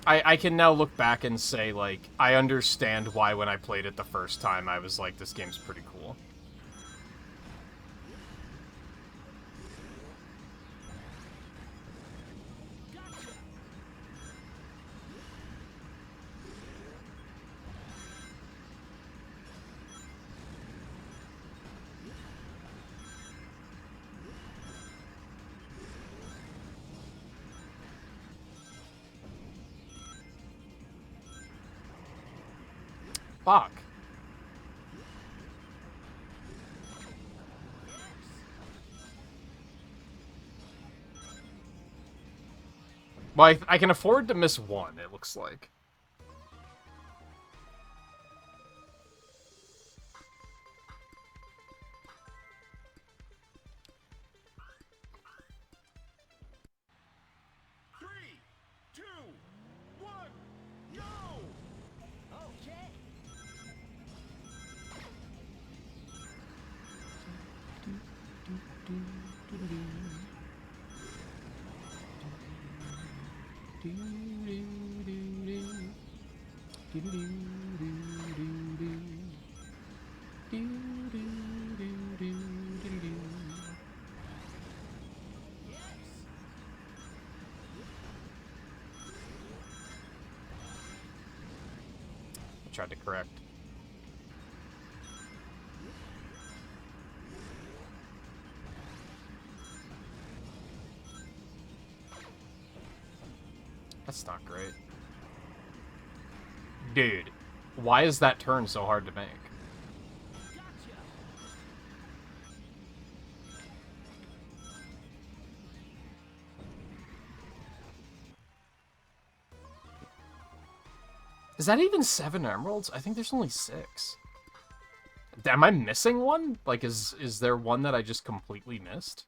I can now look back and say, like, I understand why when I played it the first time, I was like, this game's pretty cool. Fuck. Well, I can afford to miss one, it looks like. I tried to correct. That's not great. Dude, why is that turn so hard to make? Is that even 7 emeralds? I think there's only 6. Am I missing one? Like, is there one that I just completely missed?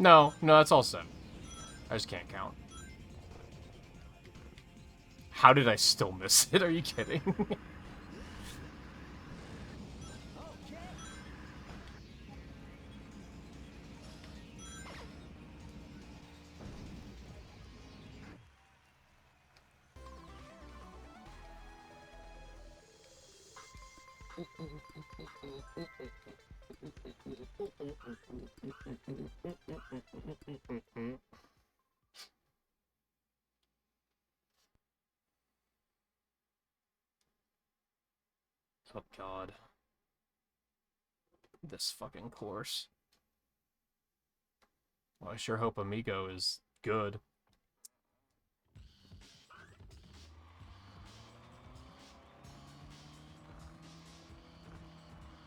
No, that's all 7. I just can't count. How did I still miss it? Are you kidding? Oh god. This fucking course. Well, I sure hope Amigo is good.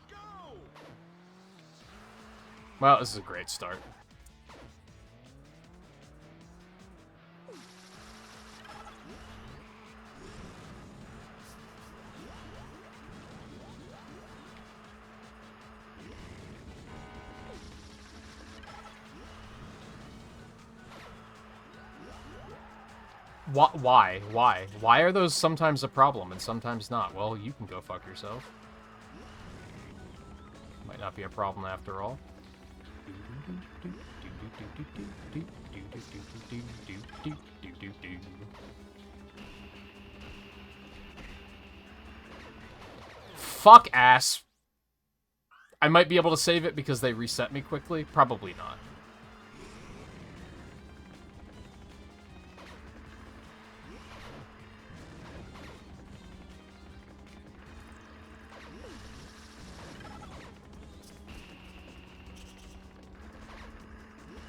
Go! Well, this is a great start. Why? Why? Why are those sometimes a problem and sometimes not? Well, you can go fuck yourself. Might not be a problem after all. Fuck ass. I might be able to save it because they reset me quickly. Probably not.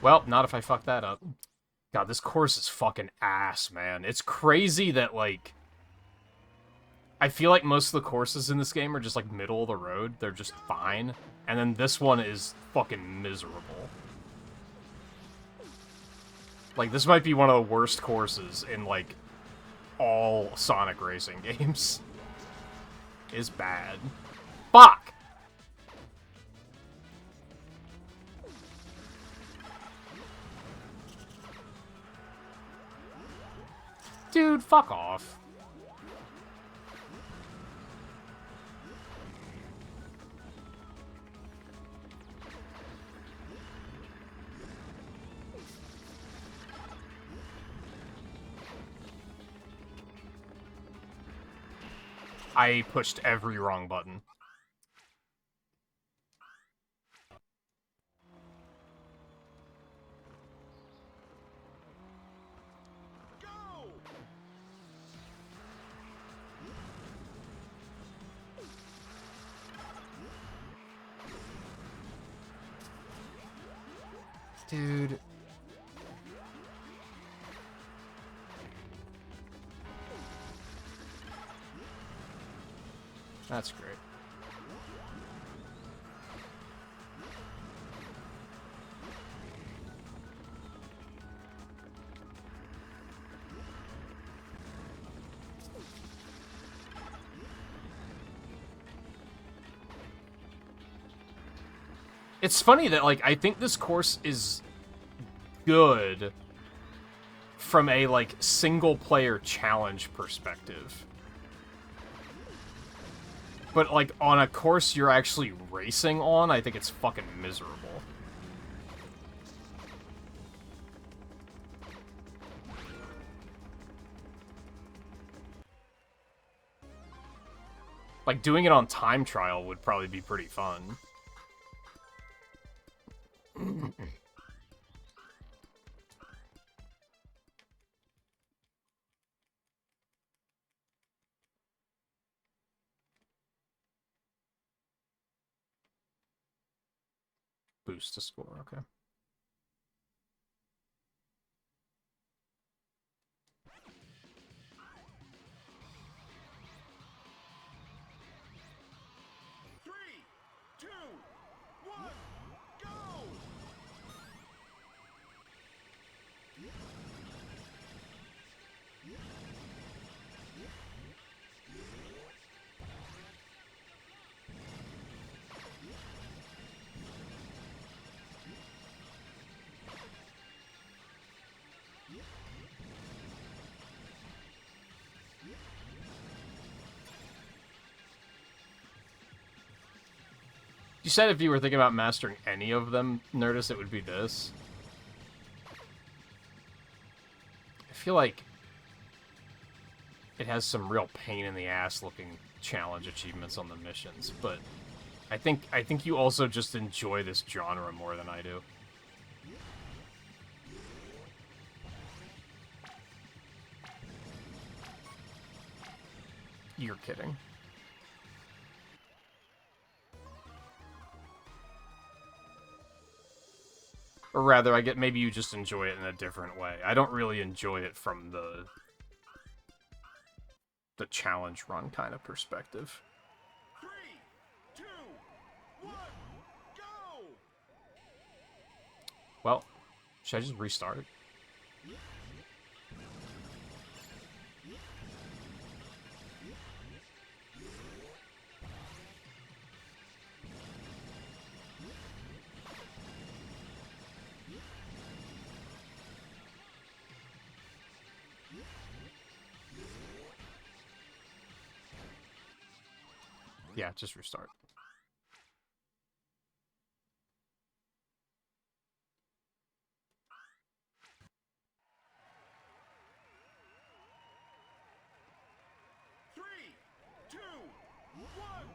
Well, not if I fuck that up. God, this course is fucking ass, man. It's crazy that, like... I feel like most of the courses in this game are just, like, middle of the road. They're just fine. And then this one is fucking miserable. Like, this might be one of the worst courses in, like, all Sonic racing games. It's bad. Fuck! Dude, fuck off. I pushed every wrong button. Go! Dude. That's great. It's funny that, like, I think this course is good from a, like, single-player challenge perspective. But, like, on a course you're actually racing on, I think it's fucking miserable. Like, doing it on time trial would probably be pretty fun. Boost to score, okay. Three, two, one, go! You said if you were thinking about mastering any of them, Nerdist, it would be this. I feel like it has some real pain in the ass looking challenge achievements on the missions, but I think you also just enjoy this genre more than I do. You're kidding. Or rather, I get maybe you just enjoy it in a different way. I don't really enjoy it from the challenge run kind of perspective. 3, 2, 1, go! Well, should I just restart it? Yeah, just restart. Three, two, one,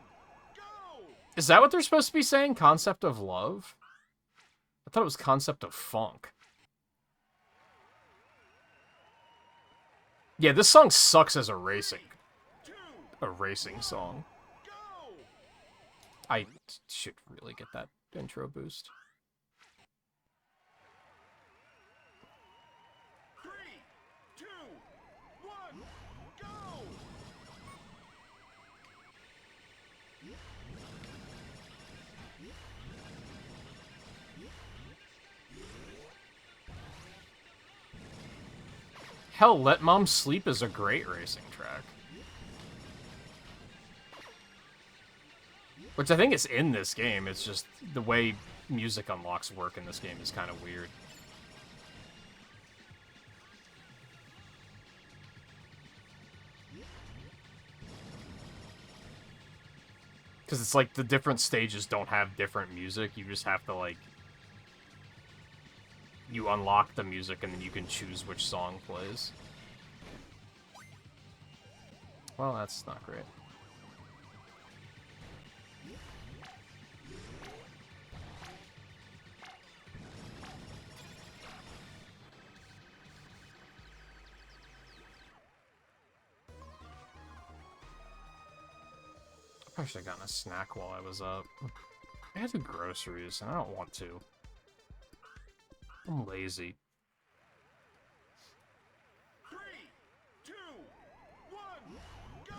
go! Is that what they're supposed to be saying? Concept of love? I thought it was concept of funk. Yeah, this song sucks as a racing song. Go! I should really get that intro boost. 3, 2, 1, go! Hell, Let Mom Sleep is a great racing track. Which I think is in this game, it's just the way music unlocks work in this game is kind of weird. Because it's like the different stages don't have different music, you just have to like... You unlock the music and then you can choose which song plays. Well, that's not great. I should have gotten a snack while I was up. I had to do groceries, and I don't want to. I'm lazy. 3, 2, 1, go!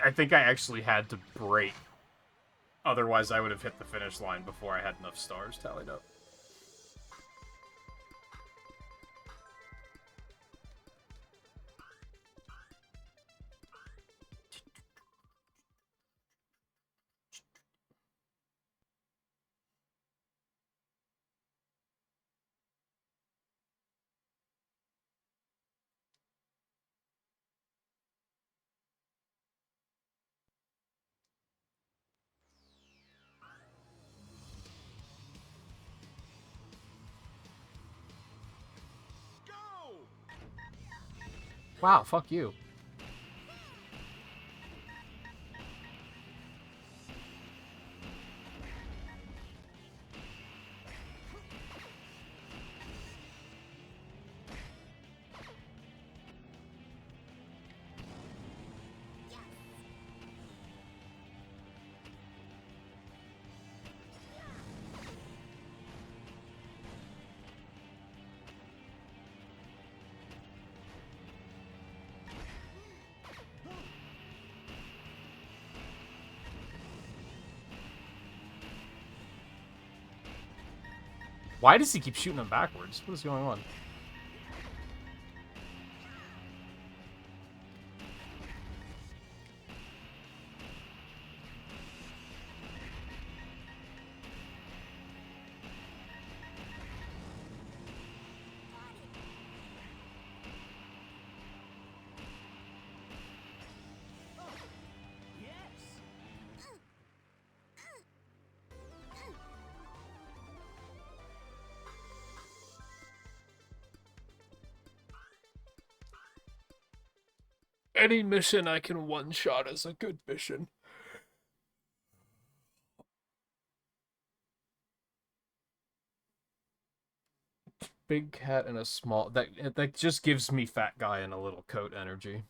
I think I actually had to break. Otherwise, I would have hit the finish line before I had enough stars tallied up. Go! Wow, fuck you. Why does he keep shooting him backwards? What is going on? Any mission I can one-shot is a good mission. Big cat and a small... That just gives me fat guy in a little coat energy.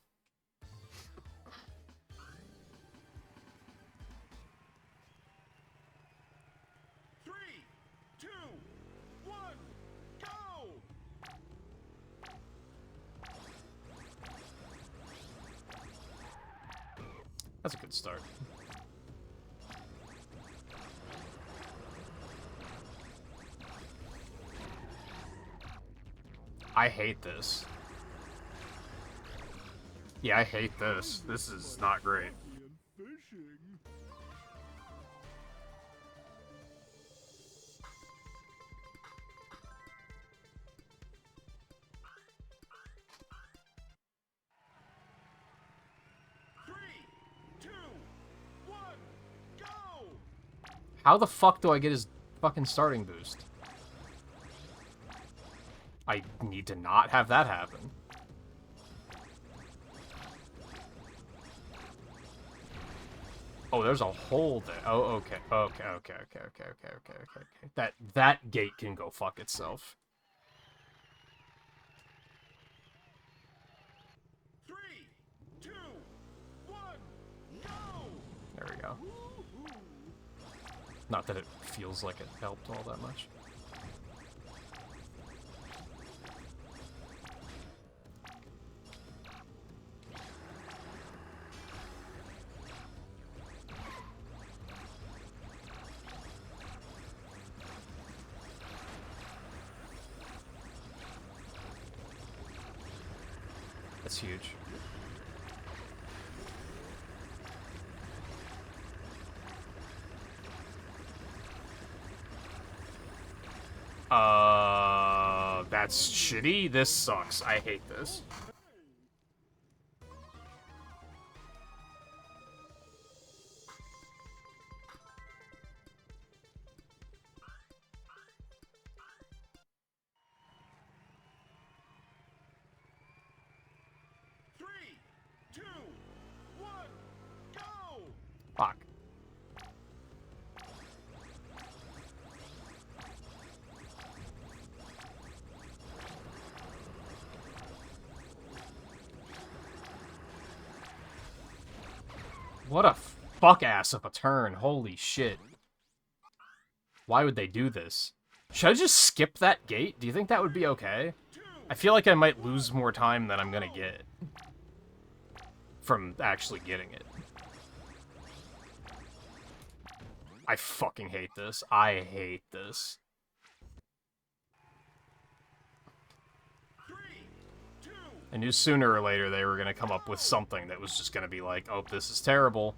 That's a good start. I hate this. Yeah, I hate this. This is not great. How the fuck do I get his fucking starting boost? I need to not have that happen. Oh, there's a hole there. Oh, okay. Okay. That gate can go fuck itself. 3, 2, 1, go! There we go. Not that it feels like it helped all that much. That's huge. That's shitty. This sucks. I hate this. Fuck. What a fuck-ass of a turn. Holy shit. Why would they do this? Should I just skip that gate? Do you think that would be okay? I feel like I might lose more time than I'm gonna get from actually getting it. I fucking hate this. I hate this. 3, 2, I knew sooner or later they were gonna come up with something that was just gonna be like, oh, this is terrible.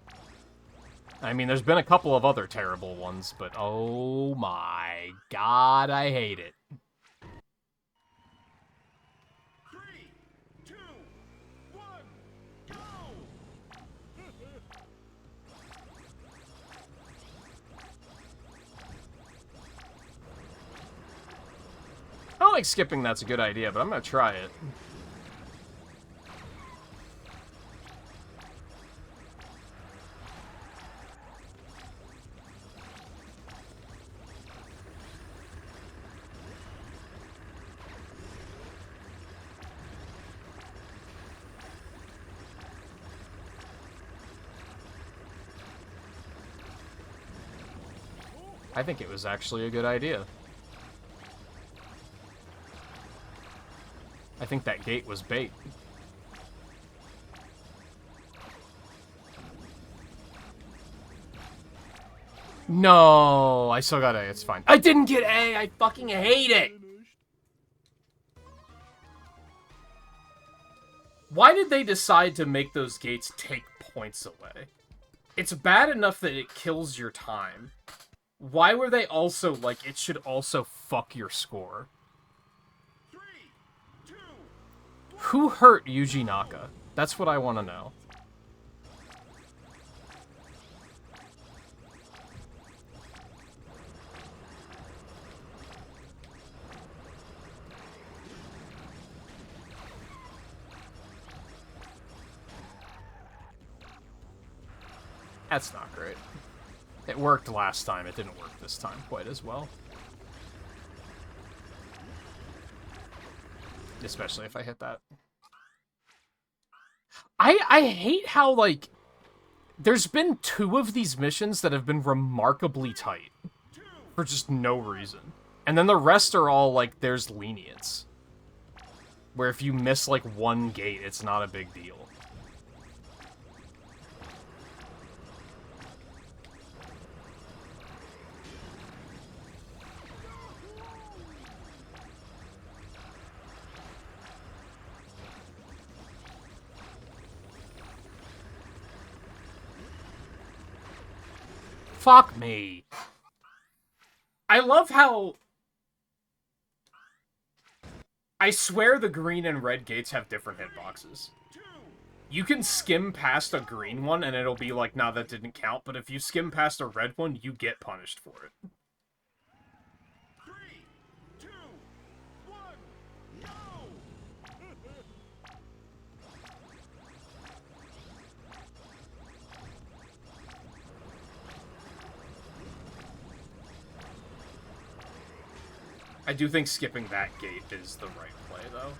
I mean, there's been a couple of other terrible ones, but oh my god, I hate it. 3, 2, 1, go! I don't think skipping that's a good idea, but I'm gonna try it. I think it was actually a good idea. I think that gate was bait. No, I still got A, it's fine. I didn't get A, I fucking hate it! Why did they decide to make those gates take points away? It's bad enough that it kills your time. Why were they also like, it should also fuck your score? 3, 2, Who hurt Yuji Naka? That's what I want to know. That's not great. It worked last time, it didn't work this time quite as well. Especially if I hit that. I hate how, like, there's been 2 of these missions that have been remarkably tight. For just no reason. And then the rest are all, like, there's lenience. Where if you miss, like, 1 gate, it's not a big deal. Fuck me. I love how... I swear the green and red gates have different hitboxes. You can skim past a green one and it'll be like, nah, that didn't count, but if you skim past a red one, you get punished for it. 3, 2, 1, go! I do think skipping that gate is the right play, though.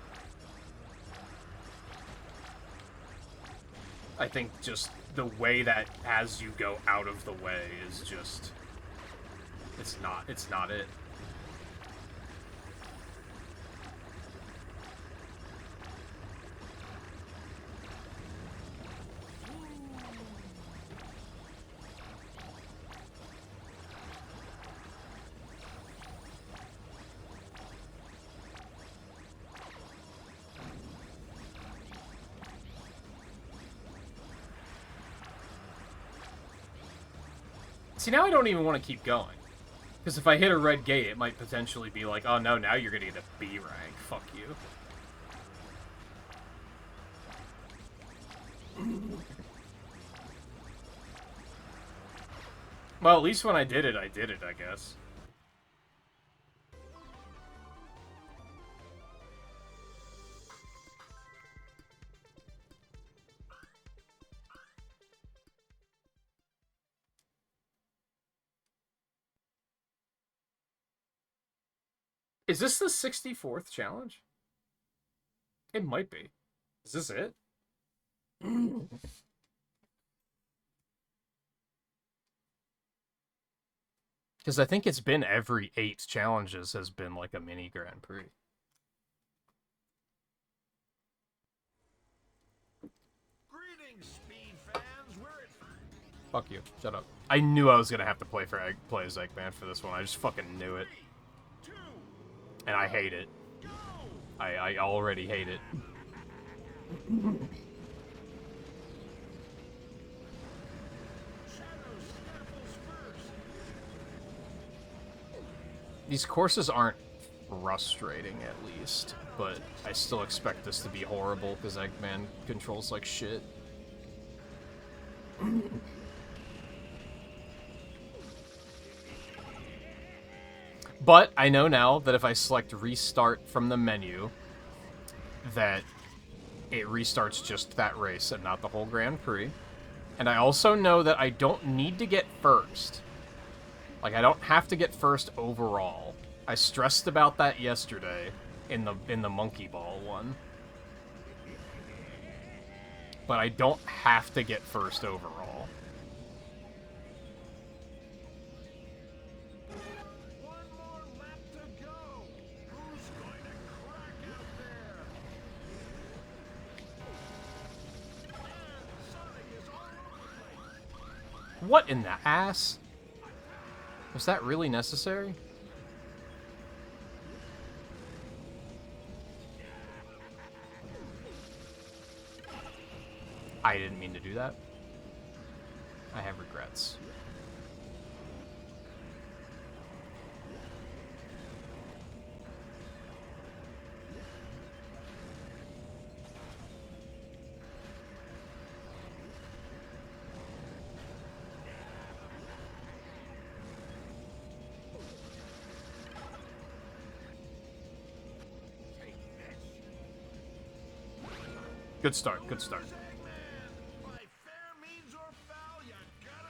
I think just the way that has you go out of the way is just... It's not it. See, now I don't even want to keep going. Because if I hit a red gate, it might potentially be like, oh no, now you're gonna get a B rank. Fuck you. Well, at least when I did it, I guess. Is this the 64th challenge? It might be. Is this it? Because I think it's been every 8 challenges has been like a mini Grand Prix. Greetings, speed fans. We're at Fuck you. Shut up. I knew I was gonna have to play as Eggman for this one. I just fucking knew it. 2, And I hate it. go! I already hate it. Shadow snaffles first. These courses aren't frustrating, at least, but I still expect this to be horrible because Eggman controls like shit. But I know now that if I select restart from the menu, that it restarts just that race and not the whole Grand Prix. And I also know that I don't need to get first. Like, I don't have to get first overall. I stressed about that yesterday in the Monkey Ball one. But I don't have to get first overall. One more lap to go. Who's going to crack out there? And Sonic is all over the place. What in the ass? Was that really necessary? I didn't mean to do that. I have regrets. Good start, good start. Eggman, by fair means or foul, you gotta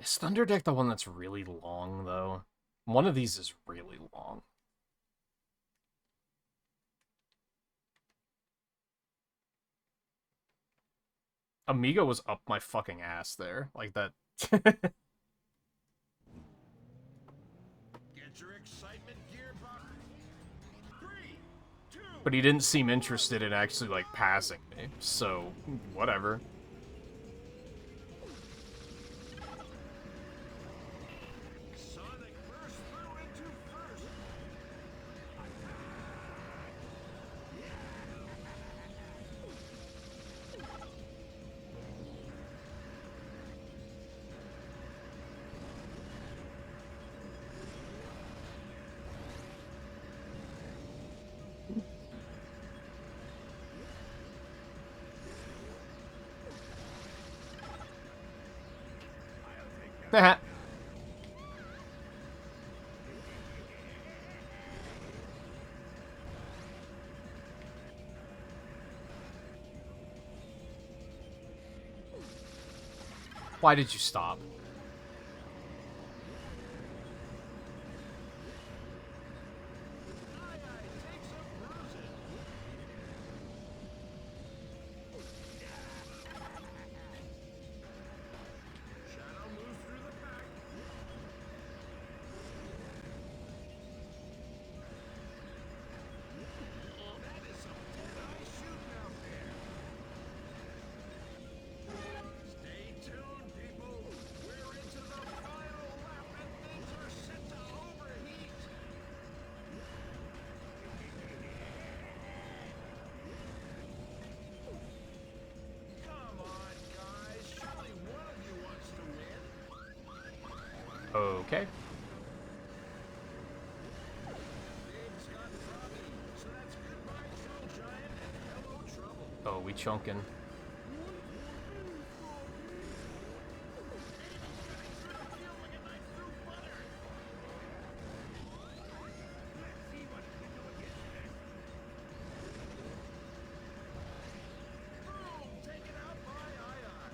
Is Thunder Deck the one that's really long, though? One of these is really long. Amigo was up my fucking ass there. Like that. Get your excitement gear buckle. 3, 2. But he didn't seem interested in actually, like, passing me. So, whatever. Sonic burst through into first. Why did you stop? Take some bruises. Shadow moves through the pack. That is some dead-eye shooting out there. Stay tuned, people. We're into the final lap and things are set to overheat. Come on, guys. Surely one of you wants to win. Okay. Dave's got Froggy, so that's goodbye, Troll Giant, and hello, Trouble. Oh, we chunking. Boom! Taken out by Ion.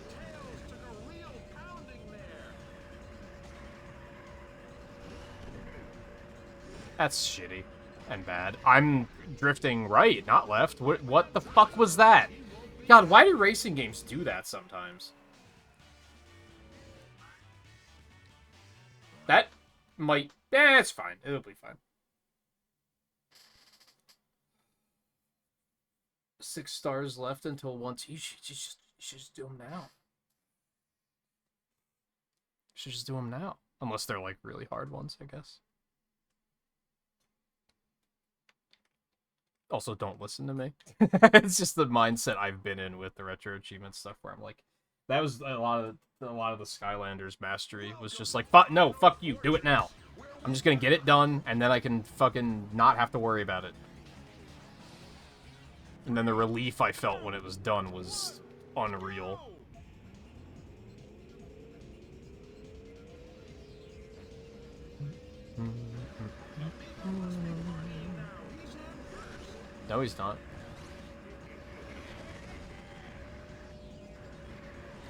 Tails took a real pounding there. That's shitty and bad. I'm drifting right, not left. What the fuck was that? God, why do racing games do that sometimes? That might... it's fine. It'll be fine. 6 stars left until once. You should just do them now. You should just do them now. Unless they're, like, really hard ones, I guess. Also, don't listen to me. It's just the mindset I've been in with the retro achievement stuff, where I'm like, that was a lot of the Skylanders mastery was just like, no, fuck you, do it now. I'm just gonna get it done, and then I can fucking not have to worry about it. And then the relief I felt when it was done was unreal. No, he's not.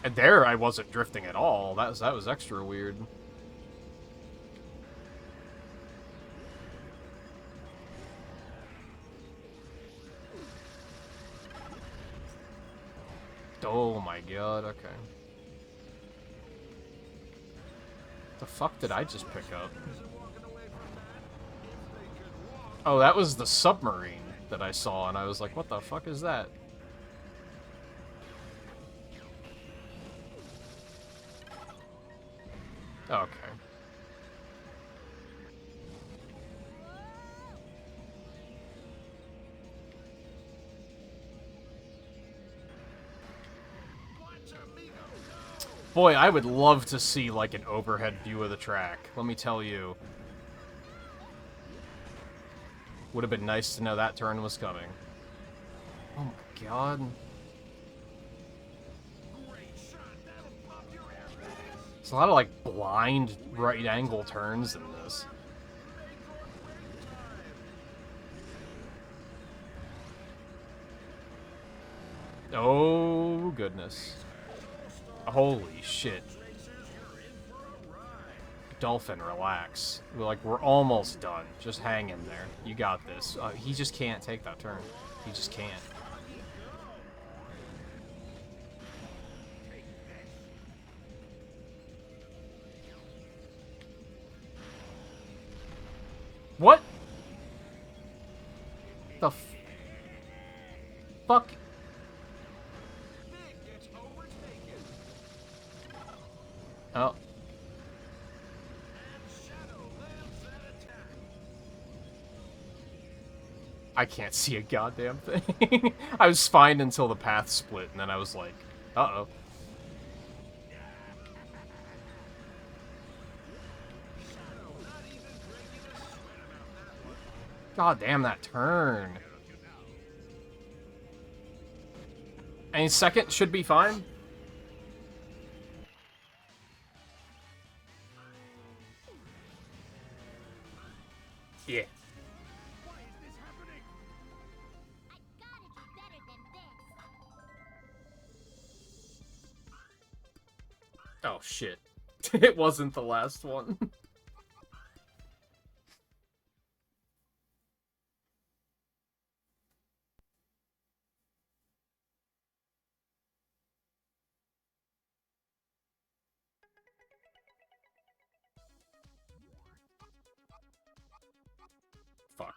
And there, I wasn't drifting at all. That was extra weird. Oh my god, okay. The fuck did I just pick up? Oh, that was the submarine that I saw, and I was like, what the fuck is that? Okay. Boy, I would love to see, like, an overhead view of the track. Let me tell you. Would have been nice to know that turn was coming. Oh my god. There's a lot of, like, blind right angle turns in this. Oh, goodness. Holy shit. Dolphin, relax. We're almost done. Just hang in there. You got this. He just can't take that turn. He just can't. What? The fuck? Oh. I can't see a goddamn thing. I was fine until the path split, and then I was like, uh-oh. God damn that turn. Any second should be fine. Yeah. Why is this happening? I gotta do better than this. Oh, shit. It wasn't the last one. Fuck.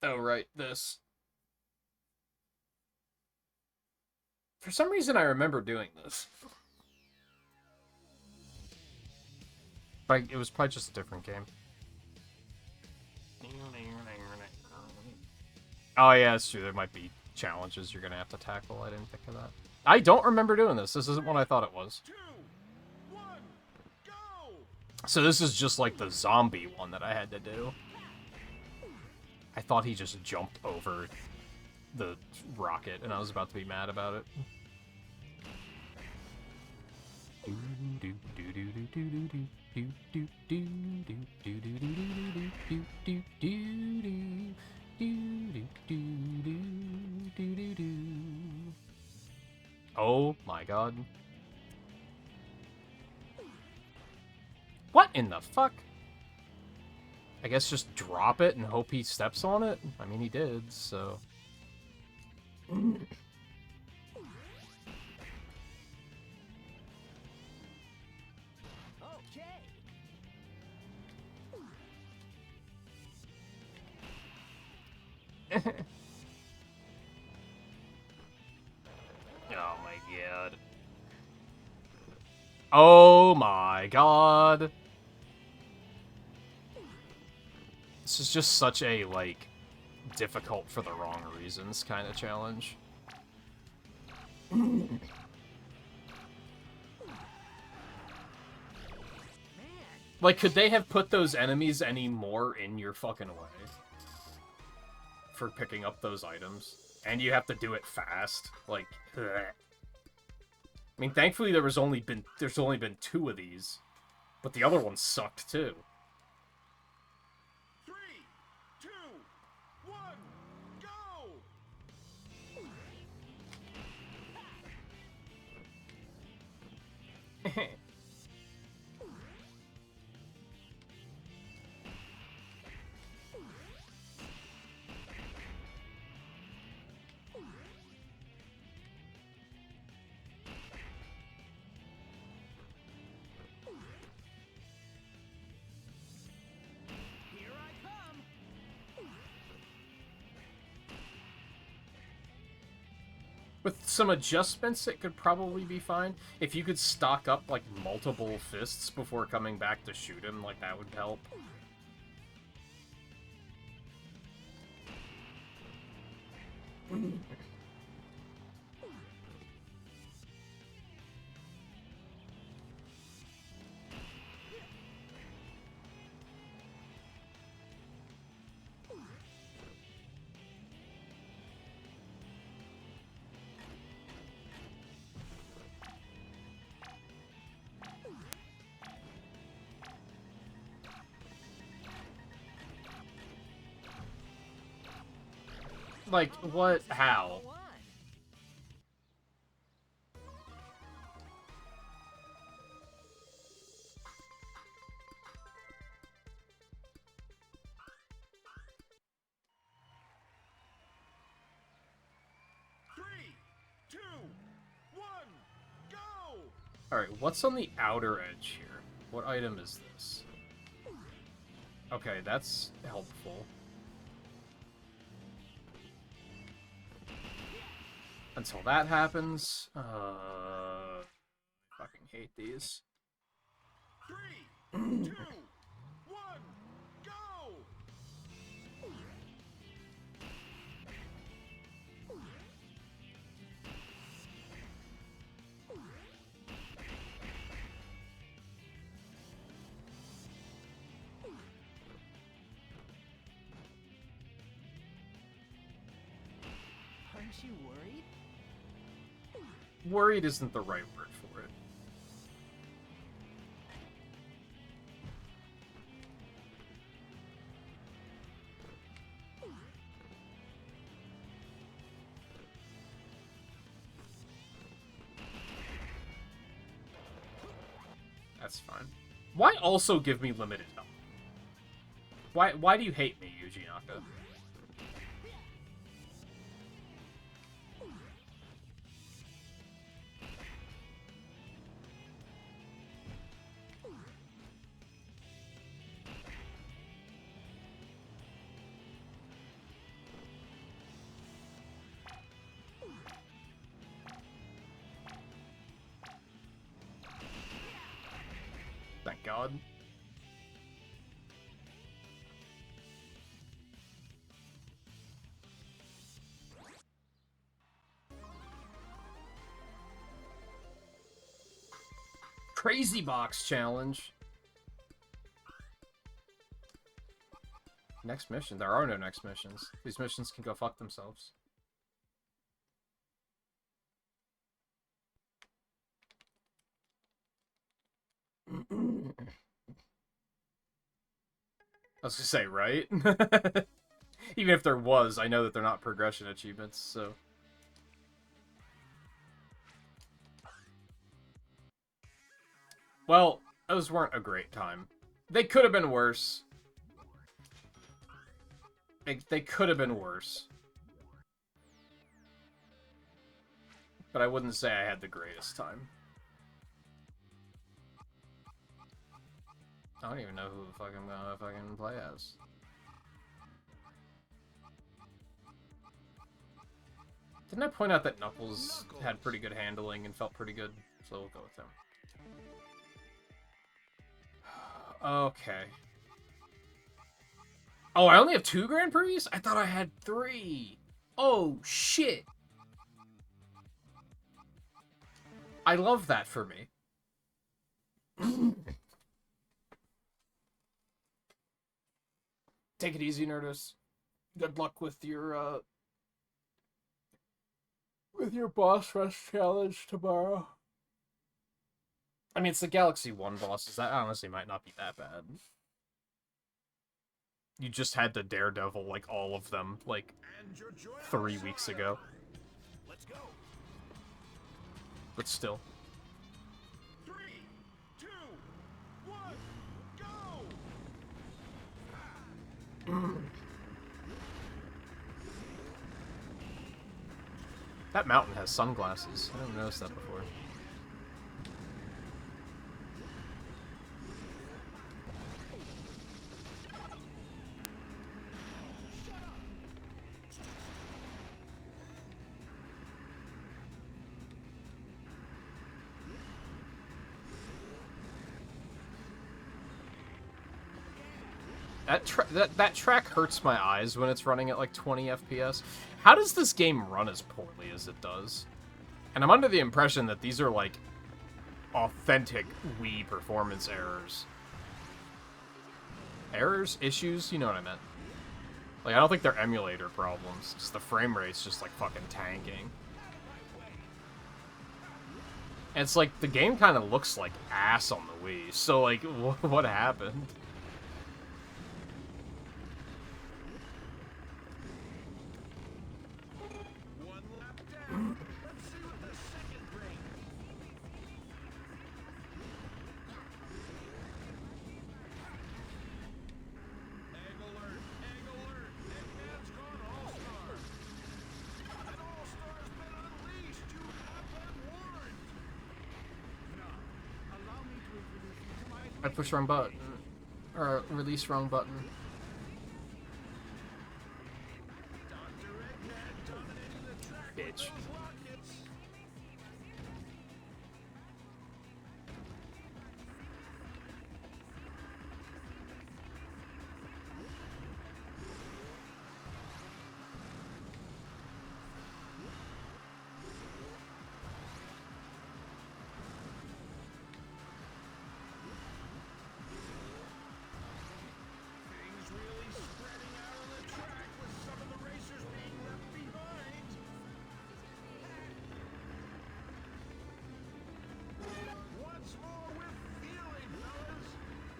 Oh, right, this. For some reason, I remember doing this. But it was probably just a different game. Oh, yeah, it's true. There might be challenges you're going to have to tackle. I didn't think of that. I don't remember doing this. This isn't what I thought it was. 2, 1, go! So this is just like the zombie one that I had to do. I thought he just jumped over the rocket, and I was about to be mad about it. Oh my god. What in the fuck? I guess just drop it and hope he steps on it? I mean, he did, so... Oh my god. Oh my god. This is just such a, like, difficult for the wrong reasons kind of challenge. Like, could they have put those enemies any more in your fucking way? For picking up those items. And you have to do it fast. Like, bleh. I mean, thankfully there's only been 2 of these. But the other one sucked too. 3, 2, 1, go! Here I come. With some adjustments, it could probably be fine. If you could stock up, like, multiple fists before coming back to shoot him, like, that would help. Like, what? How? Go on. Three, two, one, go! Alright, what's on the outer edge here? What item is this? Okay, that's helpful. Until that happens, fucking hate these. 3, 2, 1, go! Aren't you worried? Worried isn't the right word for it. That's fine. Why also give me limited health? Why do you hate me, Yuji Naka? Thank God. Crazy box challenge. Next mission. There are no next missions. These missions can go fuck themselves. I was gonna say, right? Even if there was, I know that they're not progression achievements, so... Well, those weren't a great time. They could have been worse. They could have been worse. But I wouldn't say I had the greatest time. I don't even know who the fuck I'm gonna fucking play as. Didn't I point out that Knuckles had pretty good handling and felt pretty good? So we'll go with him. Okay. Oh, I only have 2 Grand Prix? I thought I had 3. Oh, shit. I love that for me. Take it easy, Nerdus. Good luck with your boss rush challenge tomorrow. I mean, it's the Galaxy 1 bosses. That honestly might not be that bad. You just had to Daredevil, like, all of them, like, 3 weeks ago. Let's go. But still. 3, 2, 1, go! That mountain has sunglasses. I never noticed that before. That track hurts my eyes when it's running at like 20 FPS. How does this game run as poorly as it does? And I'm under the impression that these are like authentic Wii performance errors. Errors? Issues? You know what I meant. Like, I don't think they're emulator problems. Just the frame rate's just like fucking tanking. And it's like the game kind of looks like ass on the Wii. So like, what happened? I pushed wrong button. Or release wrong button. Dr. Eggman dominating the track with Bitch. those rockets. Things really spreading out on the track with some of the racers being left behind. Once more, we're feeling, fellas.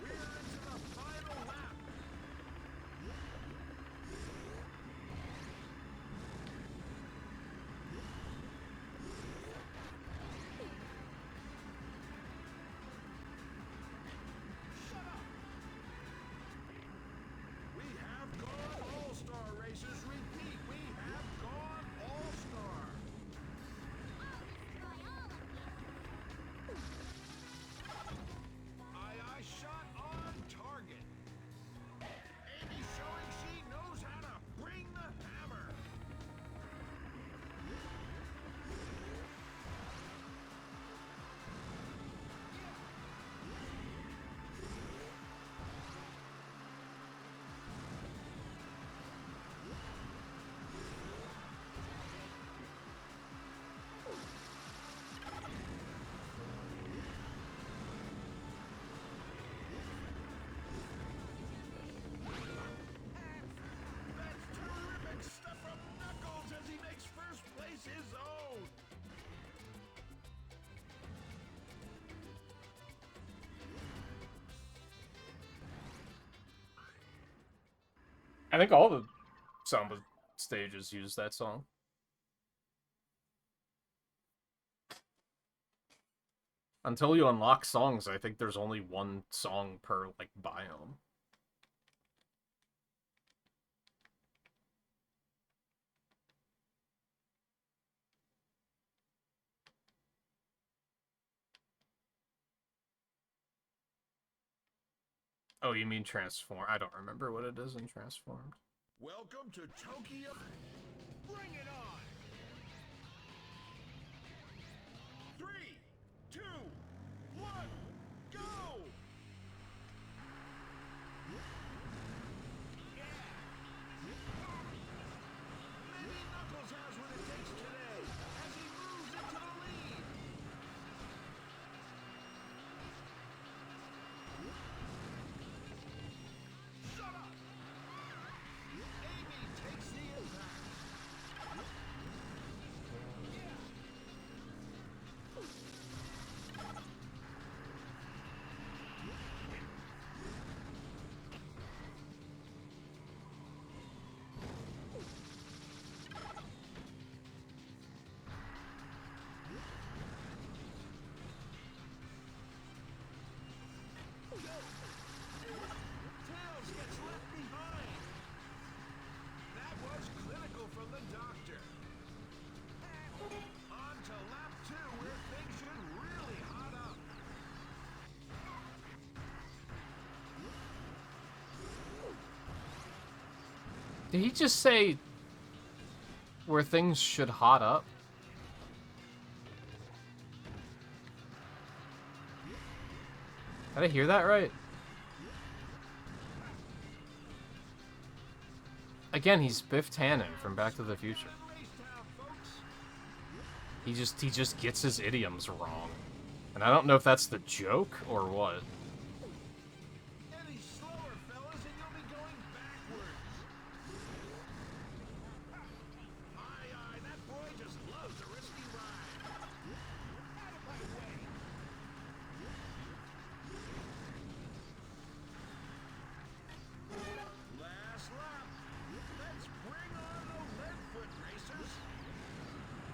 We're into the final lap. Shut up! We have gone all-star racers. Repeat, we have gone all-star. Aye, shot on target. Amy showing she knows how to bring the hammer. That's terrific stuff from Knuckles as he makes first place his own. I think all the Samba stages use that song. Until you unlock songs, I think there's only one song per, like, biome. Oh, you mean Transform? I don't remember what it is in Transformed. Welcome to Tokyo. Bring it on. 3, 2, 1, go! Maybe Knuckles has what it takes today as he moves into the lead. Shut up! Amy takes the impact. Tails gets left behind. That was clinical from the doctor. On to lap 2 where things should really hot up. Did he just say where things should hot up? Did I hear that right? Again, he's Biff Tannen from Back to the Future. Racetown, folks. He just gets his idioms wrong. And I don't know if that's the joke or what. Any slower, fellas, and you'll be going backwards. Aye, that boy just loves a risky ride. Out of my way. Last lap. Let's bring on the Leadfoot racers.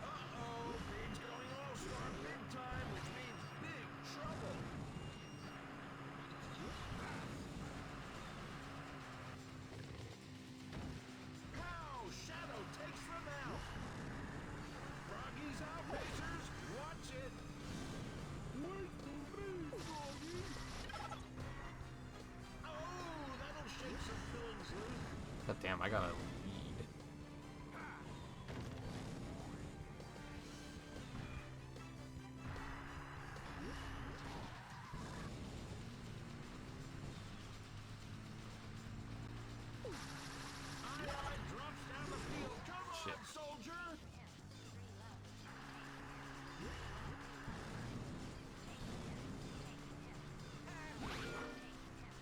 Uh-oh, Big's going all-star big time, which means big trouble. Damn, I gotta lead. Drops down the field. Come Shit. on, soldier.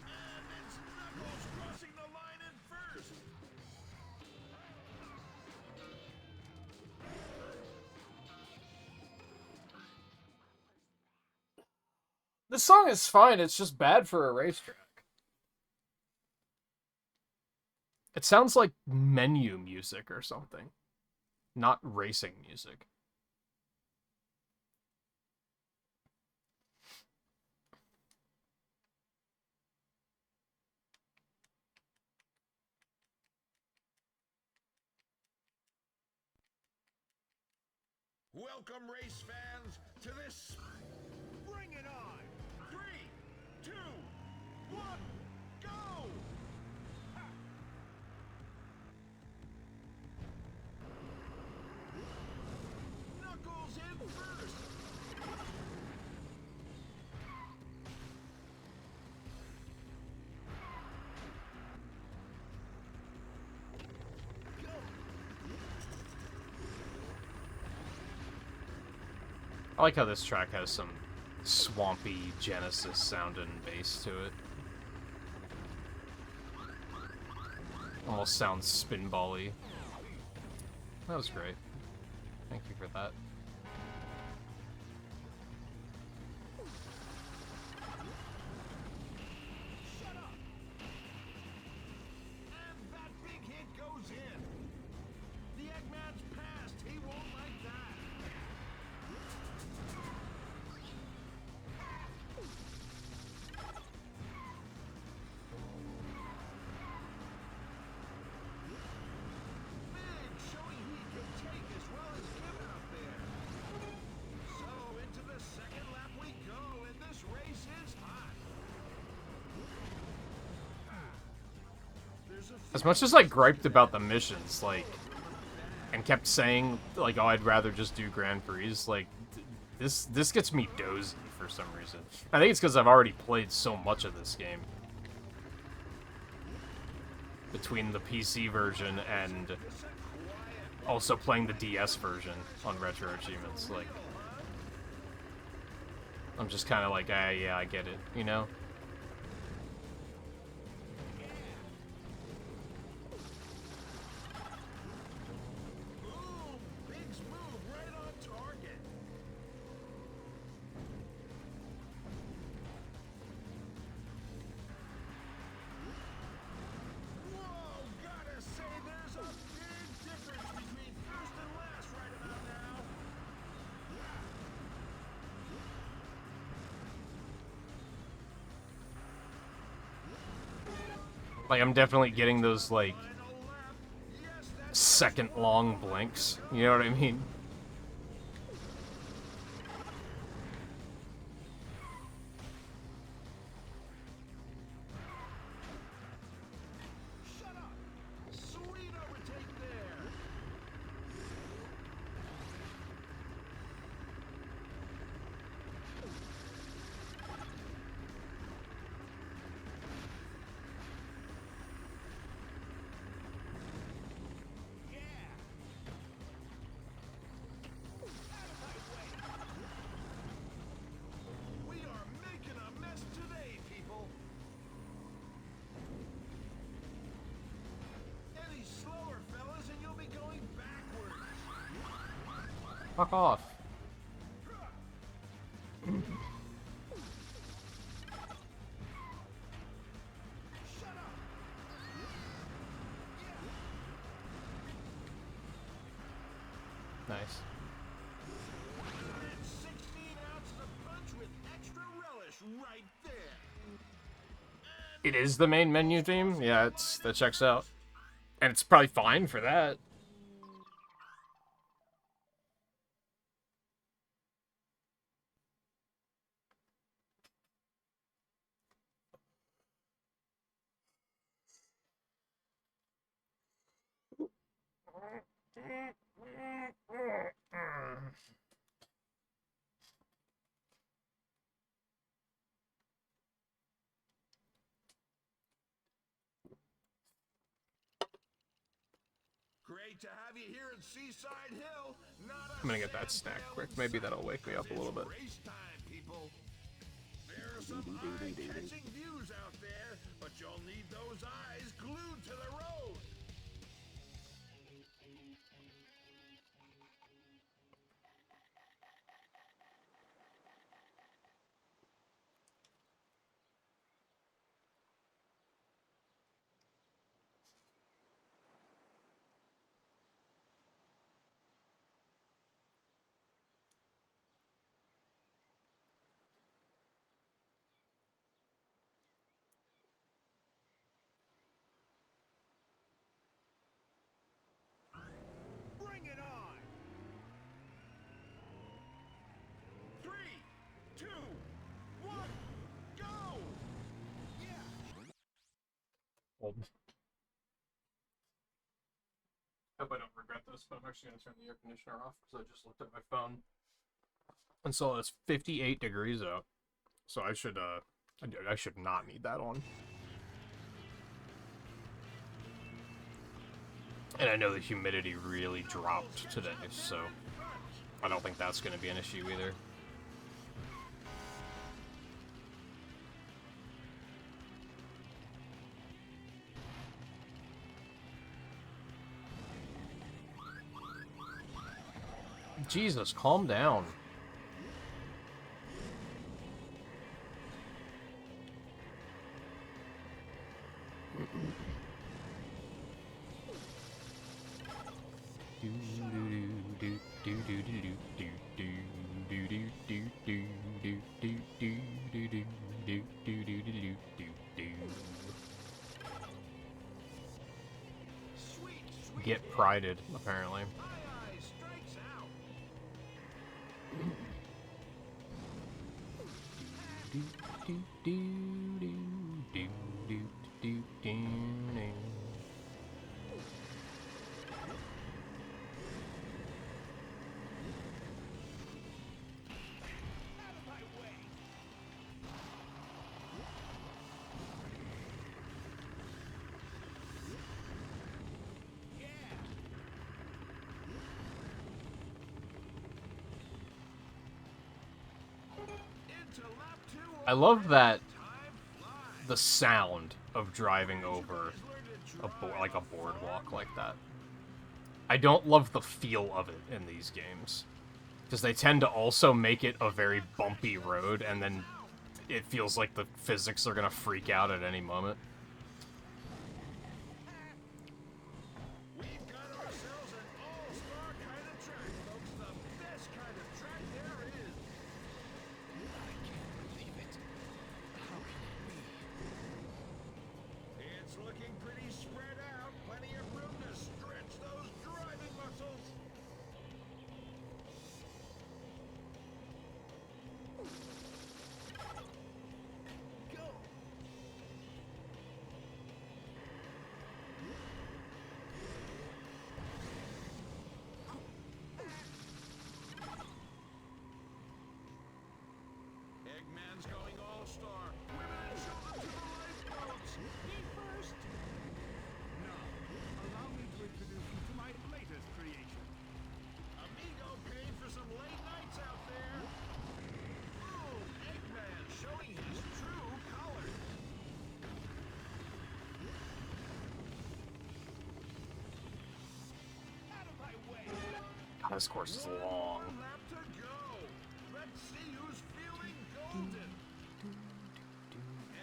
And it's Knuckles crossing the line in first. This song is fine, it's just bad for a racetrack. It sounds like menu music or something, not racing music. Welcome, race fans, to this. Bring it on! 3, 2, 1, go! Ha! Knuckles in first. I like how this track has some swampy Genesis sounding bass to it. Almost sounds spinball-y. That was great. Thank you for that. Shut up! And that big hit goes in. The Eggman's passed. He won't like that. Big, showing he can take as well as give out there. So into the second lap we go, and this race is hot. There's a As much as I griped about the missions, like, and kept saying, like, oh, I'd rather just do Grand Prix, like, this gets me dozy for some reason. I think it's because I've already played so much of this game. Between the PC version and also playing the DS version on RetroAchievements, like, I'm just kind of like, ah, yeah, I get it, you know? boom! Big's move right on target. Whoa! Gotta say, there's a big difference between first and last right about now. Like, I'm definitely getting those, like, Final lap. Yes, that's second-long blinks, you know what I mean? shut up. Sweet overtake there. Yeah. Out of my way. We are making a mess today, people. Any slower, fellas, and you'll be going backwards. Fuck off. Shut up. Nice. It's 16 ounces of punch with extra relish right there. It is the main menu theme? Yeah, that checks out. And it's probably fine for that. great to have you here at Seaside Hill. Not a I'm gonna get that snack quick. Maybe that'll wake me up a little bit. race time, people. There are some eye-catching views out there, but you'll need those eyes glued to the road. Bring it on! 3, 2, 1, go! Yeah! Hold. Hope I don't regret this, but I'm actually gonna turn the air conditioner off because I just looked at my phone and saw it's 58 degrees out. So I should not need that on. And I know the humidity really dropped today, so I don't think that's gonna be an issue either. Jesus, calm down. Get prided, apparently. Aye, strikes out. Out of my way. Yeah. Into lap 2. I love that Time flies. the sound of driving over like a boardwalk like that. I don't love the feel of it in these games, because they tend to also make it a very bumpy road, and then it feels like the physics are gonna freak out at any moment. We've got ourselves an all-star kind of track, folks. The best kind of track there is. I can't believe it. How can it be? It's looking pretty spread out. Plenty of room to stretch those driving muscles. Go! Eggman's going all-star. Women and children to the lifeboats. Me first. Now, allow me to introduce you to my latest creation. Amigo paid for some late nights out there. Boom! Eggman showing his true colors. Out of my way! God, this course is long. One lap to go. Let's see who's feeling golden.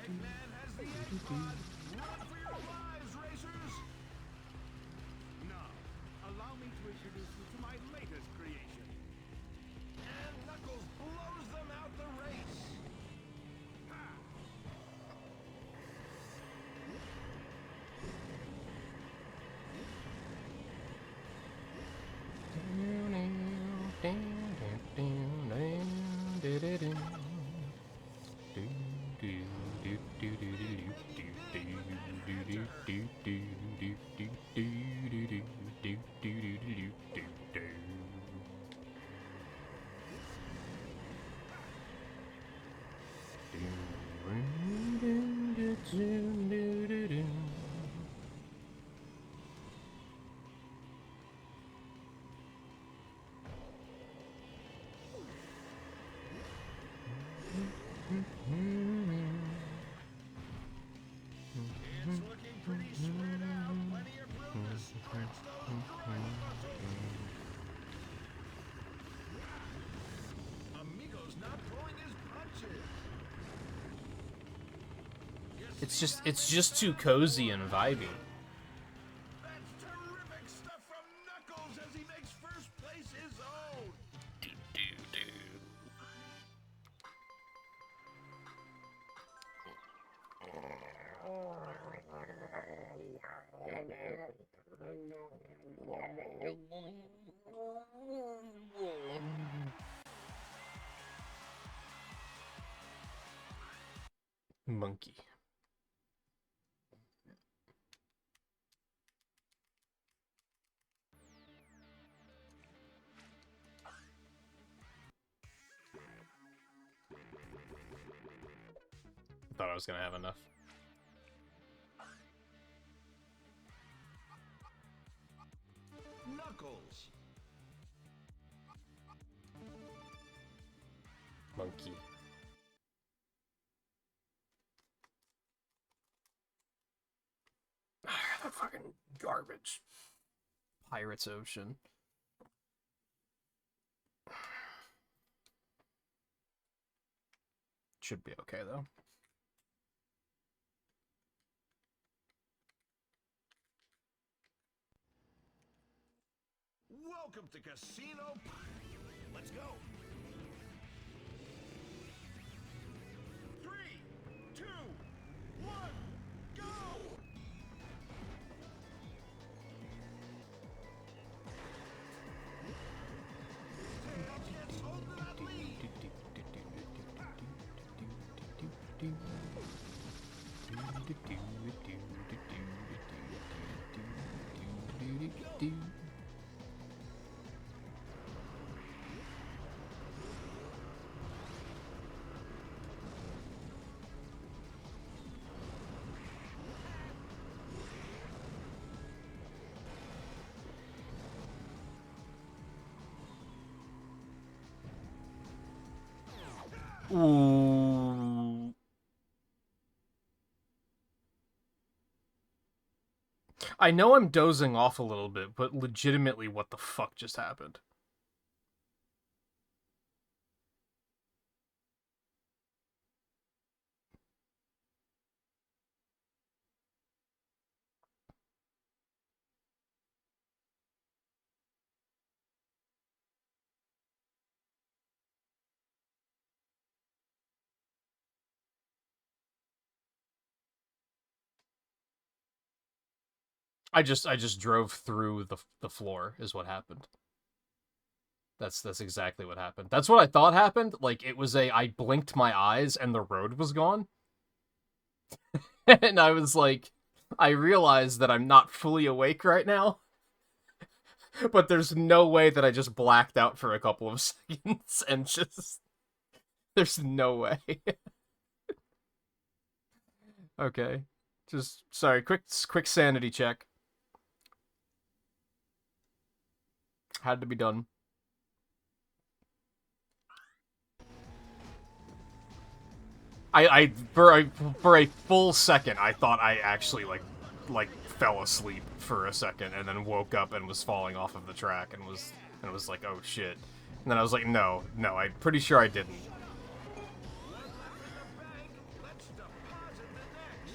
Eggman has the egg pod. Run for your lives, racers. Now, allow me to introduce you to my latest creation. And Knuckles blows them out the race. Ha! It's just too cozy and vibey. That's terrific stuff from Knuckles as he makes first place his own. Monkey. Thought I was gonna have enough. Knuckles. Monkey. That fucking garbage. Pirates Ocean. Should be okay though. Welcome to Casino. Let's go. 3, 2, 1, go! Tails gets hold of that lead. Ooh. I know I'm dozing off a little bit, but legitimately, what the fuck just happened? I just drove through the floor is what happened. That's exactly what happened. That's what I thought happened. Like it was I blinked my eyes and the road was gone. And I was like, I realized that I'm not fully awake right now. But there's no way that I just blacked out for a couple of seconds and just there's no way. Okay. Just sorry, quick sanity check. Had to be done. I for a full second I thought I actually like fell asleep for a second and then woke up and was falling off of the track and was like, oh shit. And then I was like, no, I'm pretty sure I didn't. One left in the bank. Let's deposit the next.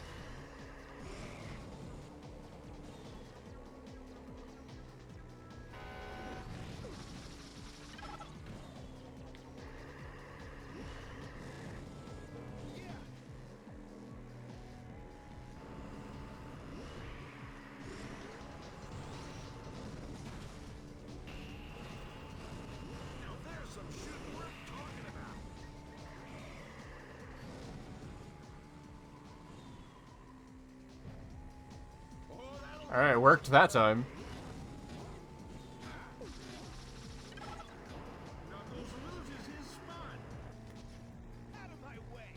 Now there's some shooting worth talking about. Oh, that'll All right, worked that time. Knuckles loses his spot. Out of my way.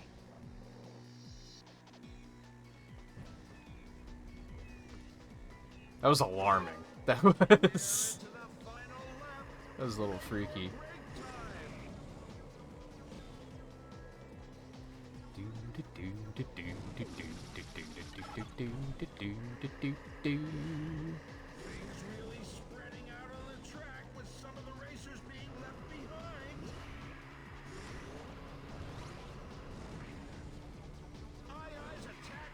That was alarming. That was To the final lap. that was a little freaky. Things really spreading out on the track with some of the racers being left behind. Aye-Ai's attack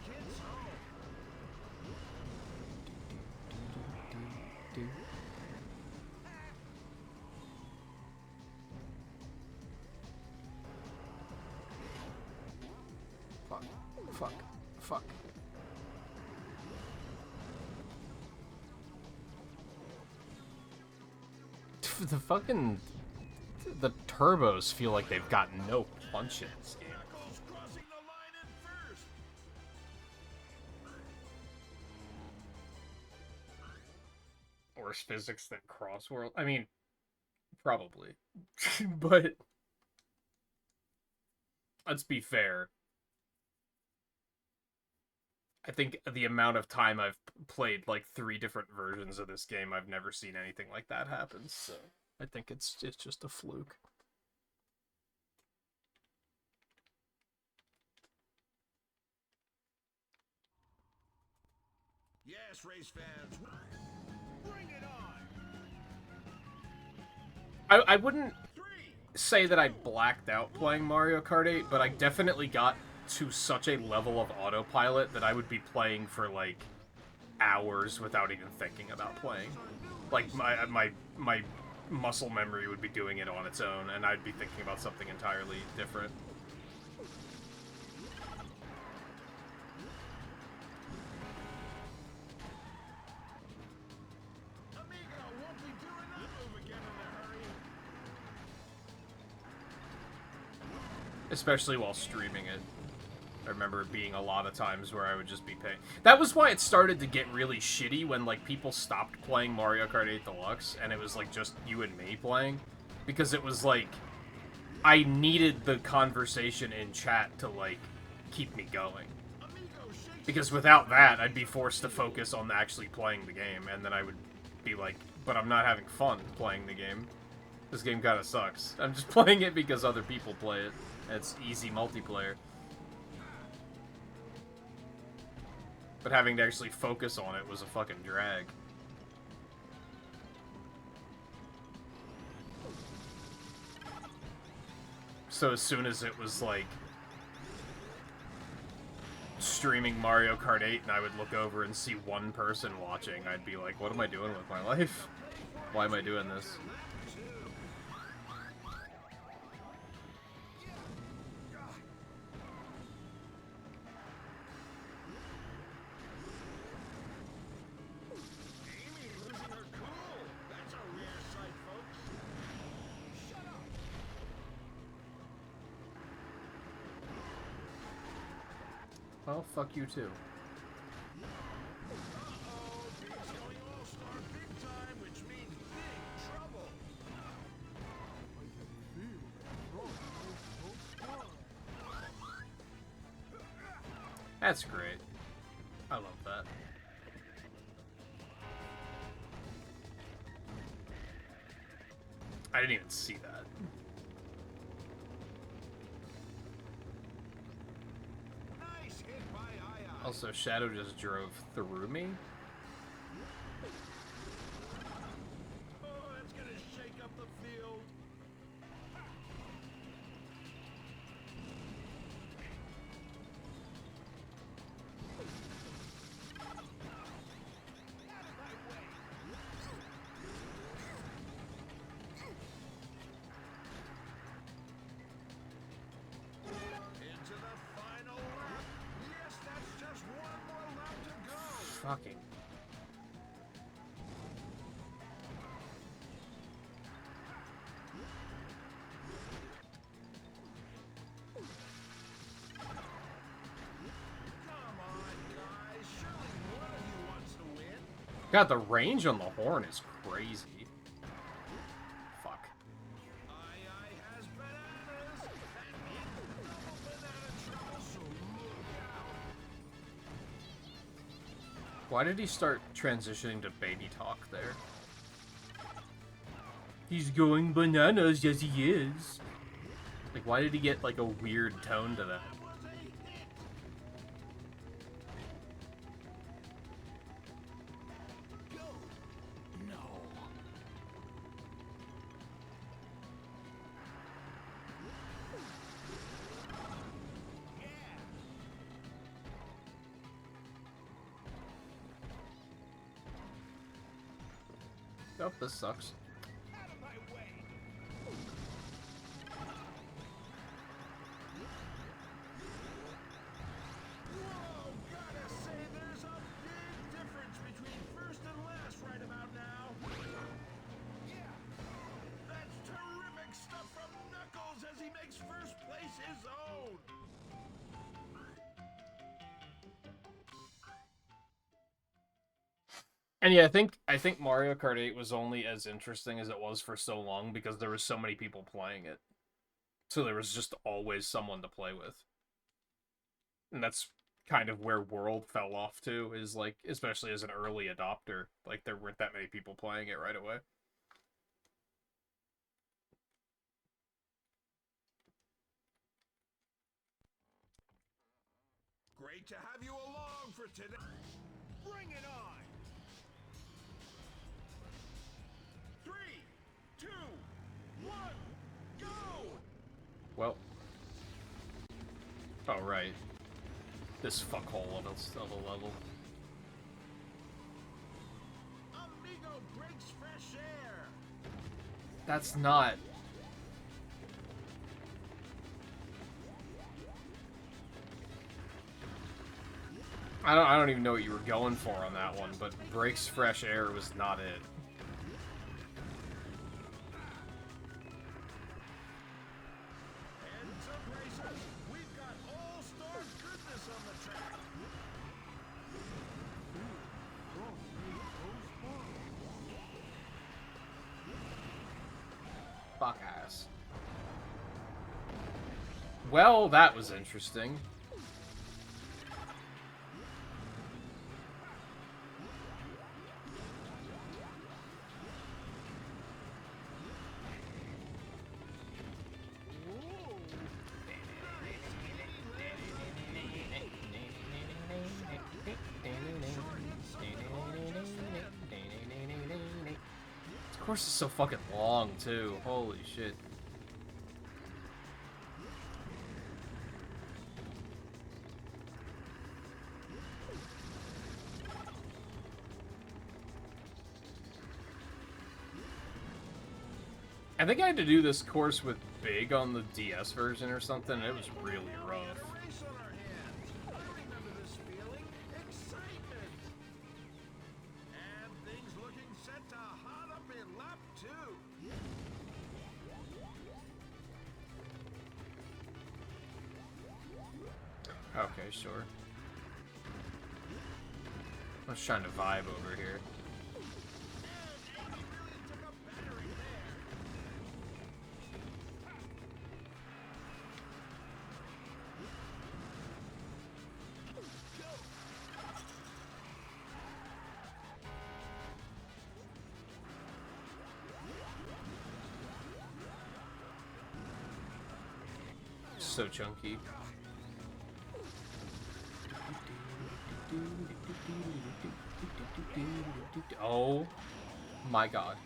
Fuck. Fuck. The fucking... The turbos feel like they've got no punches. Knuckles crossing the line at first. Worse physics than Crossworld? I mean, probably. But... let's be fair. I think the amount of time I've played like 3 different versions of this game, I've never seen anything like that happen, so I think it's just a fluke. Yes, race fans. Bring it on. I wouldn't say that I blacked out playing Mario Kart 8, but I definitely got to such a level of autopilot that I would be playing for like hours without even thinking about playing. Like my muscle memory would be doing it on its own, and I'd be thinking about something entirely different. Amigo won't be doing that move again in a hurry. Especially while streaming it. I remember it being a lot of times where I would just be paying. That was why it started to get really shitty when, like, people stopped playing Mario Kart 8 Deluxe, and it was, like, just you and me playing. Because it was, like, I needed the conversation in chat to, like, keep me going. Because without that, I'd be forced to focus on actually playing the game, and then I would be like, but I'm not having fun playing the game. This game kinda sucks. I'm just playing it because other people play it. And it's easy multiplayer. But having to actually focus on it was a fucking drag. So as soon as it was, like, streaming Mario Kart 8 and I would look over and see one person watching, I'd be like, what am I doing with my life? Why am I doing this? Well, fuck you too. That's great. I love that. I didn't even see that. Also, Shadow just drove through me. Oh, that's gonna shake up the field. Into the final lap. Yes, that's just one more lap to go. Fucking. Come on, guys. Surely one of you wants to win. God, the range on the horn is crazy. Fuck. Aye has bananas, and in double banana trouble, so look out. Why did he start transitioning to baby talk there? He's going bananas, yes he is. Like, why did he get, like, a weird tone to that? Oh, this sucks. And yeah, I think Mario Kart 8 was only as interesting as it was for so long because there was so many people playing it. So there was just always someone to play with. And that's kind of where World fell off to, is like, especially as an early adopter, like there weren't that many people playing it right away. Great to have you along for today. Bring it on! 3, 2, 1, go! Well. Oh, right. This fuckhole of a level. Amigo breaks fresh air. That's not... I don't even know what you were going for on that one, but breaks fresh air was not it. Heads up, racers. We've got all-star goodness on the track. Fuck ass. Well, that was interesting. This course is so fucking long, too. Holy shit. I think I had to do this course with Big on the DS version or something, and it was really rough. Race on our hands. I remember this feeling. Excitement. And things looking set to hot up in lap 2. Okay, sure. I was trying to vibe over here. So chunky. Oh my god.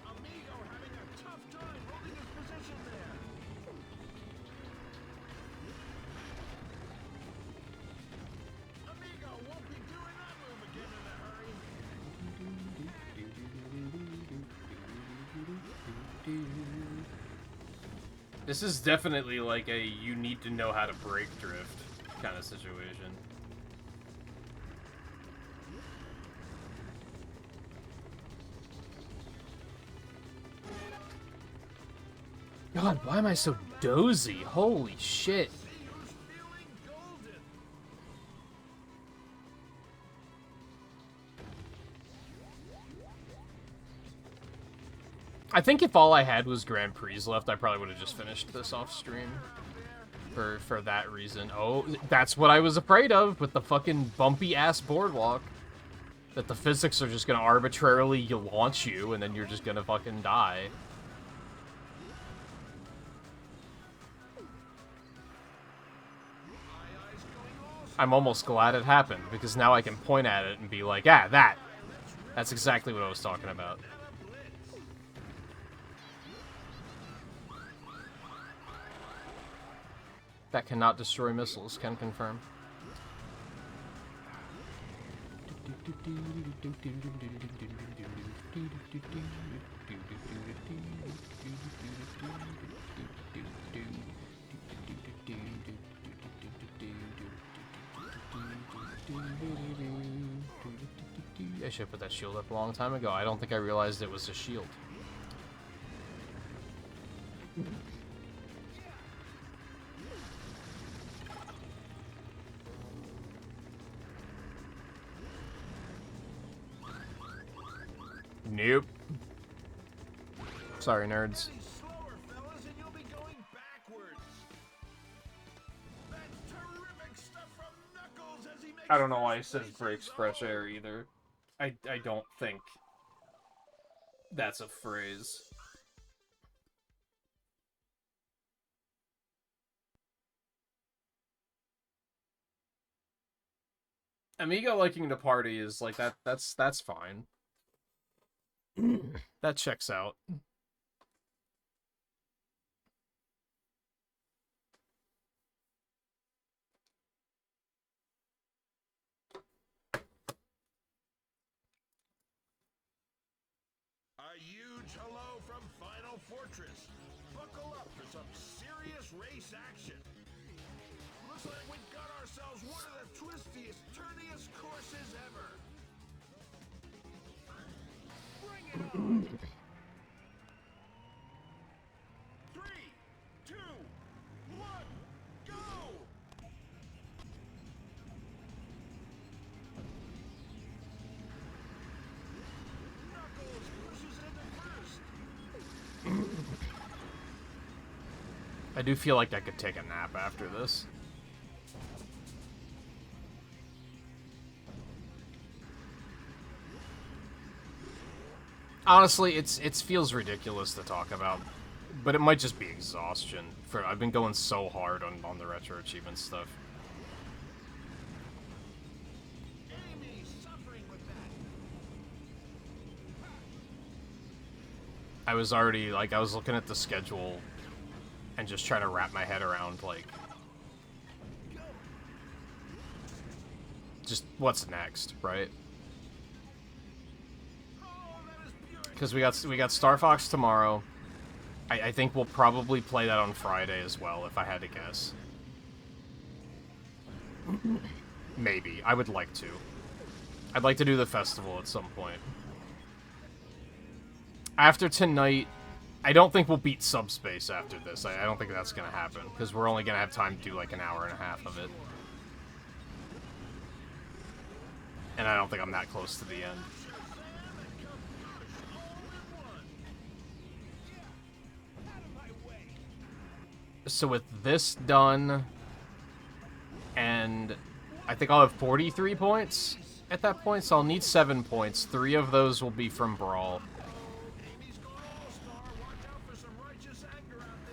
Amigo having a tough time holding his position there. Amigo won't be doing that move again in a hurry. This is definitely like a you need to know how to brake drift kind of situation. God, why am I so dozy? Holy shit. See who's feeling golden. I think if all I had was Grand Prix left, I probably would have just finished this off stream. For that reason. Oh, that's what I was afraid of with the fucking bumpy-ass boardwalk. That the physics are just gonna arbitrarily launch you, and then you're just gonna fucking die. I'm almost glad it happened, because now I can point at it and be like, ah, that! That's exactly what I was talking about. That cannot destroy missiles, can confirm. I should have put that shield up a long time ago. I don't think I realized it was a shield. Nope. Sorry, nerds. Getting slower, fellas, and you'll be going backwards. That's terrific stuff from Knuckles as he makes I don't know why he first says place breaks his fresh own. air either. I don't think that's a phrase. Amigo liking to party is like that's fine. That checks out. A huge hello from Final Fortress. Buckle up for some serious race action. Looks like we've got ourselves one of the twistiest, turniest courses ever. Bring it on! 3, 2, 1, go! Knuckles pushes into first. I do feel like I could take a nap after this. Honestly, it feels ridiculous to talk about, but it might just be exhaustion. I've been going so hard on the retro achievement stuff. Amy's suffering with that. I was already like I was looking at the schedule and just trying to wrap my head around like just what's next, right? Because we got Star Fox tomorrow. I think we'll probably play that on Friday as well, if I had to guess. Maybe. I would like to. I'd like to do the festival at some point. After tonight, I don't think we'll beat Subspace after this. I don't think that's going to happen, because we're only going to have time to do like an hour and a half of it. And I don't think I'm that close to the end. So with this done, and I think I'll have 43 points at that point, so I'll need 7 points. 3 of those will be from Brawl.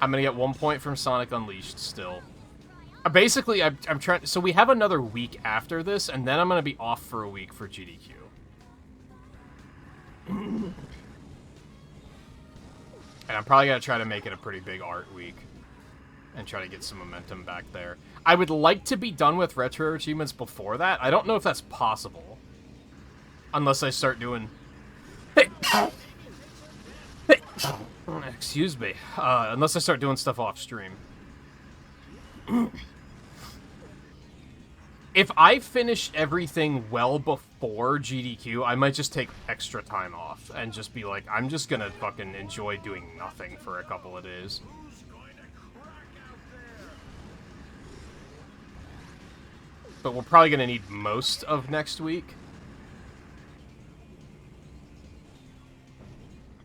I'm gonna get 1 point from Sonic Unleashed still. Basically, I'm trying. So we have another week after this, and then I'm gonna be off for a week for GDQ. And I'm probably gonna try to make it a pretty big art week and try to get some momentum back there. I would like to be done with retro achievements before that. I don't know if that's possible, unless I start doing. Excuse me. Unless I start doing stuff off stream. If I finish everything well before GDQ, I might just take extra time off and just be like, I'm just gonna fucking enjoy doing nothing for a couple of days. But we're probably gonna need most of next week.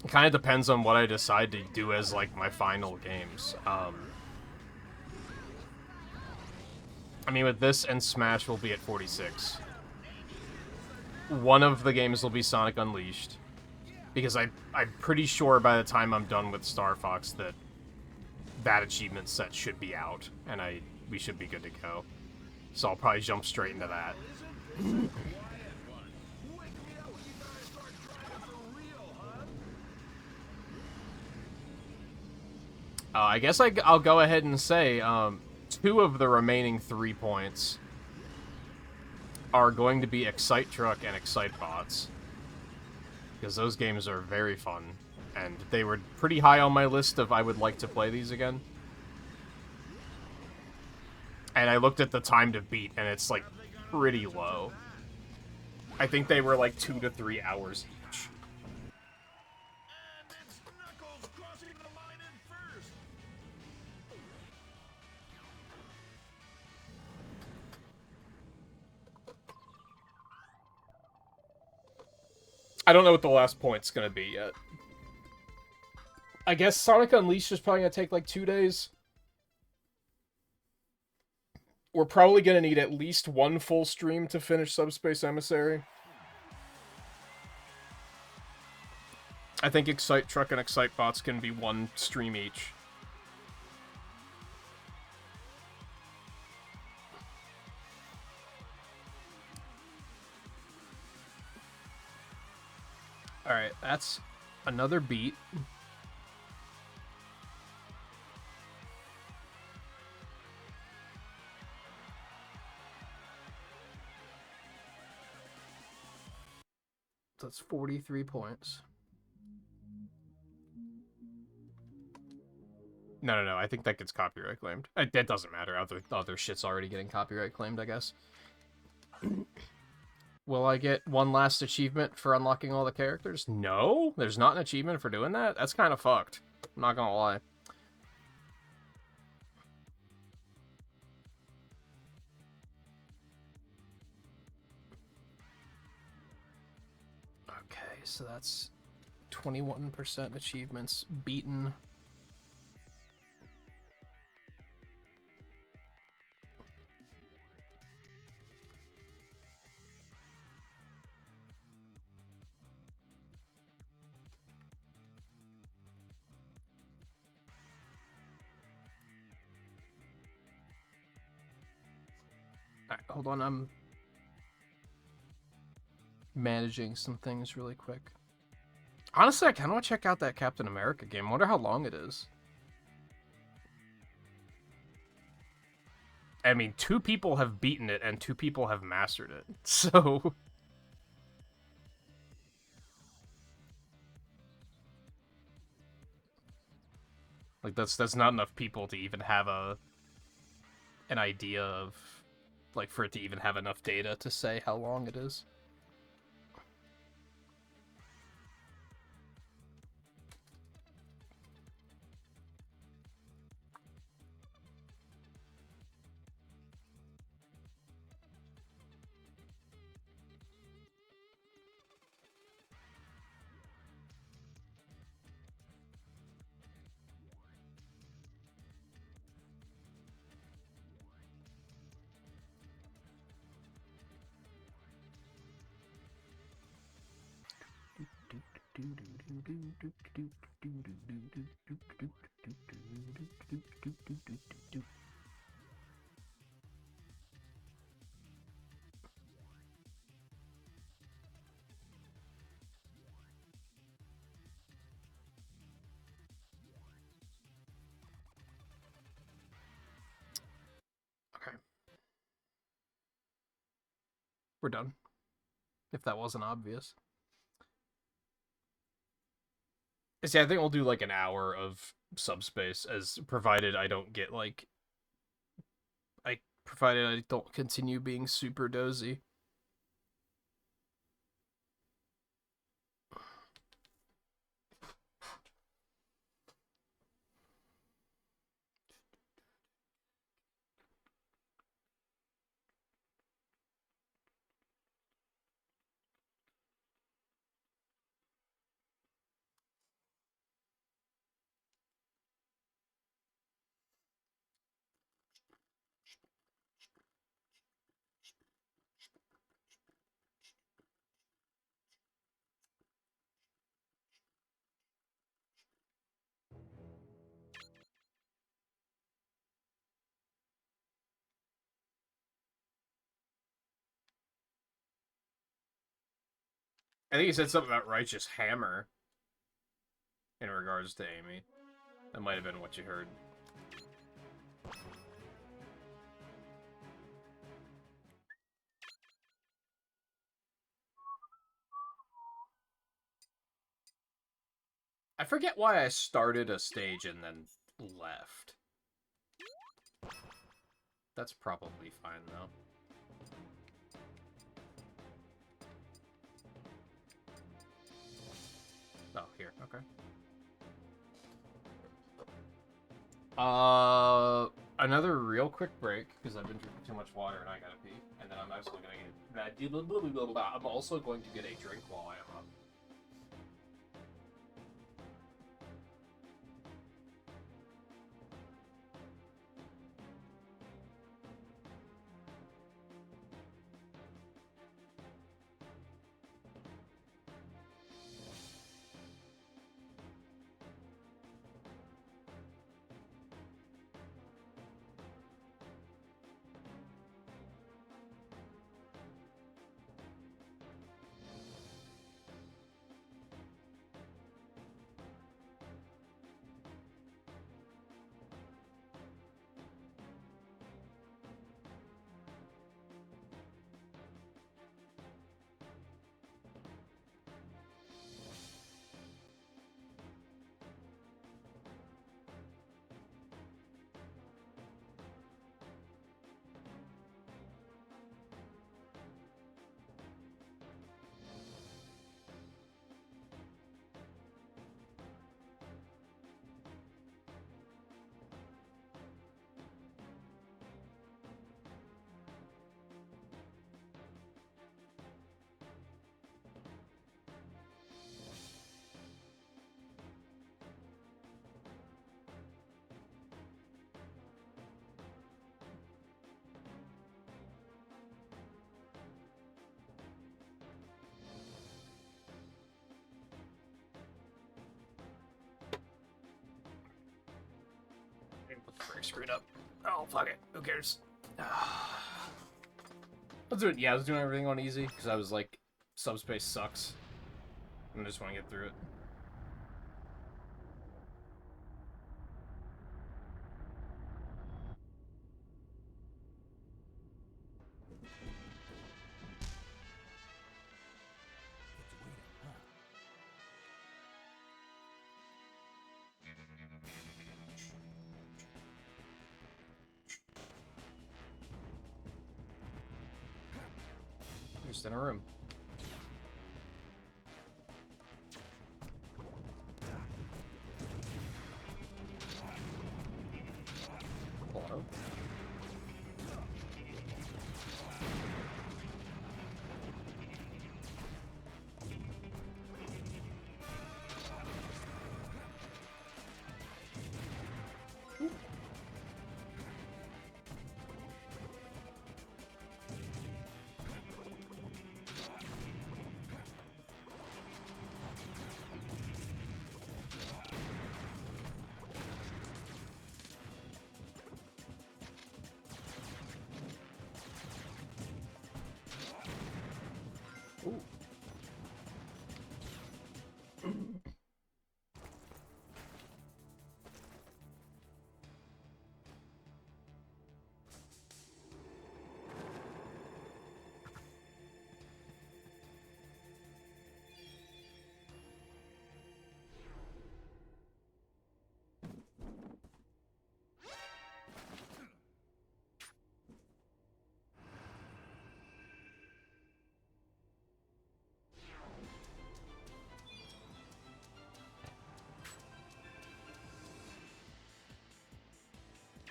It kind of depends on what I decide to do as, like, my final games. I mean, with this and Smash, we'll be at 46. One of the games will be Sonic Unleashed. Because I'm pretty sure by the time I'm done with Star Fox that that achievement set should be out. And we should be good to go. So I'll probably jump straight into that. I guess I'll go ahead and say 2 of the remaining 3 points are going to be Excite Truck and Excite Bots. Because those games are very fun. And they were pretty high on my list of I would like to play these again. And I looked at the time to beat, and it's, like, pretty low. I think they were, like, 2 to 3 hours each. And it's Knuckles crossing the line in first. I don't know what the last point's gonna be yet. I guess Sonic Unleashed is probably gonna take like 2 days. We're probably gonna need at least one full stream to finish Subspace Emissary. I think Excite Truck and Excite Bots can be one stream each. Alright, that's another beat. That's 43 points. No. I think that gets copyright claimed. That doesn't matter. Other shit's already getting copyright claimed, I guess. Will I get one last achievement for unlocking all the characters? No, there's not an achievement for doing that. That's kind of fucked. I'm not gonna lie. Okay, so that's 21% achievements beaten. Alright, hold on, I'm managing some things really quick. Honestly, I kind of want to check out that Captain America game. I wonder how long it is. I mean, 2 people have beaten it and 2 people have mastered it. So... like, that's not enough people to even have an idea of... like, for it to even have enough data to say how long it is. Okay. We're done. If that wasn't obvious. See, I think we'll do like an hour of Subspace, as provided I don't get like... provided I don't continue being super dozy. I think he said something about Righteous Hammer in regards to Amy. That might have been what you heard. I forget why I started a stage and then left. That's probably fine, though. Oh, here, okay. Another real quick break, because I've been drinking too much water and I gotta pee. And then I'm also gonna get... I'm also going to get a drink while I am up. screwed up. Oh, fuck it. Who cares? Let's do it. Yeah, I was doing everything on easy, because I was like, subspace sucks. And I just want to get through it. Just in a room. Hello? Ooh.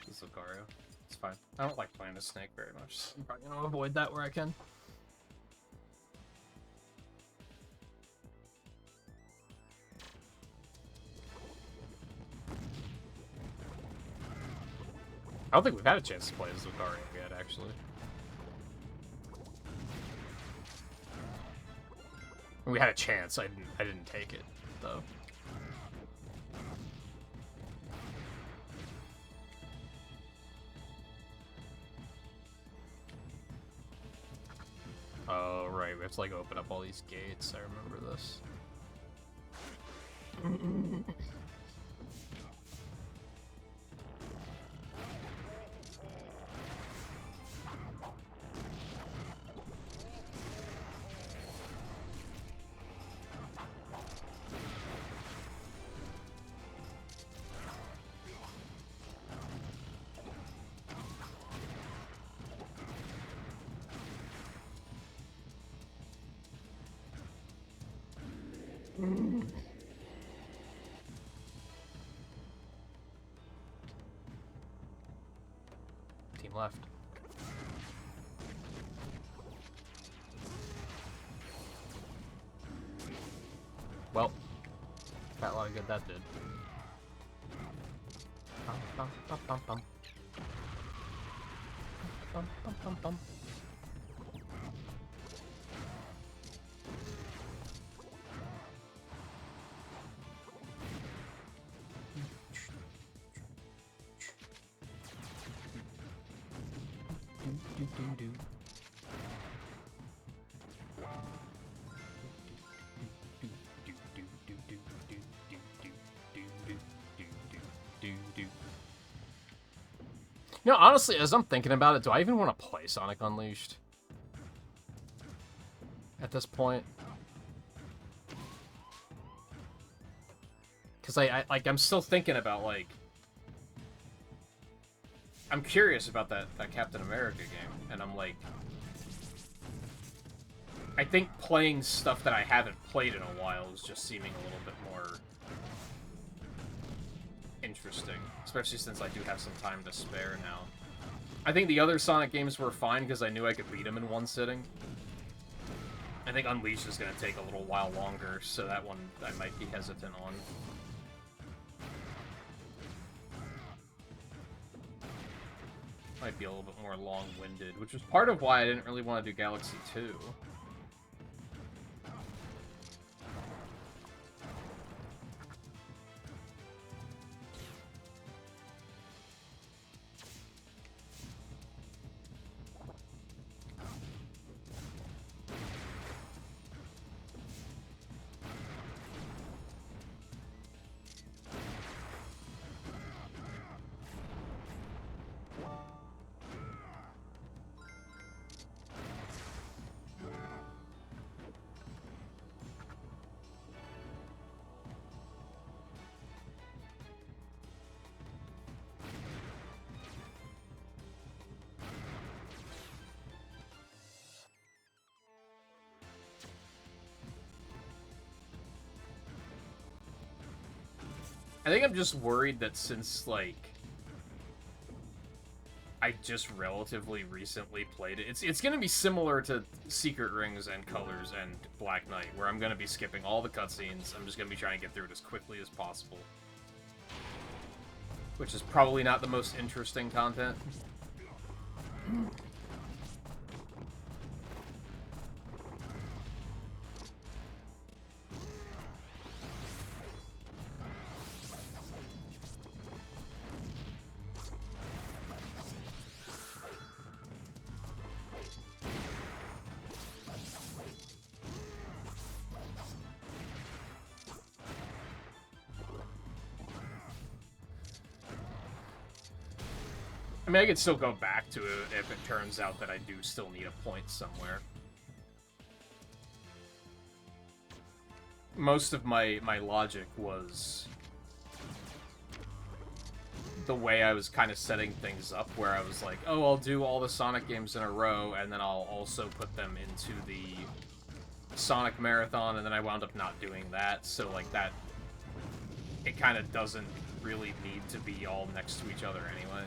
This is Lucario. It's fine. I don't like playing a snake very much. So I'm probably gonna avoid that where I can. I don't think we've had a chance to play as Lucario yet, actually. We had a chance. I didn't take it though. Oh, right, we have to, like, open up all these gates. I remember this. Team left. Well, got a lot of good that did. Bum, bum, bum, bum, bum. Bum, bum, bum, bum. You know, honestly, as I'm thinking about it, do I even want to play Sonic Unleashed? At this point? Because I'm still thinking about, like... I'm curious about that Captain America game, and I'm like... I think playing stuff that I haven't played in a while is just seeming a little bit more... interesting, especially since I do have some time to spare now. I think the other Sonic games were fine because I knew I could beat them in one sitting. I think Unleashed is going to take a little while longer, so that one I might be hesitant on. Might be a little bit more long-winded, which was part of why I didn't really want to do Galaxy 2. I think I'm just worried that since, like, I just relatively recently played it, it's gonna be similar to Secret Rings and Colors and Black Knight, where I'm gonna be skipping all the cutscenes. I'm just gonna be trying to get through it as quickly as possible. Which is probably not the most interesting content. I mean, I could still go back to it if it turns out that I do still need a point somewhere. Most of my logic was the way I was kind of setting things up, where I was like, oh, I'll do all the Sonic games in a row, and then I'll also put them into the Sonic Marathon, and then I wound up not doing that, so, like, that... It kind of doesn't really need to be all next to each other anyway.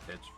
Bitch.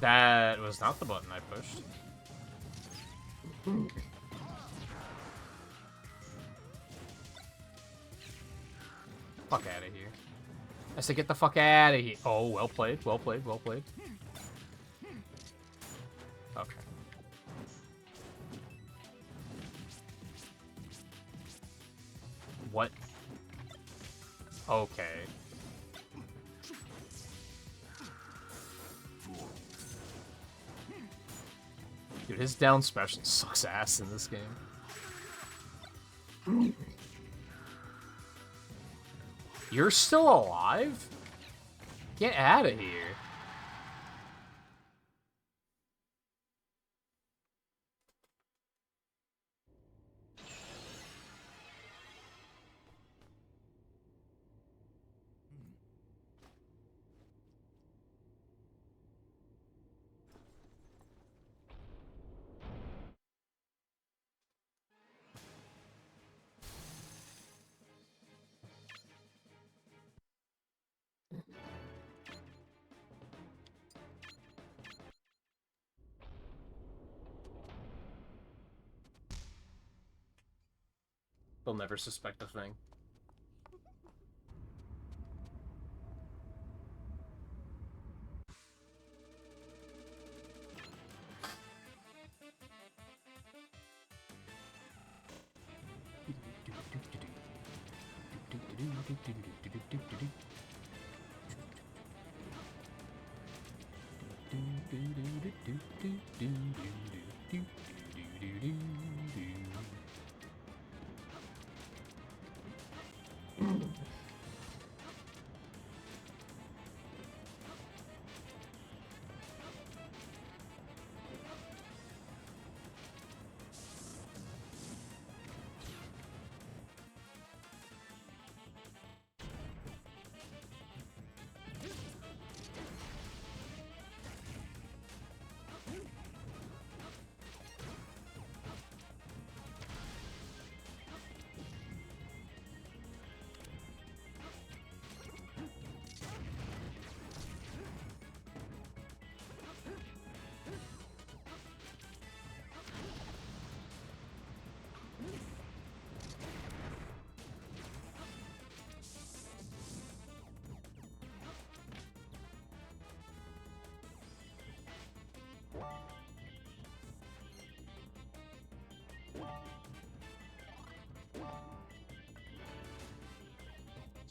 That was not the button I pushed. Fuck out of here. I said get the fuck out of here. Oh, well played, well played, well played. Okay. What? Okay. Dude, his down special sucks ass in this game. You're still alive? Get out of here. They'll never suspect a thing.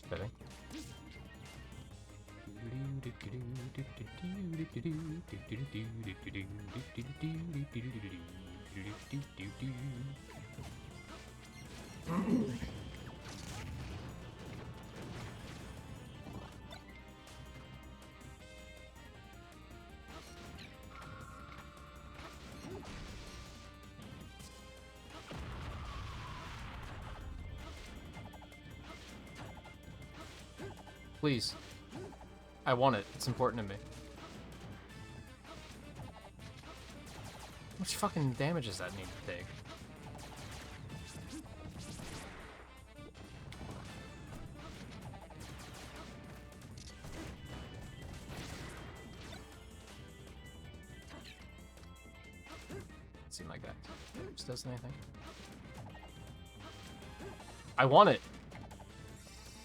Spitting. Please. I want it. It's important to me. How much fucking damage does that need to take? Seem like that just does anything. I want it.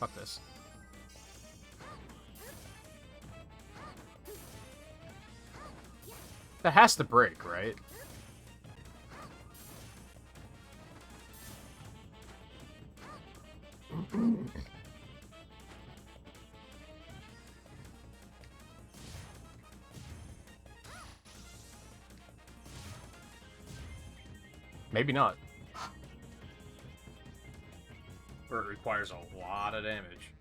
Fuck this. That has to break, right? Maybe not. Or it requires a lot of damage.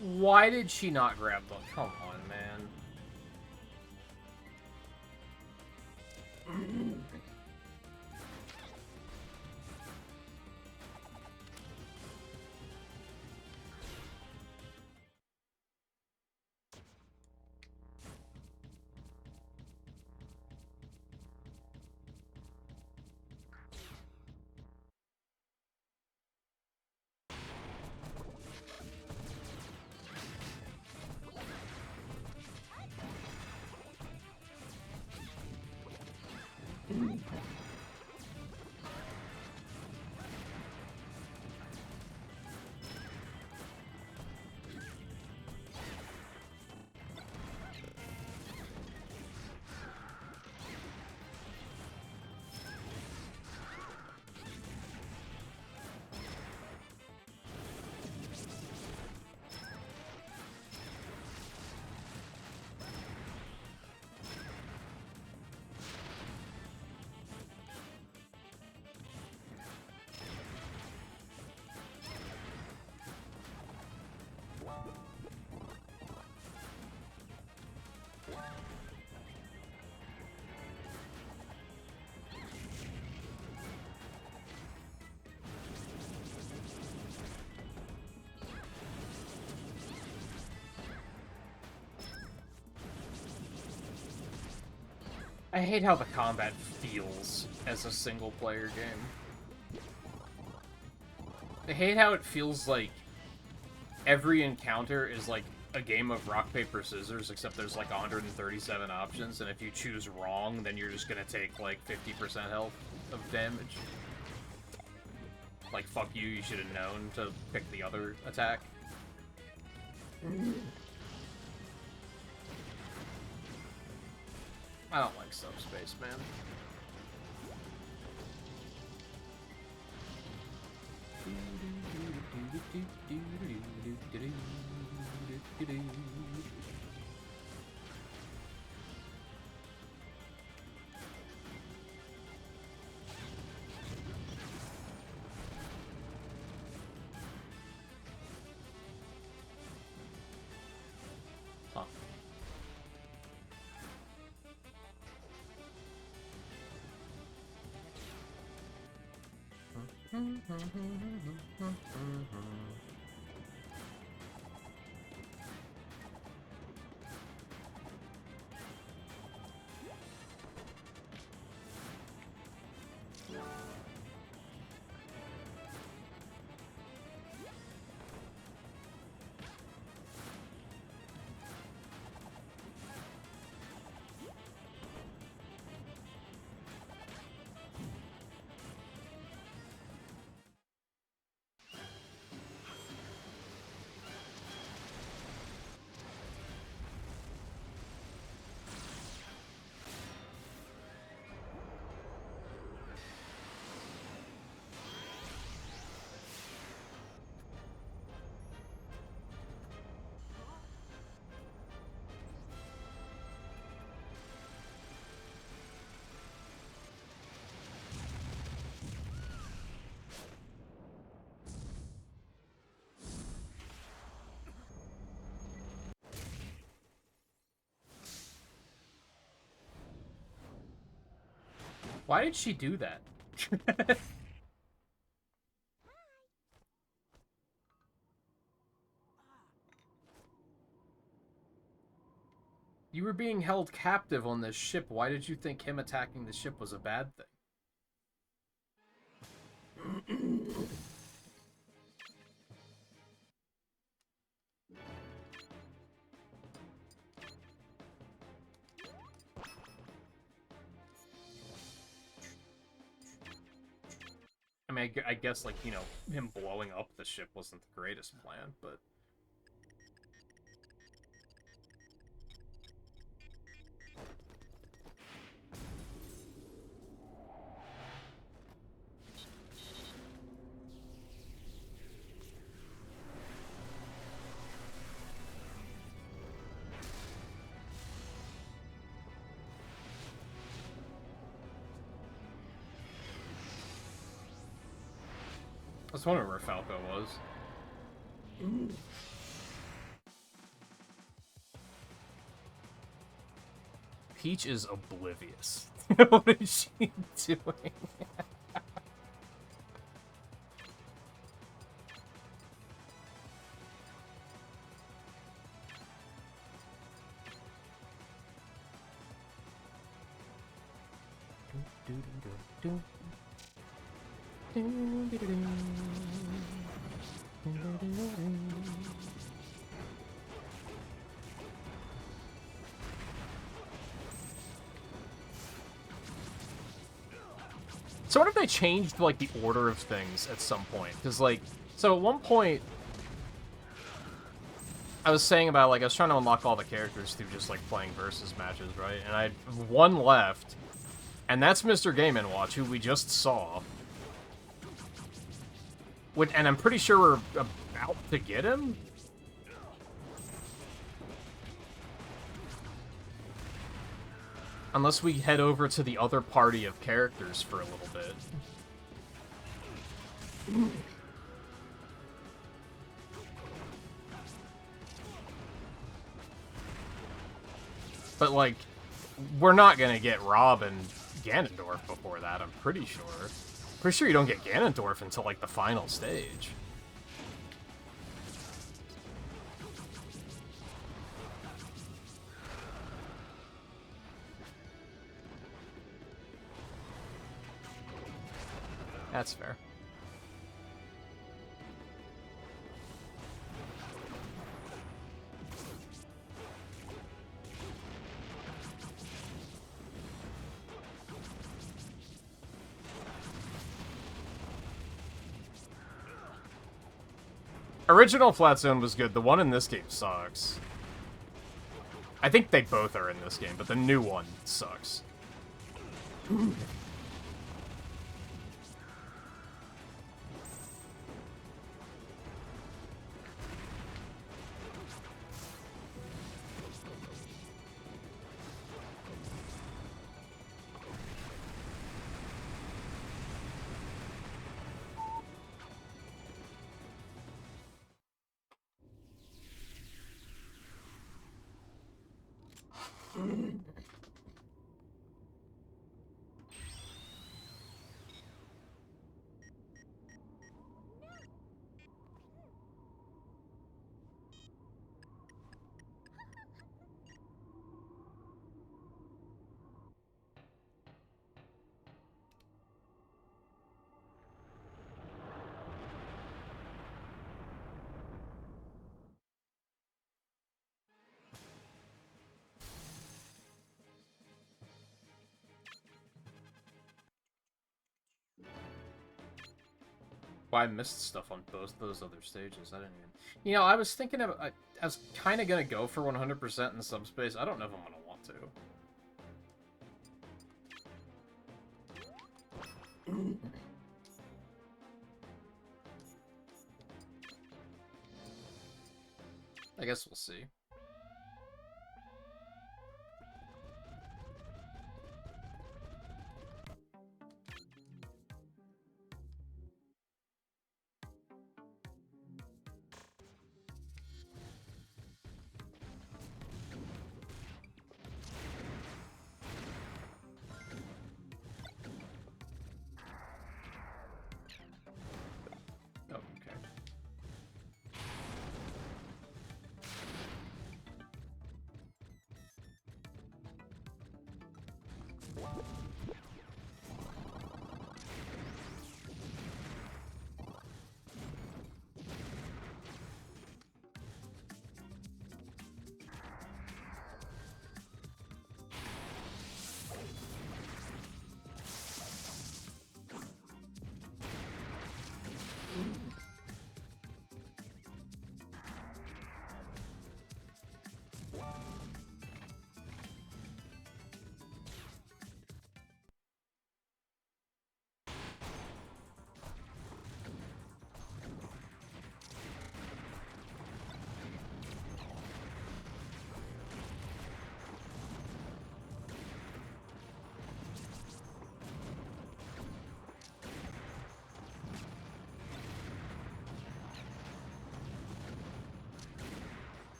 Why did she not grab the... Come on, man. I hate how the combat feels as a single-player game. I hate how it feels like every encounter is like a game of rock, paper, scissors, except there's like 137 options, and if you choose wrong, then you're just gonna take like 50% health of damage. Like, fuck you, you should have known to pick the other attack. I don't like subspace, man. Huh. Why did she do that? You were being held captive on this ship. Why did you think him attacking the ship was a bad thing? I mean, I guess, like, you know, him blowing up the ship wasn't the greatest plan, but... I was wondering where Falco was. Peach is oblivious. What is she doing? So what if they changed, like, the order of things at some point? Because, like, so at one point, I was saying about, like, I was trying to unlock all the characters through just, like, playing versus matches, right? And I had one left, and that's Mr. Game & Watch, who we just saw. And I'm pretty sure we're about to get him? Unless we head over to the other party of characters for a little bit. But, like, we're not gonna get Rob and Ganondorf before that, I'm pretty sure. Pretty sure you don't get Ganondorf until, like, the final stage. That's fair. Original Flat Zone was good. The one in this game sucks. I think they both are in this game, but the new one sucks. Well, I missed stuff on both those other stages. I didn't even... You know, I was thinking of... I was kind of going to go for 100% in subspace. I don't know if I'm going to want to. I guess we'll see.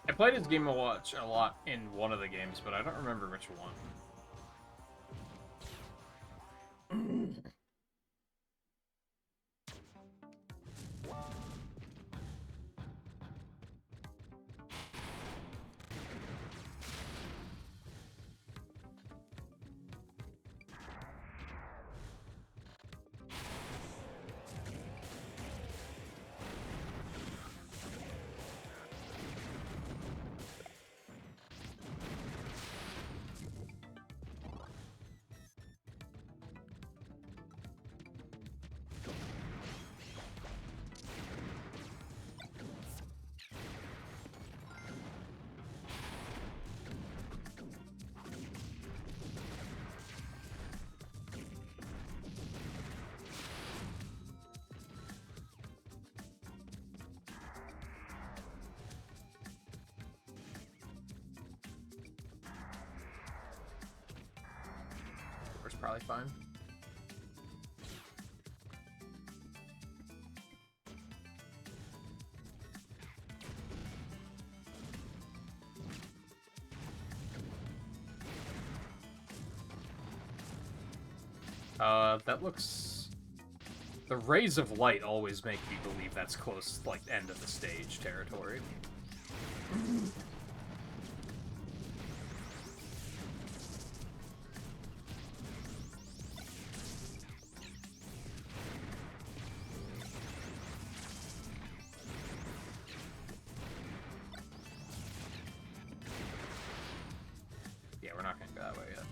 I played his Game & Watch a lot in one of the games, but I don't remember which one. probably fine. That looks... The rays of light always make me believe that's close, like, end of the stage territory. Yeah, we're not gonna go that way yet.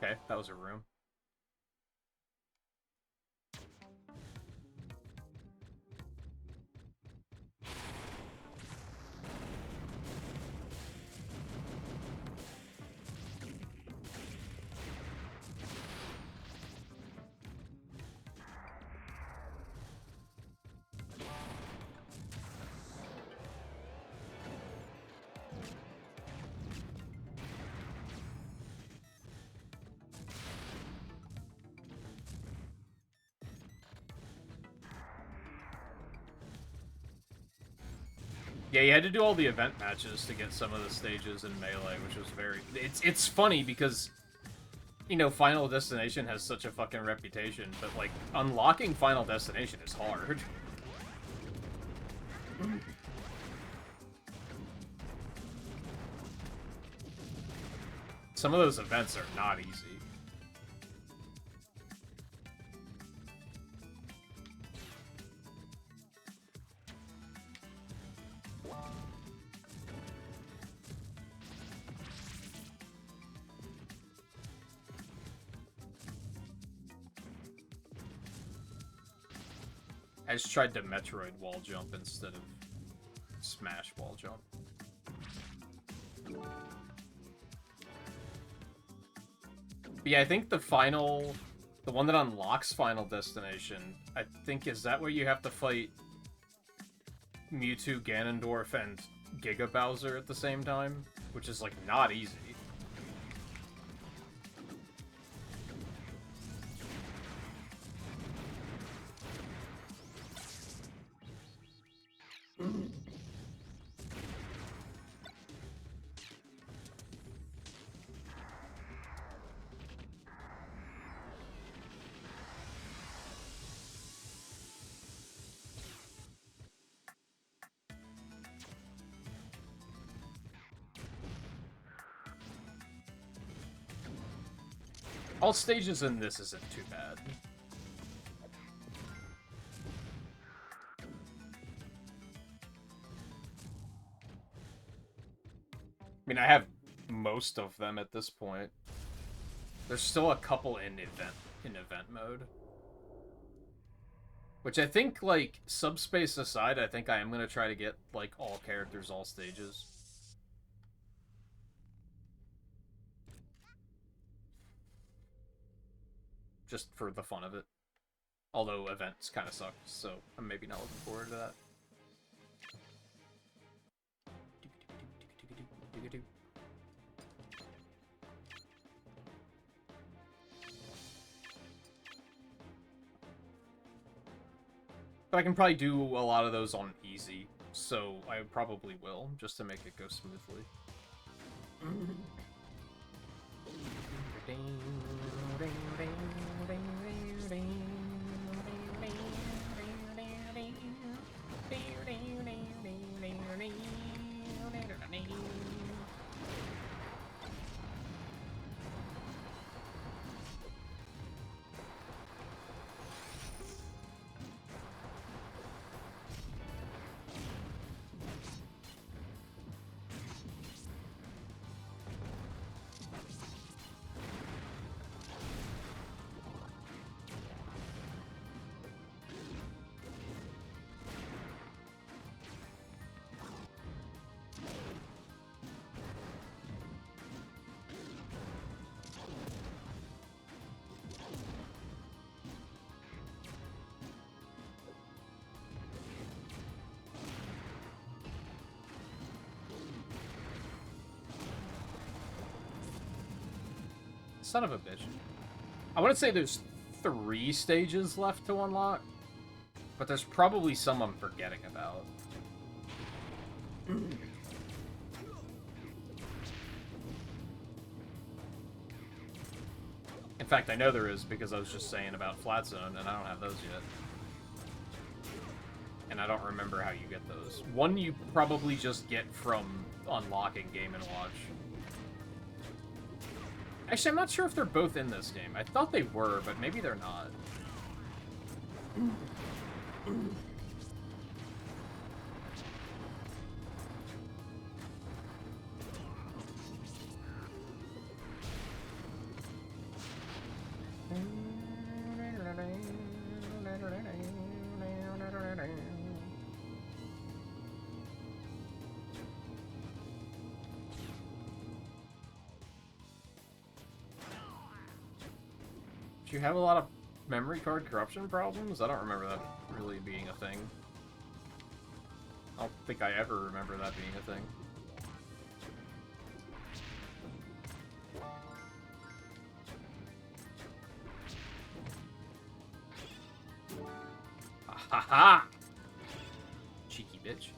Okay, that was a room. Yeah, you had to do all the event matches to get some of the stages in Melee, which was very... It's funny because, you know, Final Destination has such a fucking reputation, but, like, unlocking Final Destination is hard. Some of those events are not easy. I just tried to Metroid wall jump instead of Smash wall jump. But yeah, I think the one that unlocks Final Destination, I think, is that where you have to fight Mewtwo, Ganondorf, and Giga Bowser at the same time? Which is, like, not easy. All stages in this isn't too bad. I mean, I have most of them at this point. There's still a couple in event mode. Which I think, like, subspace aside, I think I am gonna try to get, like, all characters, all stages. Just for the fun of it. Although events kind of suck, so I'm maybe not looking forward to that. But I can probably do a lot of those on easy, so I probably will, just to make it go smoothly. Son of a bitch. I want to say there's 3 stages left to unlock, but there's probably some I'm forgetting about. In fact, I know there is because I was just saying about Flat Zone, and I don't have those yet. And I don't remember how you get those. One you probably just get from unlocking Game & Watch. Actually, I'm not sure if they're both in this game. I thought they were, but maybe they're not. Do you have a lot of memory card corruption problems? I don't remember that really being a thing. I don't think I ever remember that being a thing. Ha ha! Cheeky bitch.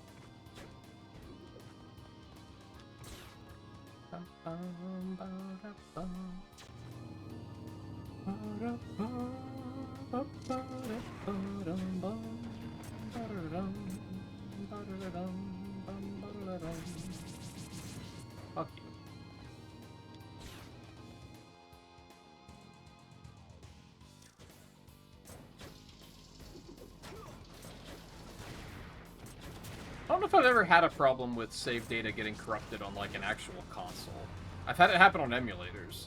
Fuck you. I don't know if I've ever had a problem with save data getting corrupted on, like, an actual console. I've had it happen on emulators.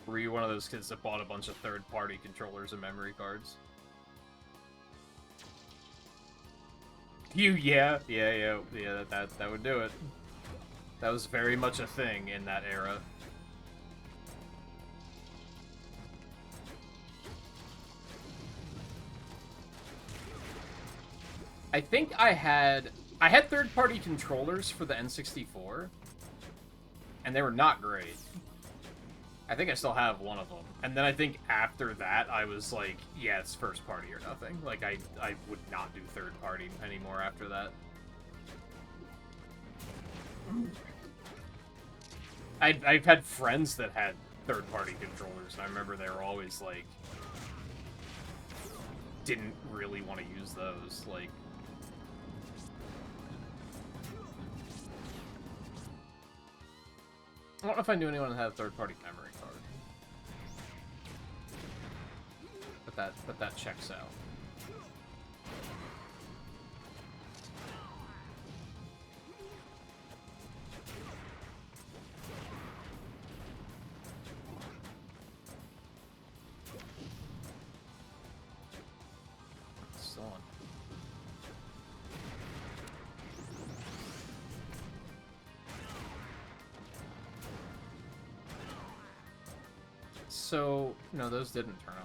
Were you one of those kids that bought a bunch of third-party controllers and memory cards? Yeah, that would do it. That was very much a thing in that era. I think I had third-party controllers for the N64, and they were not great. I think I still have one of them. And then I think after that, I was like, yeah, it's first party or nothing. Like, I would not do third party anymore after that. I've had friends that had third party controllers, and I remember they were always like, didn't really want to use those. Like, I don't know if I knew anyone that had a third party memory card. But that checks out. Still on. So, no, those didn't turn off.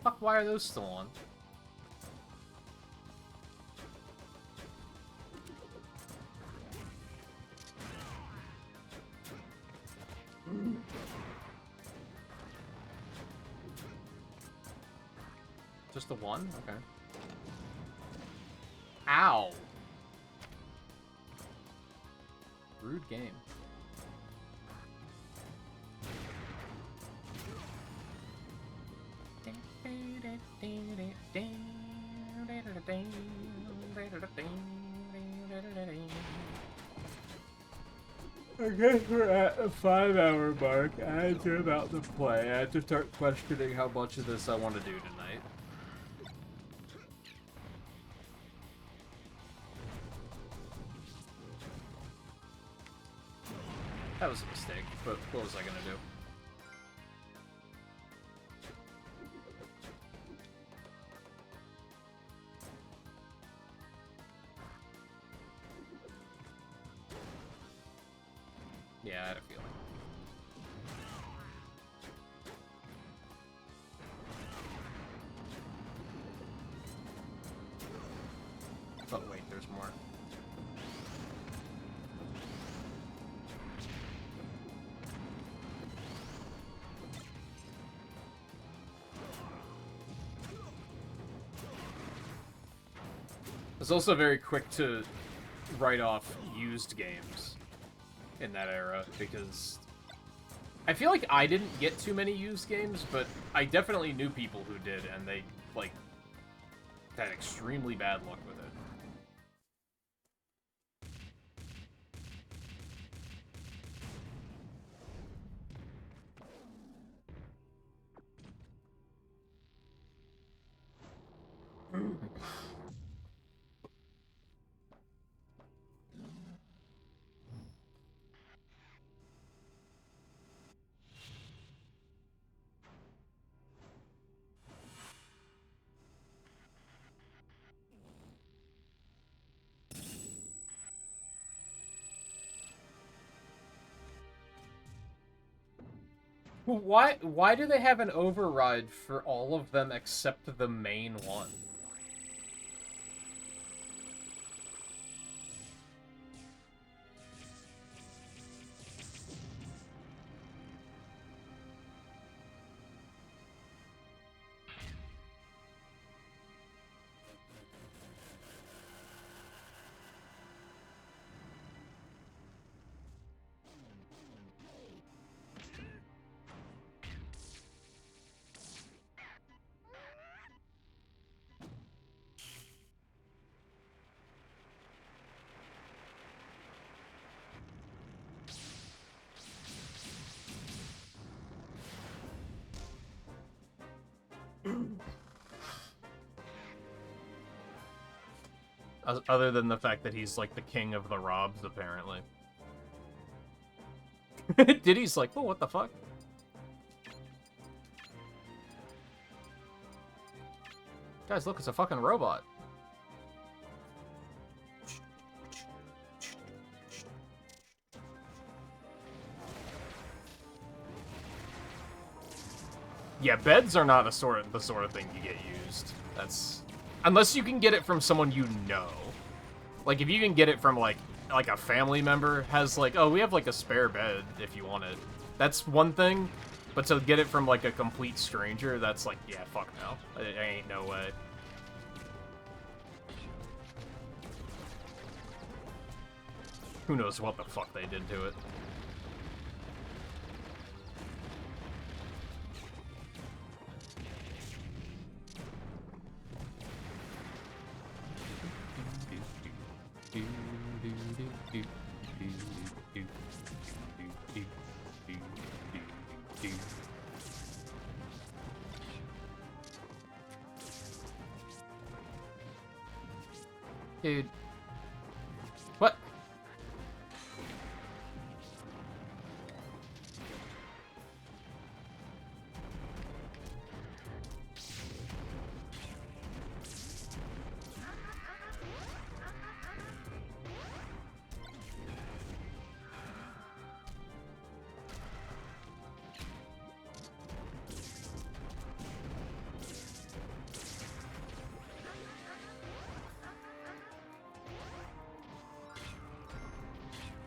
Fuck, why are those still on? Just the one? Okay. Ow! Rude game. I guess we're at a 5-hour mark. I had to about to play. I had to start questioning how much of this I want to do tonight. That was a mistake, but what was I gonna do? Yeah, I had a feeling. Oh wait, there's more. It's also very quick to write off used games in that era, because I feel like I didn't get too many used games, but I definitely knew people who did, and they, like, had extremely bad luck with it. Why do they have an override for all of them except the main one? Other than the fact that he's, like, the king of the Robs, apparently. Diddy's like, oh, what the fuck? Guys, look, it's a fucking robot. Yeah, beds are not the sort of thing you get used. That's... Unless you can get it from someone you know. Like, if you can get it from, like a family member has, like, oh, we have, like, a spare bed if you want it. That's one thing, but to get it from, like, a complete stranger, that's like, yeah, fuck no. Ain't no way. Who knows what the fuck they did to it. Dude. What?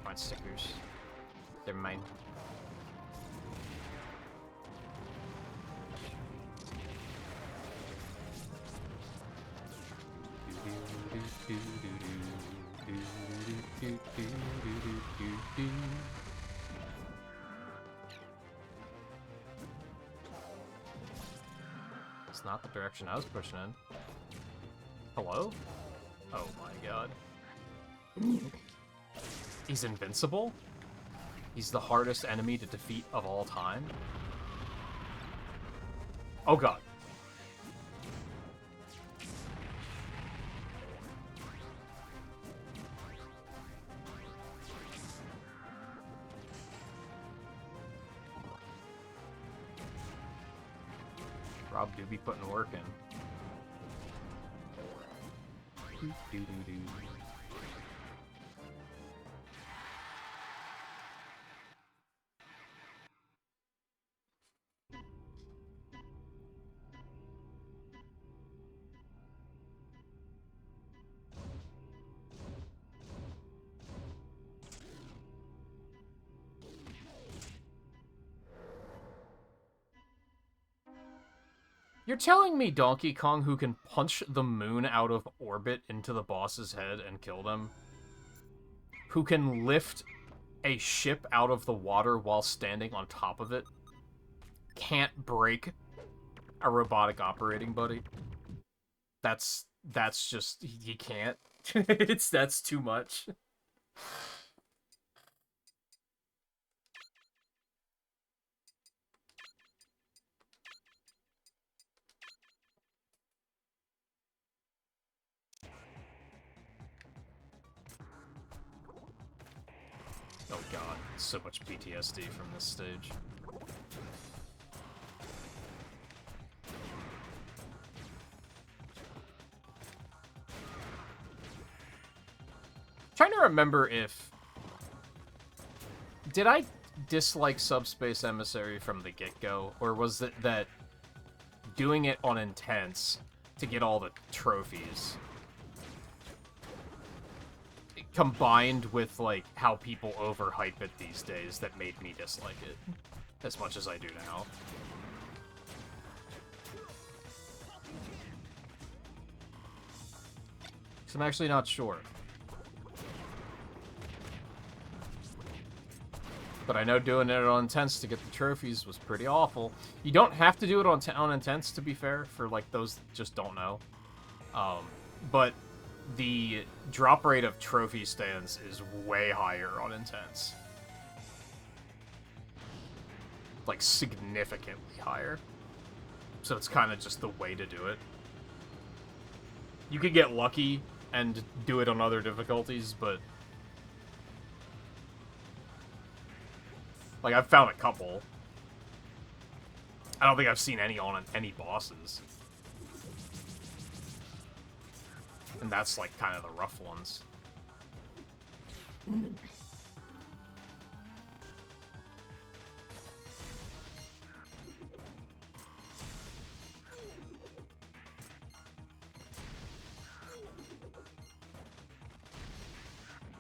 checkpoint stickers. They're mine. It's not the direction I was pushing in. Hello? Oh my god. He's invincible? He's the hardest enemy to defeat of all time? Oh god. Rob do be putting work in. Doo-doo-doo. You're telling me Donkey Kong, who can punch the moon out of orbit into the boss's head and kill them, who can lift a ship out of the water while standing on top of it, can't break a robotic operating buddy? That's just, you can't. That's too much. Oh god, so much PTSD from this stage. Trying to remember if... Did I dislike Subspace Emissary from the get-go? Or was it that doing it on Intense to get all the trophies combined with, like, how people overhype it these days that made me dislike it as much as I do now? So I'm actually not sure. But I know doing it on Intense to get the trophies was pretty awful. You don't have to do it on Intense, to be fair, for, like, those that just don't know. But the drop rate of trophy stands is way higher on Intense. Like, significantly higher. So it's kind of just the way to do it. You could get lucky and do it on other difficulties, but... Like, I've found a couple. I don't think I've seen any on any bosses. And that's, like, kind of the rough ones.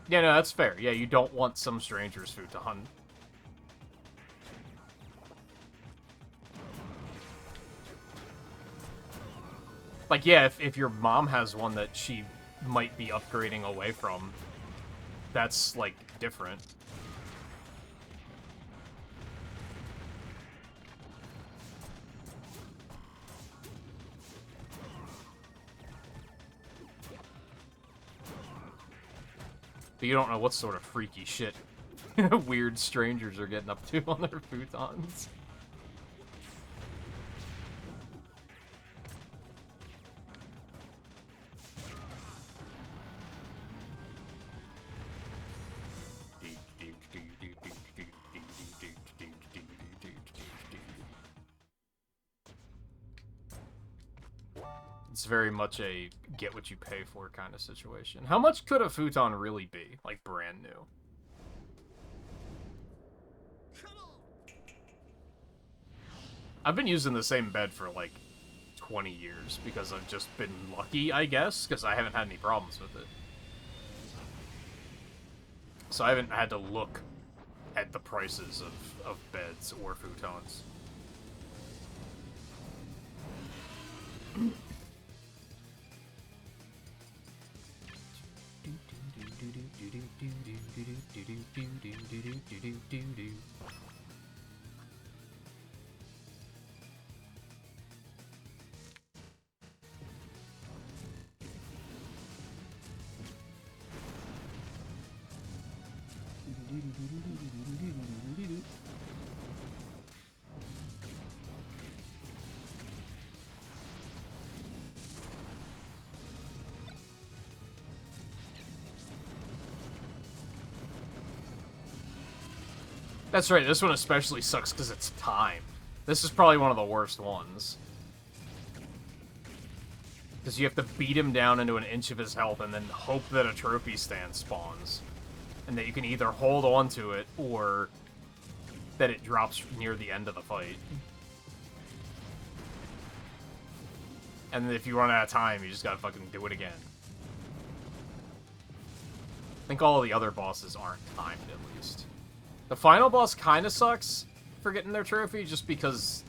Yeah, no, that's fair. Yeah, you don't want some stranger's futon. Like, yeah, if your mom has one that she might be upgrading away from, that's, like, different. But you don't know what sort of freaky shit weird strangers are getting up to on their futons. It's very much a get what you pay for kind of situation. How much could a futon really be? Like, brand new. I've been using the same bed for, like, 20 years because I've just been lucky, I guess, because I haven't had any problems with it. So I haven't had to look at the prices of beds or futons. That's right, this one especially sucks because it's time. This is probably one of the worst ones. Because you have to beat him down into an inch of his health and then hope that a trophy stand spawns. And that you can either hold on to it, or that it drops near the end of the fight. And if you run out of time, you just gotta fucking do it again. I think all of the other bosses aren't timed, at least. The final boss kinda sucks for getting their trophy, just because,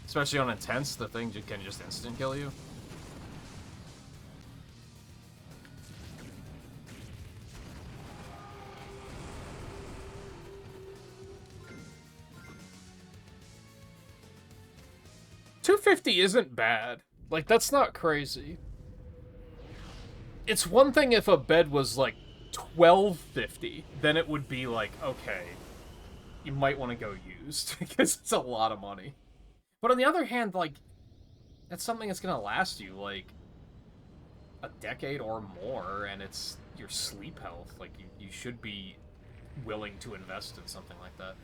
especially on Intense, the thing can just instant kill you. $250 isn't bad. Like, that's not crazy. It's one thing if a bed was like $12.50, then it would be like, okay, you might want to go used, because it's a lot of money. But on the other hand, like, that's something that's gonna last you, like, a decade or more, and it's your sleep health. Like, you should be willing to invest in something like that.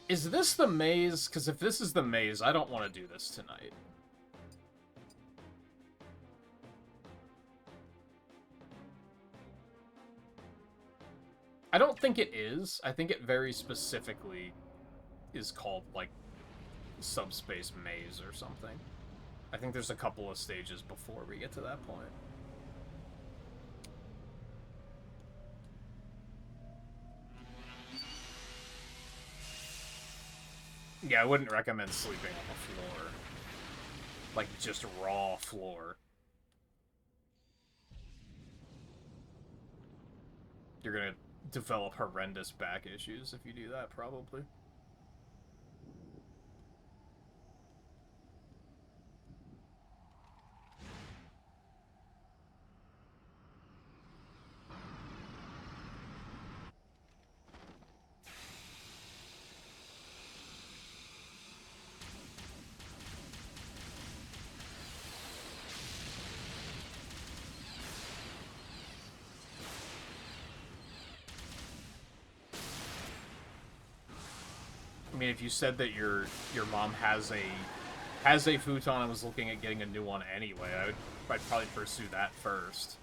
Is this the maze? Because if this is the maze, I don't want to do this tonight. I don't think it is. I think it very specifically is called, like, Subspace Maze or something. I think there's a couple of stages before we get to that point. Yeah, I wouldn't recommend sleeping on the floor. Like, just raw floor. You're gonna develop horrendous back issues if you do that, probably. I mean, if you said that your mom has a futon and was looking at getting a new one anyway, I'd probably pursue that first.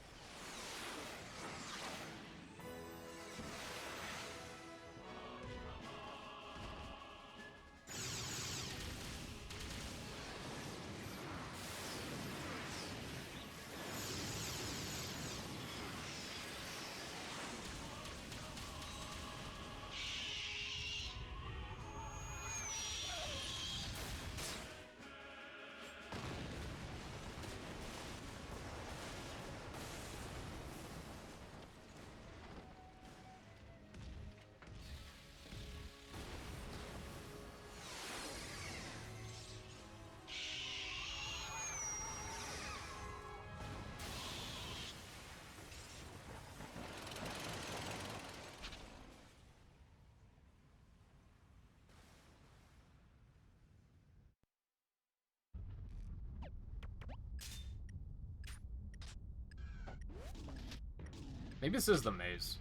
Maybe this is the maze.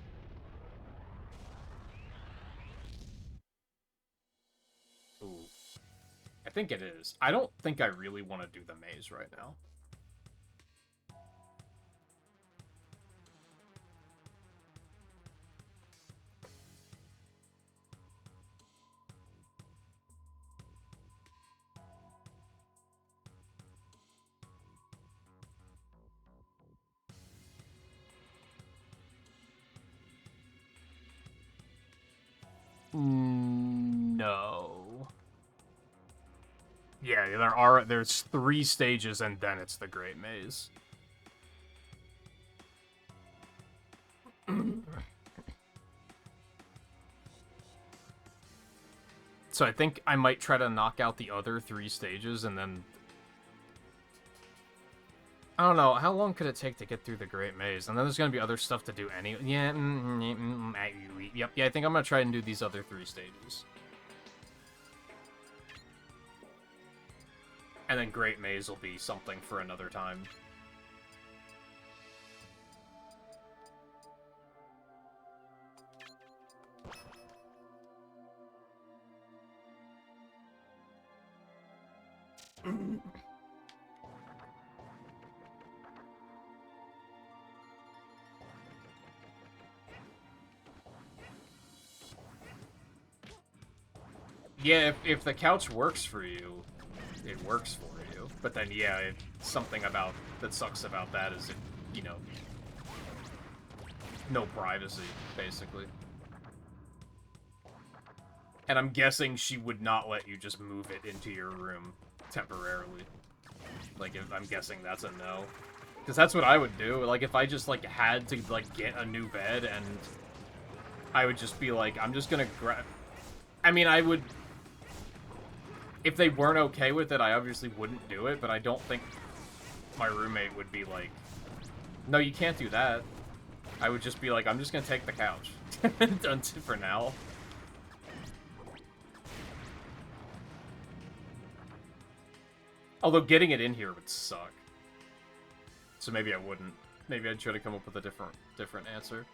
Ooh. I think it is. I don't think I really want to do the maze right now. No. Yeah, there's 3 stages and then it's the Great Maze. So I think I might try to knock out the other 3 stages and then... I don't know, how long could it take to get through the Great Maze? And then there's gonna be other stuff to do anyway. Yeah, yep, yeah, I think I'm gonna try and do these other 3 stages. And then Great Maze will be something for another time. Yeah, if the couch works for you, it works for you. But then, yeah, something about that sucks about that is, you know, no privacy, basically. And I'm guessing she would not let you just move it into your room temporarily. Like, I'm guessing that's a no. Because that's what I would do. Like, if I just, like, had to, like, get a new bed and I would just be like, I'm just gonna grab... I mean, I would... If they weren't okay with it, I obviously wouldn't do it, but I don't think my roommate would be like, no, you can't do that. I would just be like, I'm just gonna take the couch. Done for now. Although getting it in here would suck. So maybe I wouldn't. Maybe I'd try to come up with a different answer.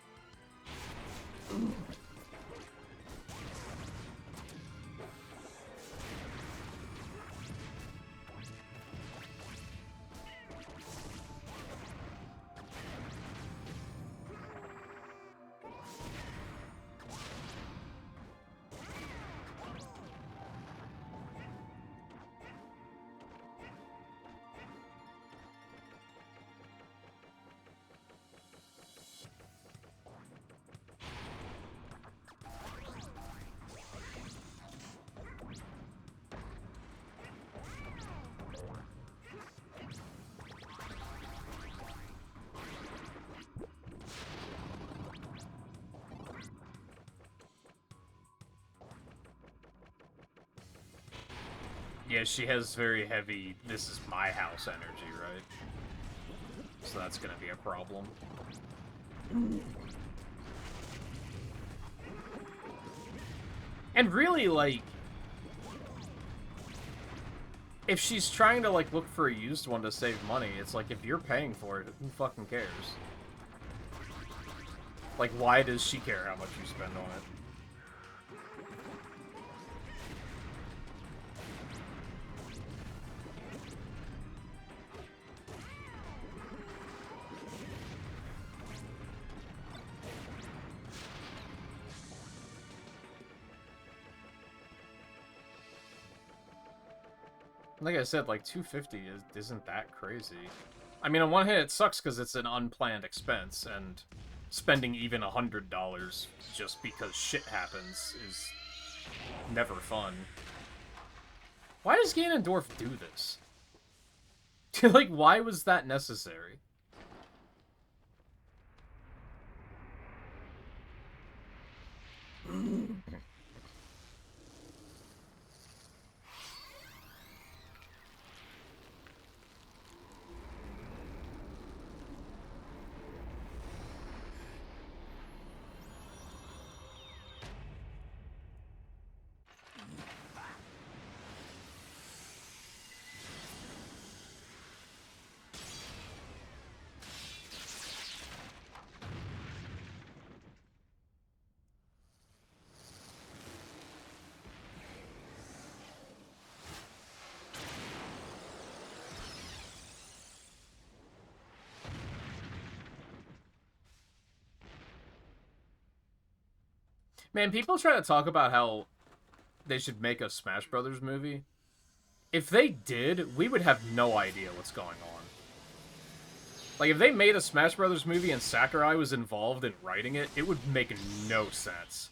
Yeah, she has very heavy, this is my house energy, right? So that's gonna be a problem. And really, like, if she's trying to, like, look for a used one to save money, it's like, if you're paying for it, who fucking cares? Like, why does she care how much you spend on it? Like I said, like, $250 isn't that crazy. I mean, on one hand, it sucks because it's an unplanned expense, and spending even $100 just because shit happens is never fun. Why does Ganondorf do this? Like, why was that necessary? Man, people try to talk about how they should make a Smash Brothers movie. If they did, we would have no idea what's going on. Like, if they made a Smash Brothers movie and Sakurai was involved in writing it, it would make no sense.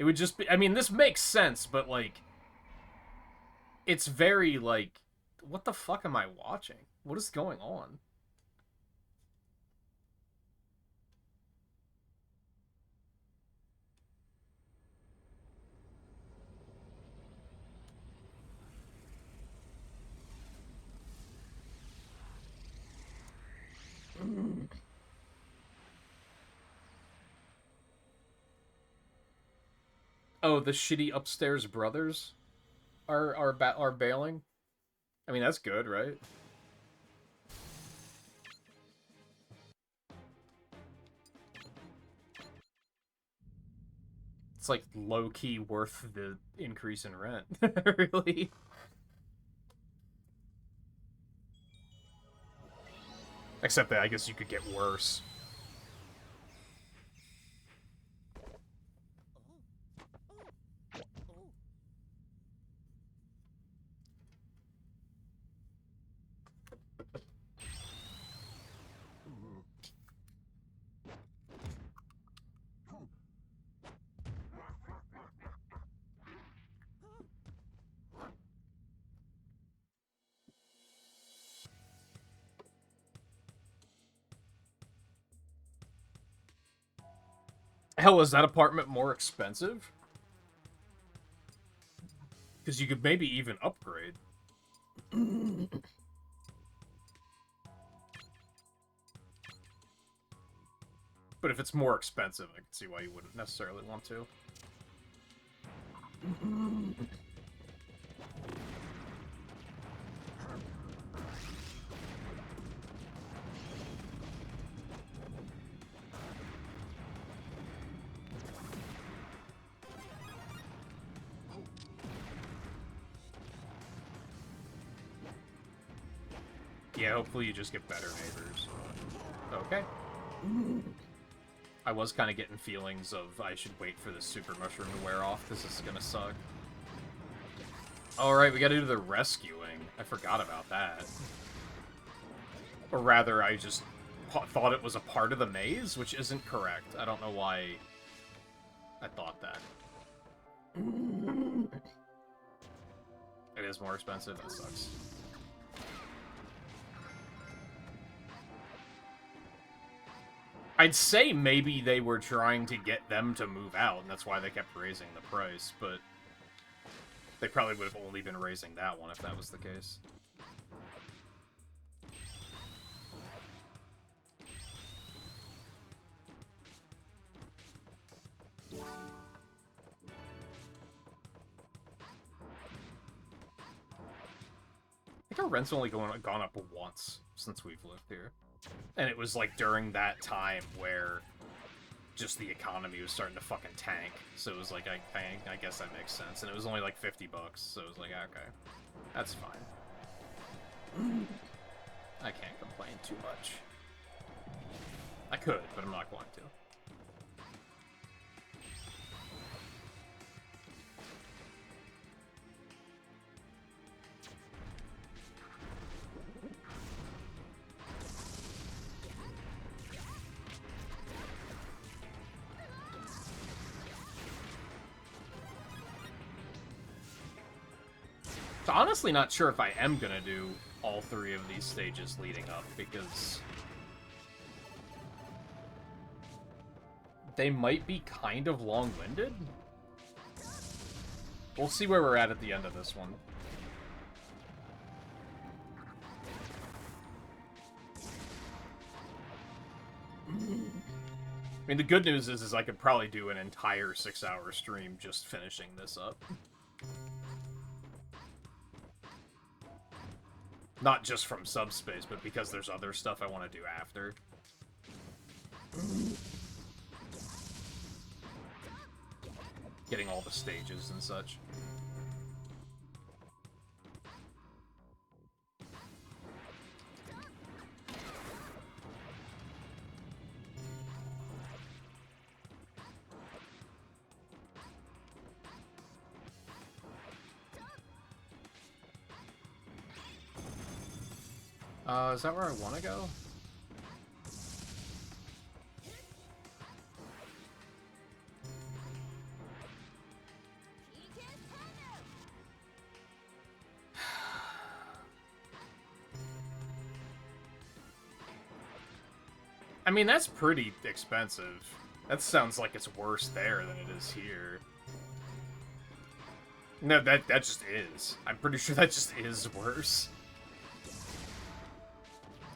It would just be... I mean, this makes sense, but, like... It's very, like... What the fuck am I watching? What is going on? Oh, the shitty upstairs brothers are bailing. I mean, that's good, right? It's like low key worth the increase in rent, really. Except that I guess you could get worse. Hell, is that apartment more expensive? Because you could maybe even upgrade. But if it's more expensive, I can see why you wouldn't necessarily want to. Yeah, hopefully you just get better neighbors. Okay. I was kind of getting feelings of I should wait for this super mushroom to wear off. This is gonna suck. Alright, we gotta do the rescuing. I forgot about that. Or rather, I just thought it was a part of the maze, which isn't correct. I don't know why I thought that. It is more expensive? That sucks. I'd say maybe they were trying to get them to move out, and that's why they kept raising the price, but they probably would have only been raising that one if that was the case. I think our rent's only gone up once since we've lived here. And it was, like, during that time where just the economy was starting to fucking tank. So it was like, I guess that makes sense. And it was only, like, $50, so it was like, okay, that's fine. I can't complain too much. I could, but I'm not going to. Honestly not sure if I am gonna do all three of these stages leading up, because they might be kind of long-winded. We'll see where we're at the end of this one. I mean, the good news is I could probably do an entire 6-hour stream just finishing this up. Not just from Subspace, but because there's other stuff I want to do after. Getting all the stages and such. Is that where I want to go? I mean, that's pretty expensive. That sounds like it's worse there than it is here. No, that just is. I'm pretty sure that just is worse.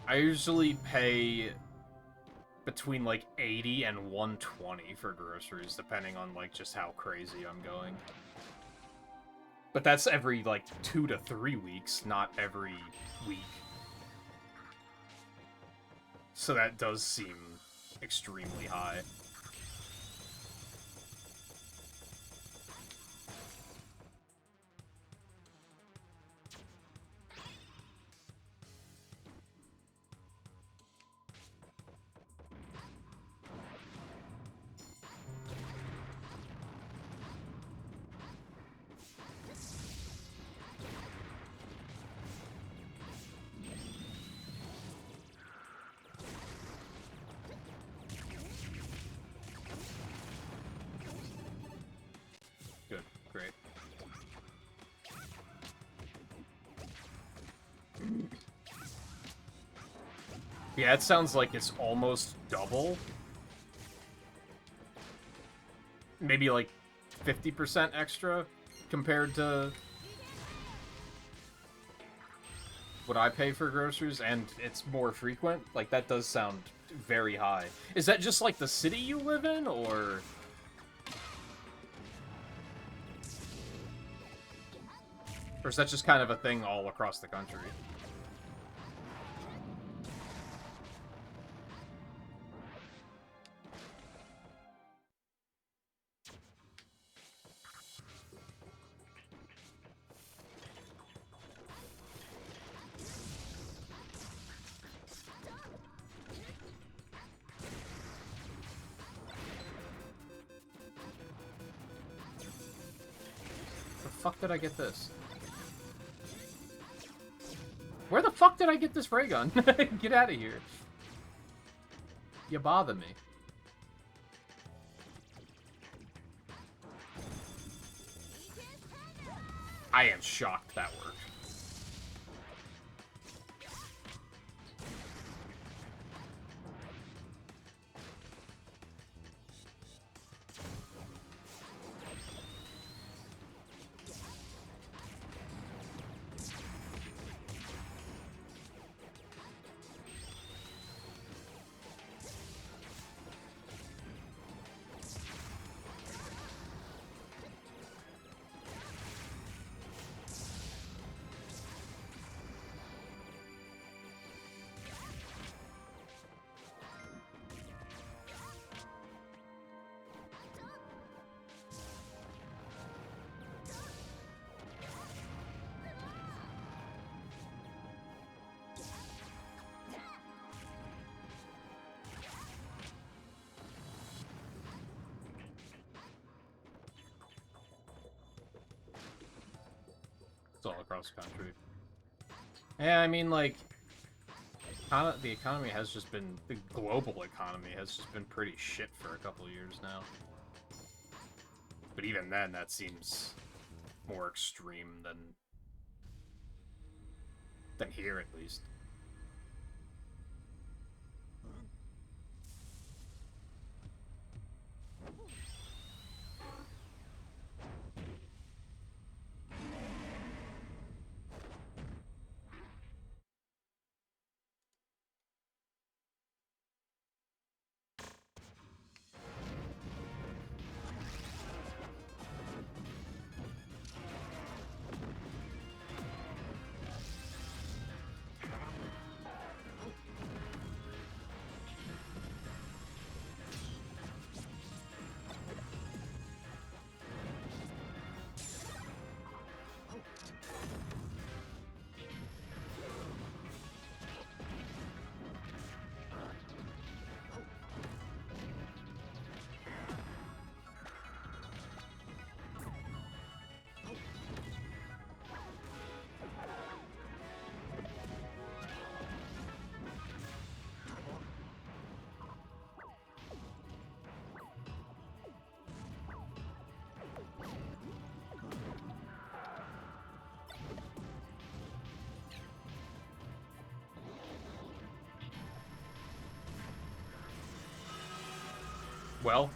I usually pay between like 80 and 120 for groceries, depending on like just how crazy I'm going. But that's every like 2 to 3 weeks, not every week. So that does seem extremely high. Good, great. Yeah, it sounds like it's almost double. Maybe like 50% extra compared to what I pay for groceries, and it's more frequent. Like, that does sound very high. Is that just like the city you live in, or... Or is that just kind of a thing all across the country? The fuck did I get this? Where the fuck did I get this ray gun? Get out of here. You bother me. I am shocked that worked. It's all across the country. Yeah, I mean, like, the economy has just been, the global economy has just been pretty shit for a couple of years now. But even then, that seems more extreme than here, at least. Well.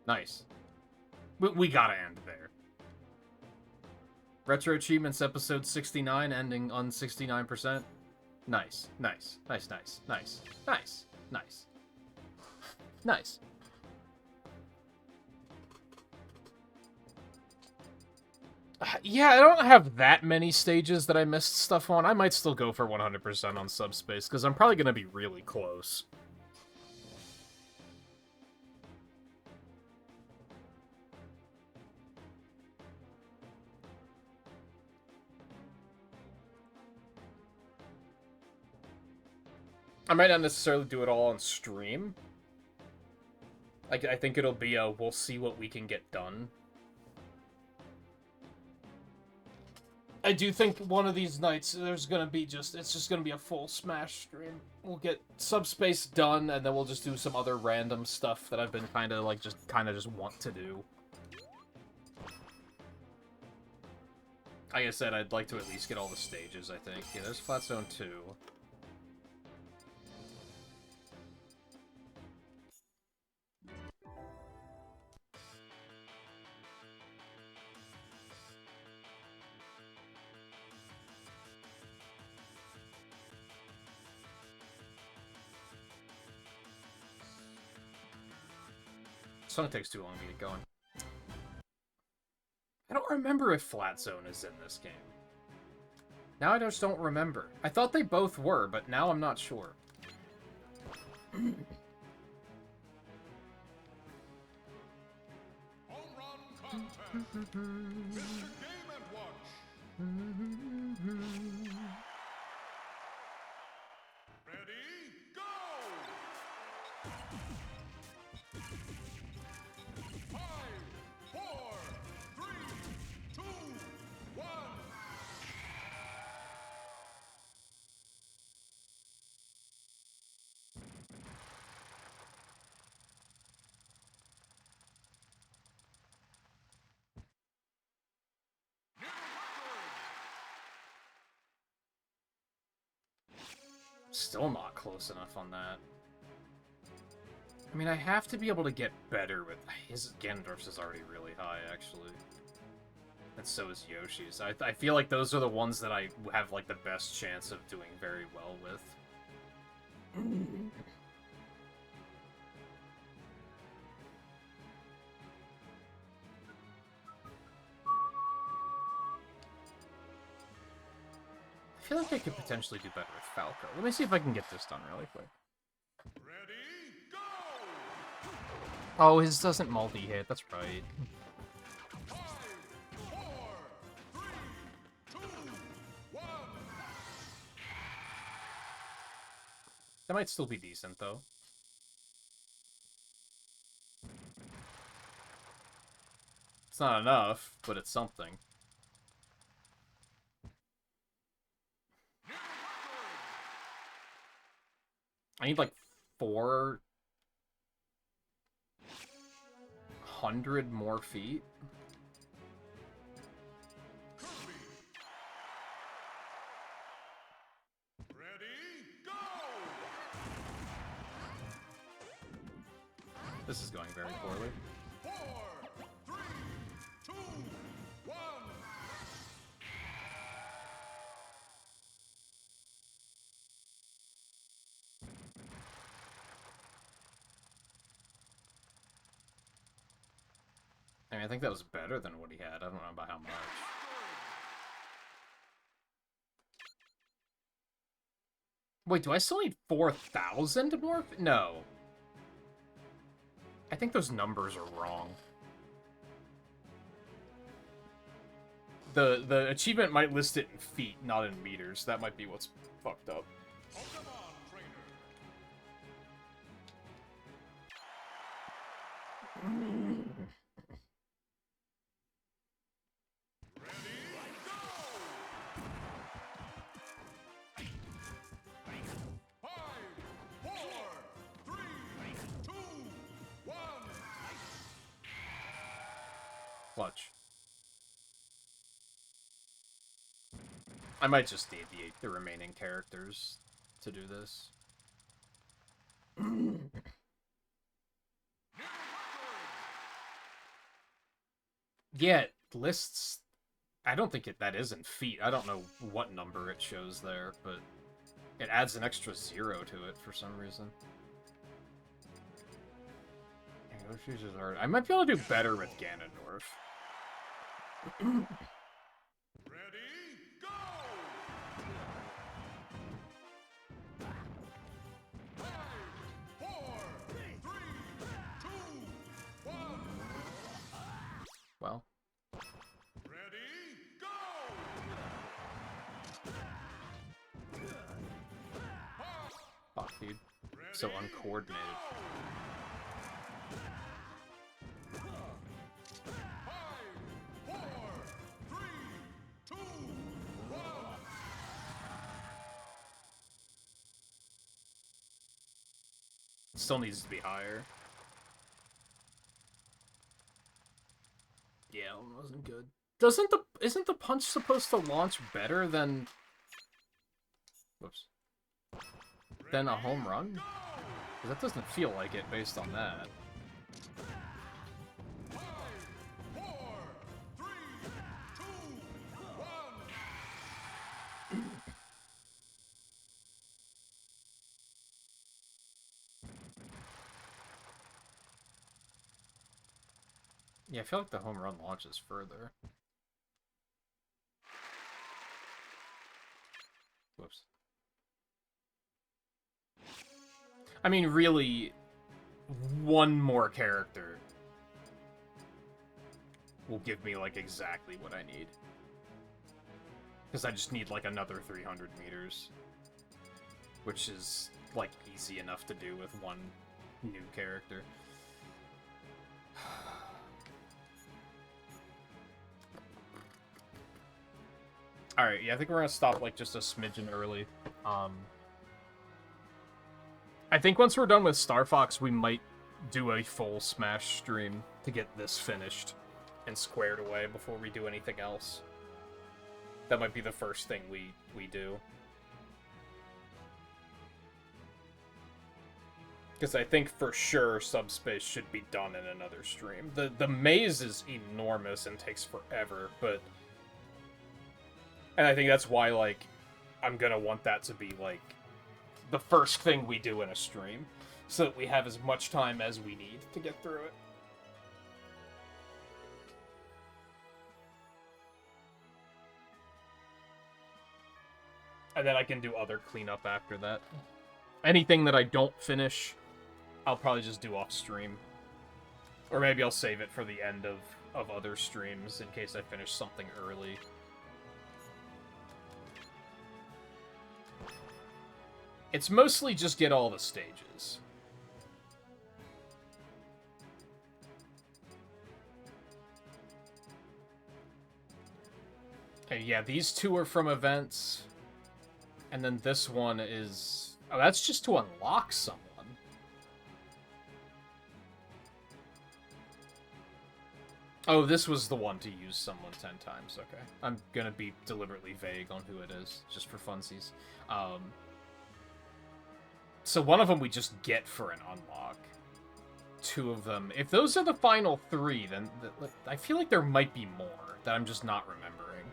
Nice. We gotta end there. Retro Achievements episode 69 ending on 69%. Nice, nice, nice, nice, nice, nice, nice. Nice. Yeah, I don't have that many stages that I missed stuff on. I might still go for 100% on Subspace, because I'm probably going to be really close. I might not necessarily do it all on stream. I think it'll be a we'll see what we can get done. I do think one of these nights there's gonna be it's just gonna be a full Smash stream. We'll get Subspace done, and then we'll just do some other random stuff that I've been kind of just want to do. Like I said, I'd like to at least get all the stages, I think. Yeah, there's Flat Zone 2. Song takes too long to get going. I don't remember if Flat Zone is in this game. Now I just don't remember. I thought they both were, but now I'm not sure. Home run contest. Mr. Game and Watch. Ready, go! 5, 4, 3, 2, 1. Still not close enough on that. I mean, I have to be able to get better with... His Ganondorf's is already really high, actually. And so is Yoshi's. I feel like those are the ones that I have, like, the best chance of doing very well with. I feel like I could potentially do better with Falco. Let me see if I can get this done really quick. Ready, go! Oh, his doesn't multi-hit, that's right. 5, 4, 3, 2, 1. That might still be decent, though. It's not enough, but it's something. I need, like, 400 more feet. Ready, go! This is going very poorly. 4, 3, 2, 1. I mean, I think that was better than what he had. I don't know about how much. Wait, do I still need 4,000 more? No. I think those numbers are wrong. The achievement might list it in feet, not in meters. That might be what's fucked up. Clutch. I might just deviate the remaining characters to do this. Yeah, it lists... I don't think that is in feet. I don't know what number it shows there, but it adds an extra 0 to it for some reason. I might be able to do better with Ganondorf. Ready, go! 5, 4, 3, 2, 1. Well. Ready, go! Fuck, dude. So uncoordinated. Still needs to be higher. Yeah, it wasn't good. Isn't the punch supposed to launch better than... Whoops. Than a home run? 'Cause that doesn't feel like it based on that. 5, 4, 3, 2, 1. Yeah, I feel like the home run launches further. Whoops. I mean, really, one more character will give me, like, exactly what I need. Because I just need, like, another 300 meters. Which is, like, easy enough to do with one new character. Alright, yeah, I think we're gonna stop, like, just a smidgen early. I think once we're done with Star Fox, we might do a full Smash stream to get this finished and squared away before we do anything else. That might be the first thing we do. Because I think for sure Subspace should be done in another stream. The maze is enormous and takes forever, but... And I think that's why, like, I'm gonna want that to be, like, the first thing we do in a stream, so that we have as much time as we need to get through it. And then I can do other cleanup after that. Anything that I don't finish, I'll probably just do off stream. Or maybe I'll save it for the end of other streams in case I finish something early. It's mostly just get all the stages. Okay, yeah, these two are from events. And then this one is... Oh, that's just to unlock someone. Oh, this was the one to use someone 10 times. Okay. I'm gonna be deliberately vague on who it is, just for funsies. So one of them we just get for an unlock. Two of them... If those are the final three, then I feel like there might be more that I'm just not remembering.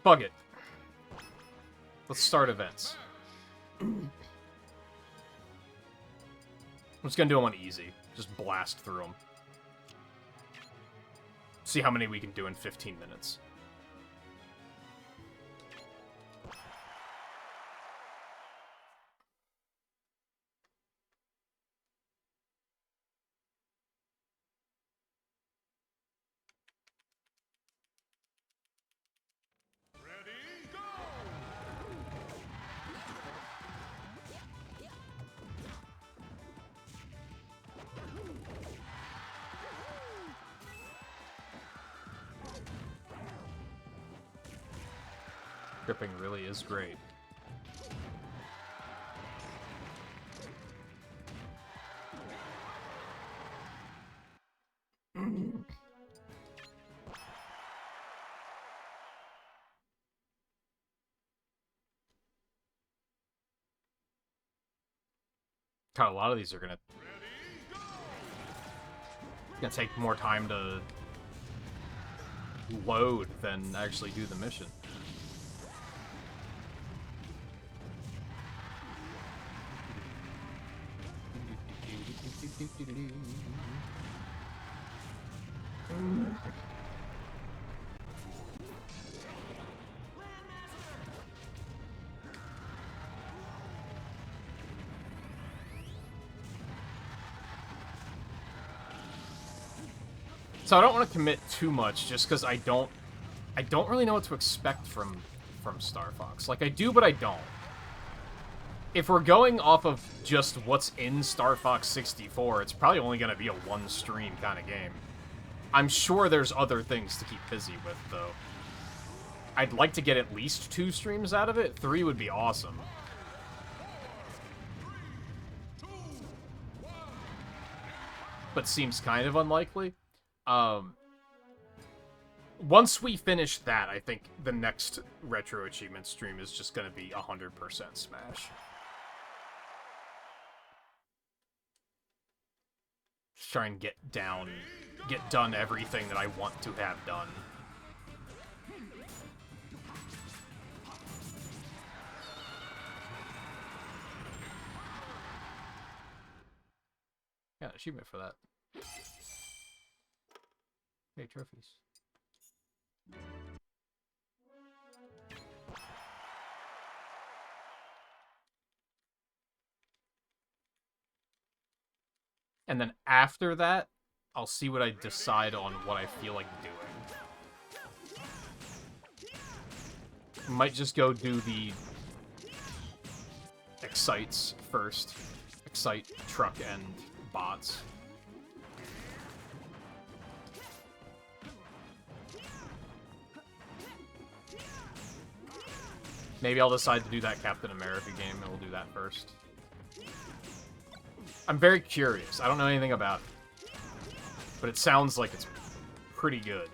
Bug it. Let's start events. I'm just gonna do them on easy. Just blast through them. See how many we can do in 15 minutes. skipping really is great. God, a lot of these are gonna take more time to load than actually do the mission. So I don't want to commit too much, just because I don't really know what to expect from Star Fox. Like, I do, but I don't. If we're going off of just what's in Star Fox 64, it's probably only going to be a one-stream kind of game. I'm sure there's other things to keep busy with, though. I'd like to get at least 2 streams out of it. 3 would be awesome. But seems kind of unlikely. Once we finish that, I think the next Retro Achievement stream is just going to be 100% Smash. Just try and get done everything that I want to have done. Yeah, achievement for that. Hey, trophies. And then after that, I'll see what I decide on what I feel like doing. Might just go do the Excites first. Excite, truck, and bots. Maybe I'll decide to do that Captain America game, and we'll do that first. I'm very curious. I don't know anything about it. But it sounds like it's pretty good.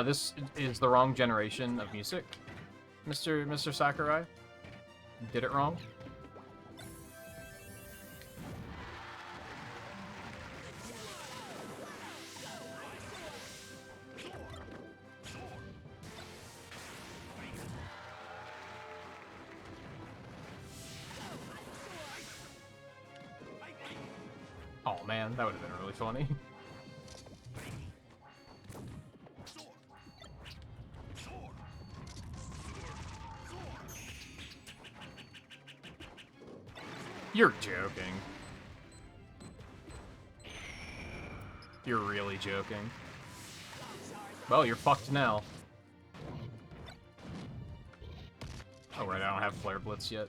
This is the wrong generation of music, Mr. Sakurai. You did it wrong. Oh man, that would have been really funny. You're joking. You're really joking. Well, you're fucked now. Oh, right, I don't have Flare Blitz yet.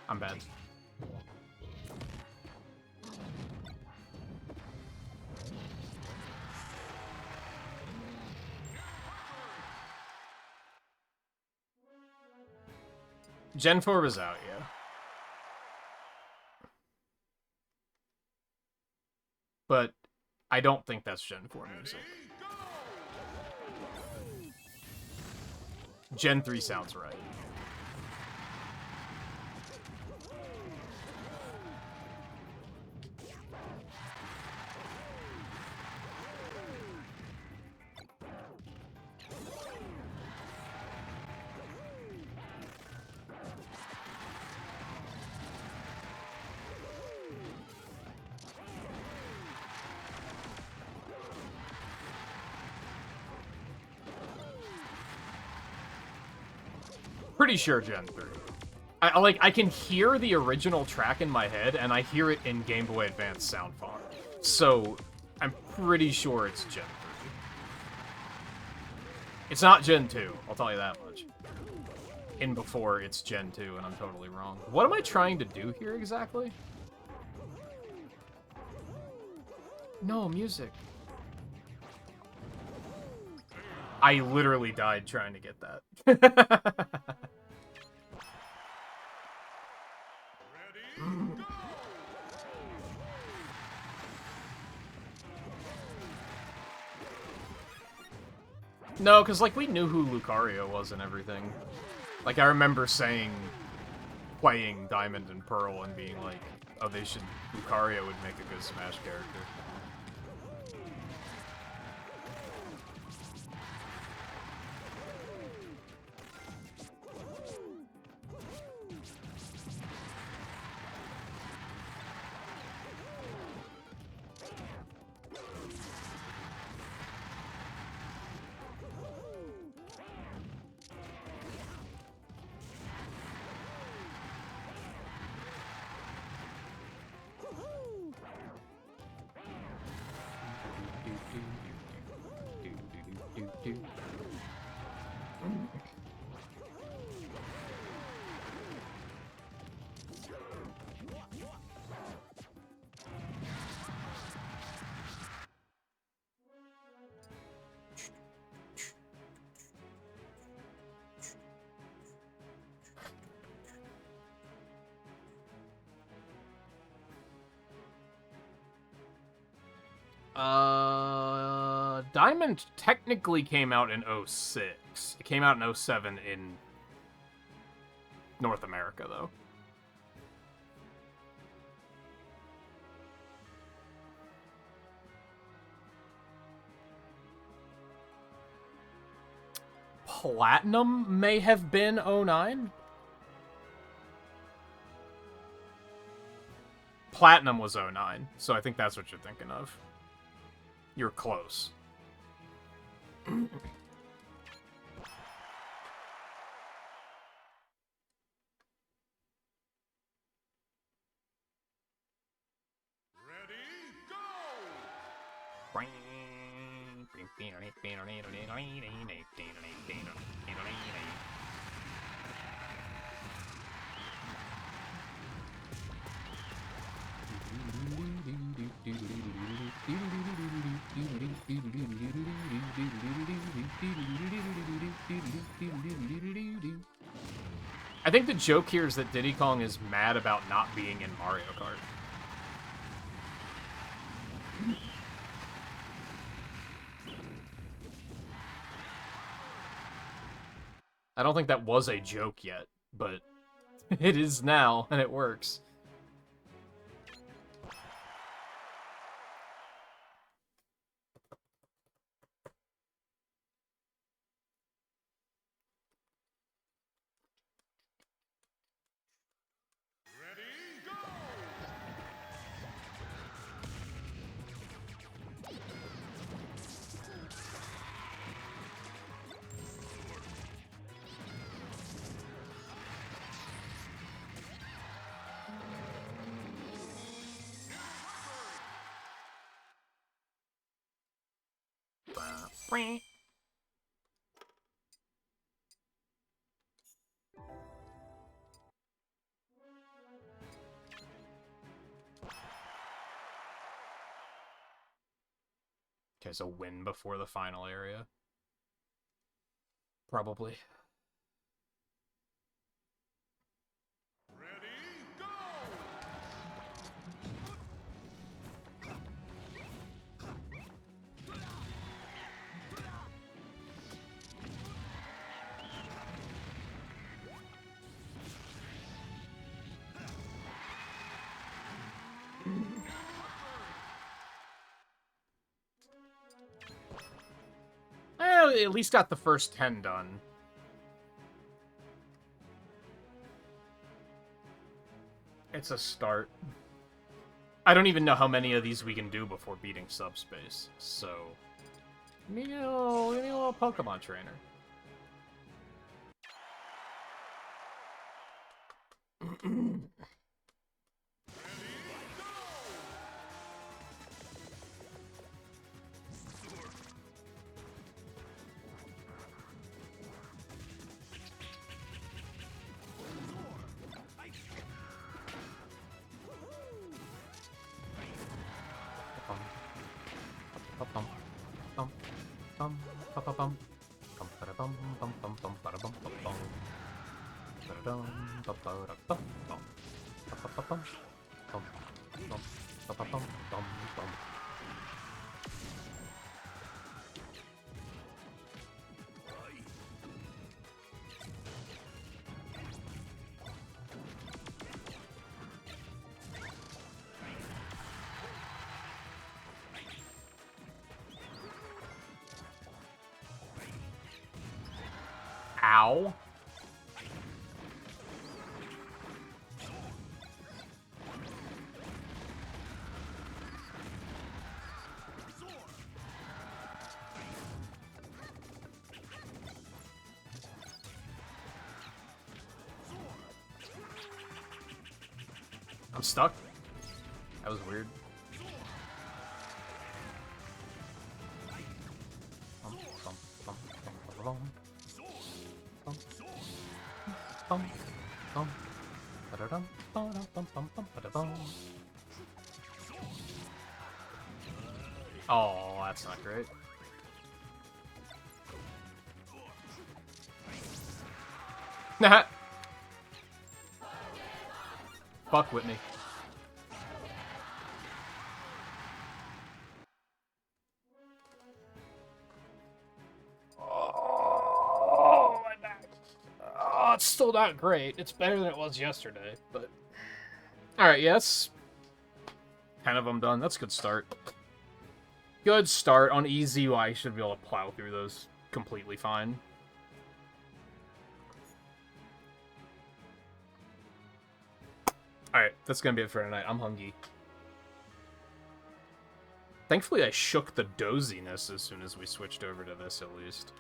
I'm bad. Gen 4 was out, yeah. But I don't think that's Gen 4 music. Gen 3 sounds right. Pretty sure Gen 3. I can hear the original track in my head, and I hear it in Game Boy Advance sound far. So, I'm pretty sure it's Gen 3. It's not Gen 2, I'll tell you that much. In before, it's Gen 2, and I'm totally wrong. What am I trying to do here, exactly? No, music. I literally died trying to get that. No, because, like, we knew who Lucario was and everything. Like, I remember playing Diamond and Pearl and being like, oh, Lucario would make a good Smash character. Diamond technically came out in 06. It came out in 07 in North America, though. Platinum may have been 09? Platinum was 09, so I think that's what you're thinking of. You're close. I think the joke here is that Diddy Kong is mad about not being in Mario Kart. I don't think that was a joke yet, but it is now, and it works. Okay, so win before the final area. Probably. Well, at least got the first 10 done. It's a start. I don't even know how many of these we can do before beating Subspace, so... Give me a little Pokemon trainer. Ow. I'm stuck. That was weird. Oh, that's not great. Nah. Fuck Whitney. Oh, my back. Oh, it's still not great. It's better than it was yesterday, but... Alright, yes. 10 of them done. That's a good start. Good start. On easy, I should be able to plow through those completely fine. Alright, that's gonna be it for tonight. I'm hungry. Thankfully, I shook the doziness as soon as we switched over to this, at least.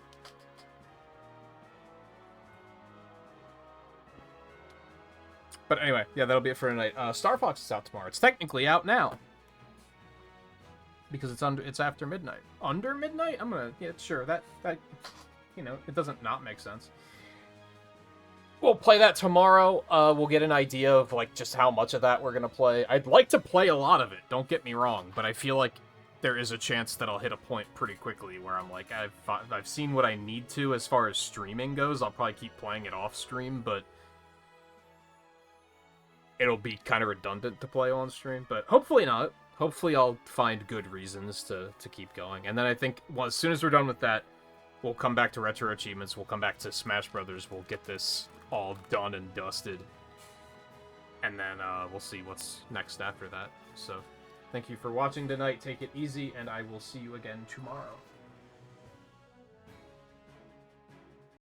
But anyway, yeah, that'll be it for tonight. Star Fox is out tomorrow. It's technically out now. Because it's after midnight. Under midnight? I'm gonna... Yeah, sure. That you know, it doesn't not make sense. We'll play that tomorrow. We'll get an idea of, like, just how much of that we're gonna play. I'd like to play a lot of it, don't get me wrong, but I feel like there is a chance that I'll hit a point pretty quickly where I'm like, I've seen what I need to as far as streaming goes. I'll probably keep playing it off stream, but it'll be kind of redundant to play on stream, but hopefully not. Hopefully I'll find good reasons to keep going. And then I think, well, as soon as we're done with that, we'll come back to Retro Achievements, we'll come back to Smash Brothers, we'll get this all done and dusted. And then we'll see what's next after that. So, thank you for watching tonight, take it easy, and I will see you again tomorrow.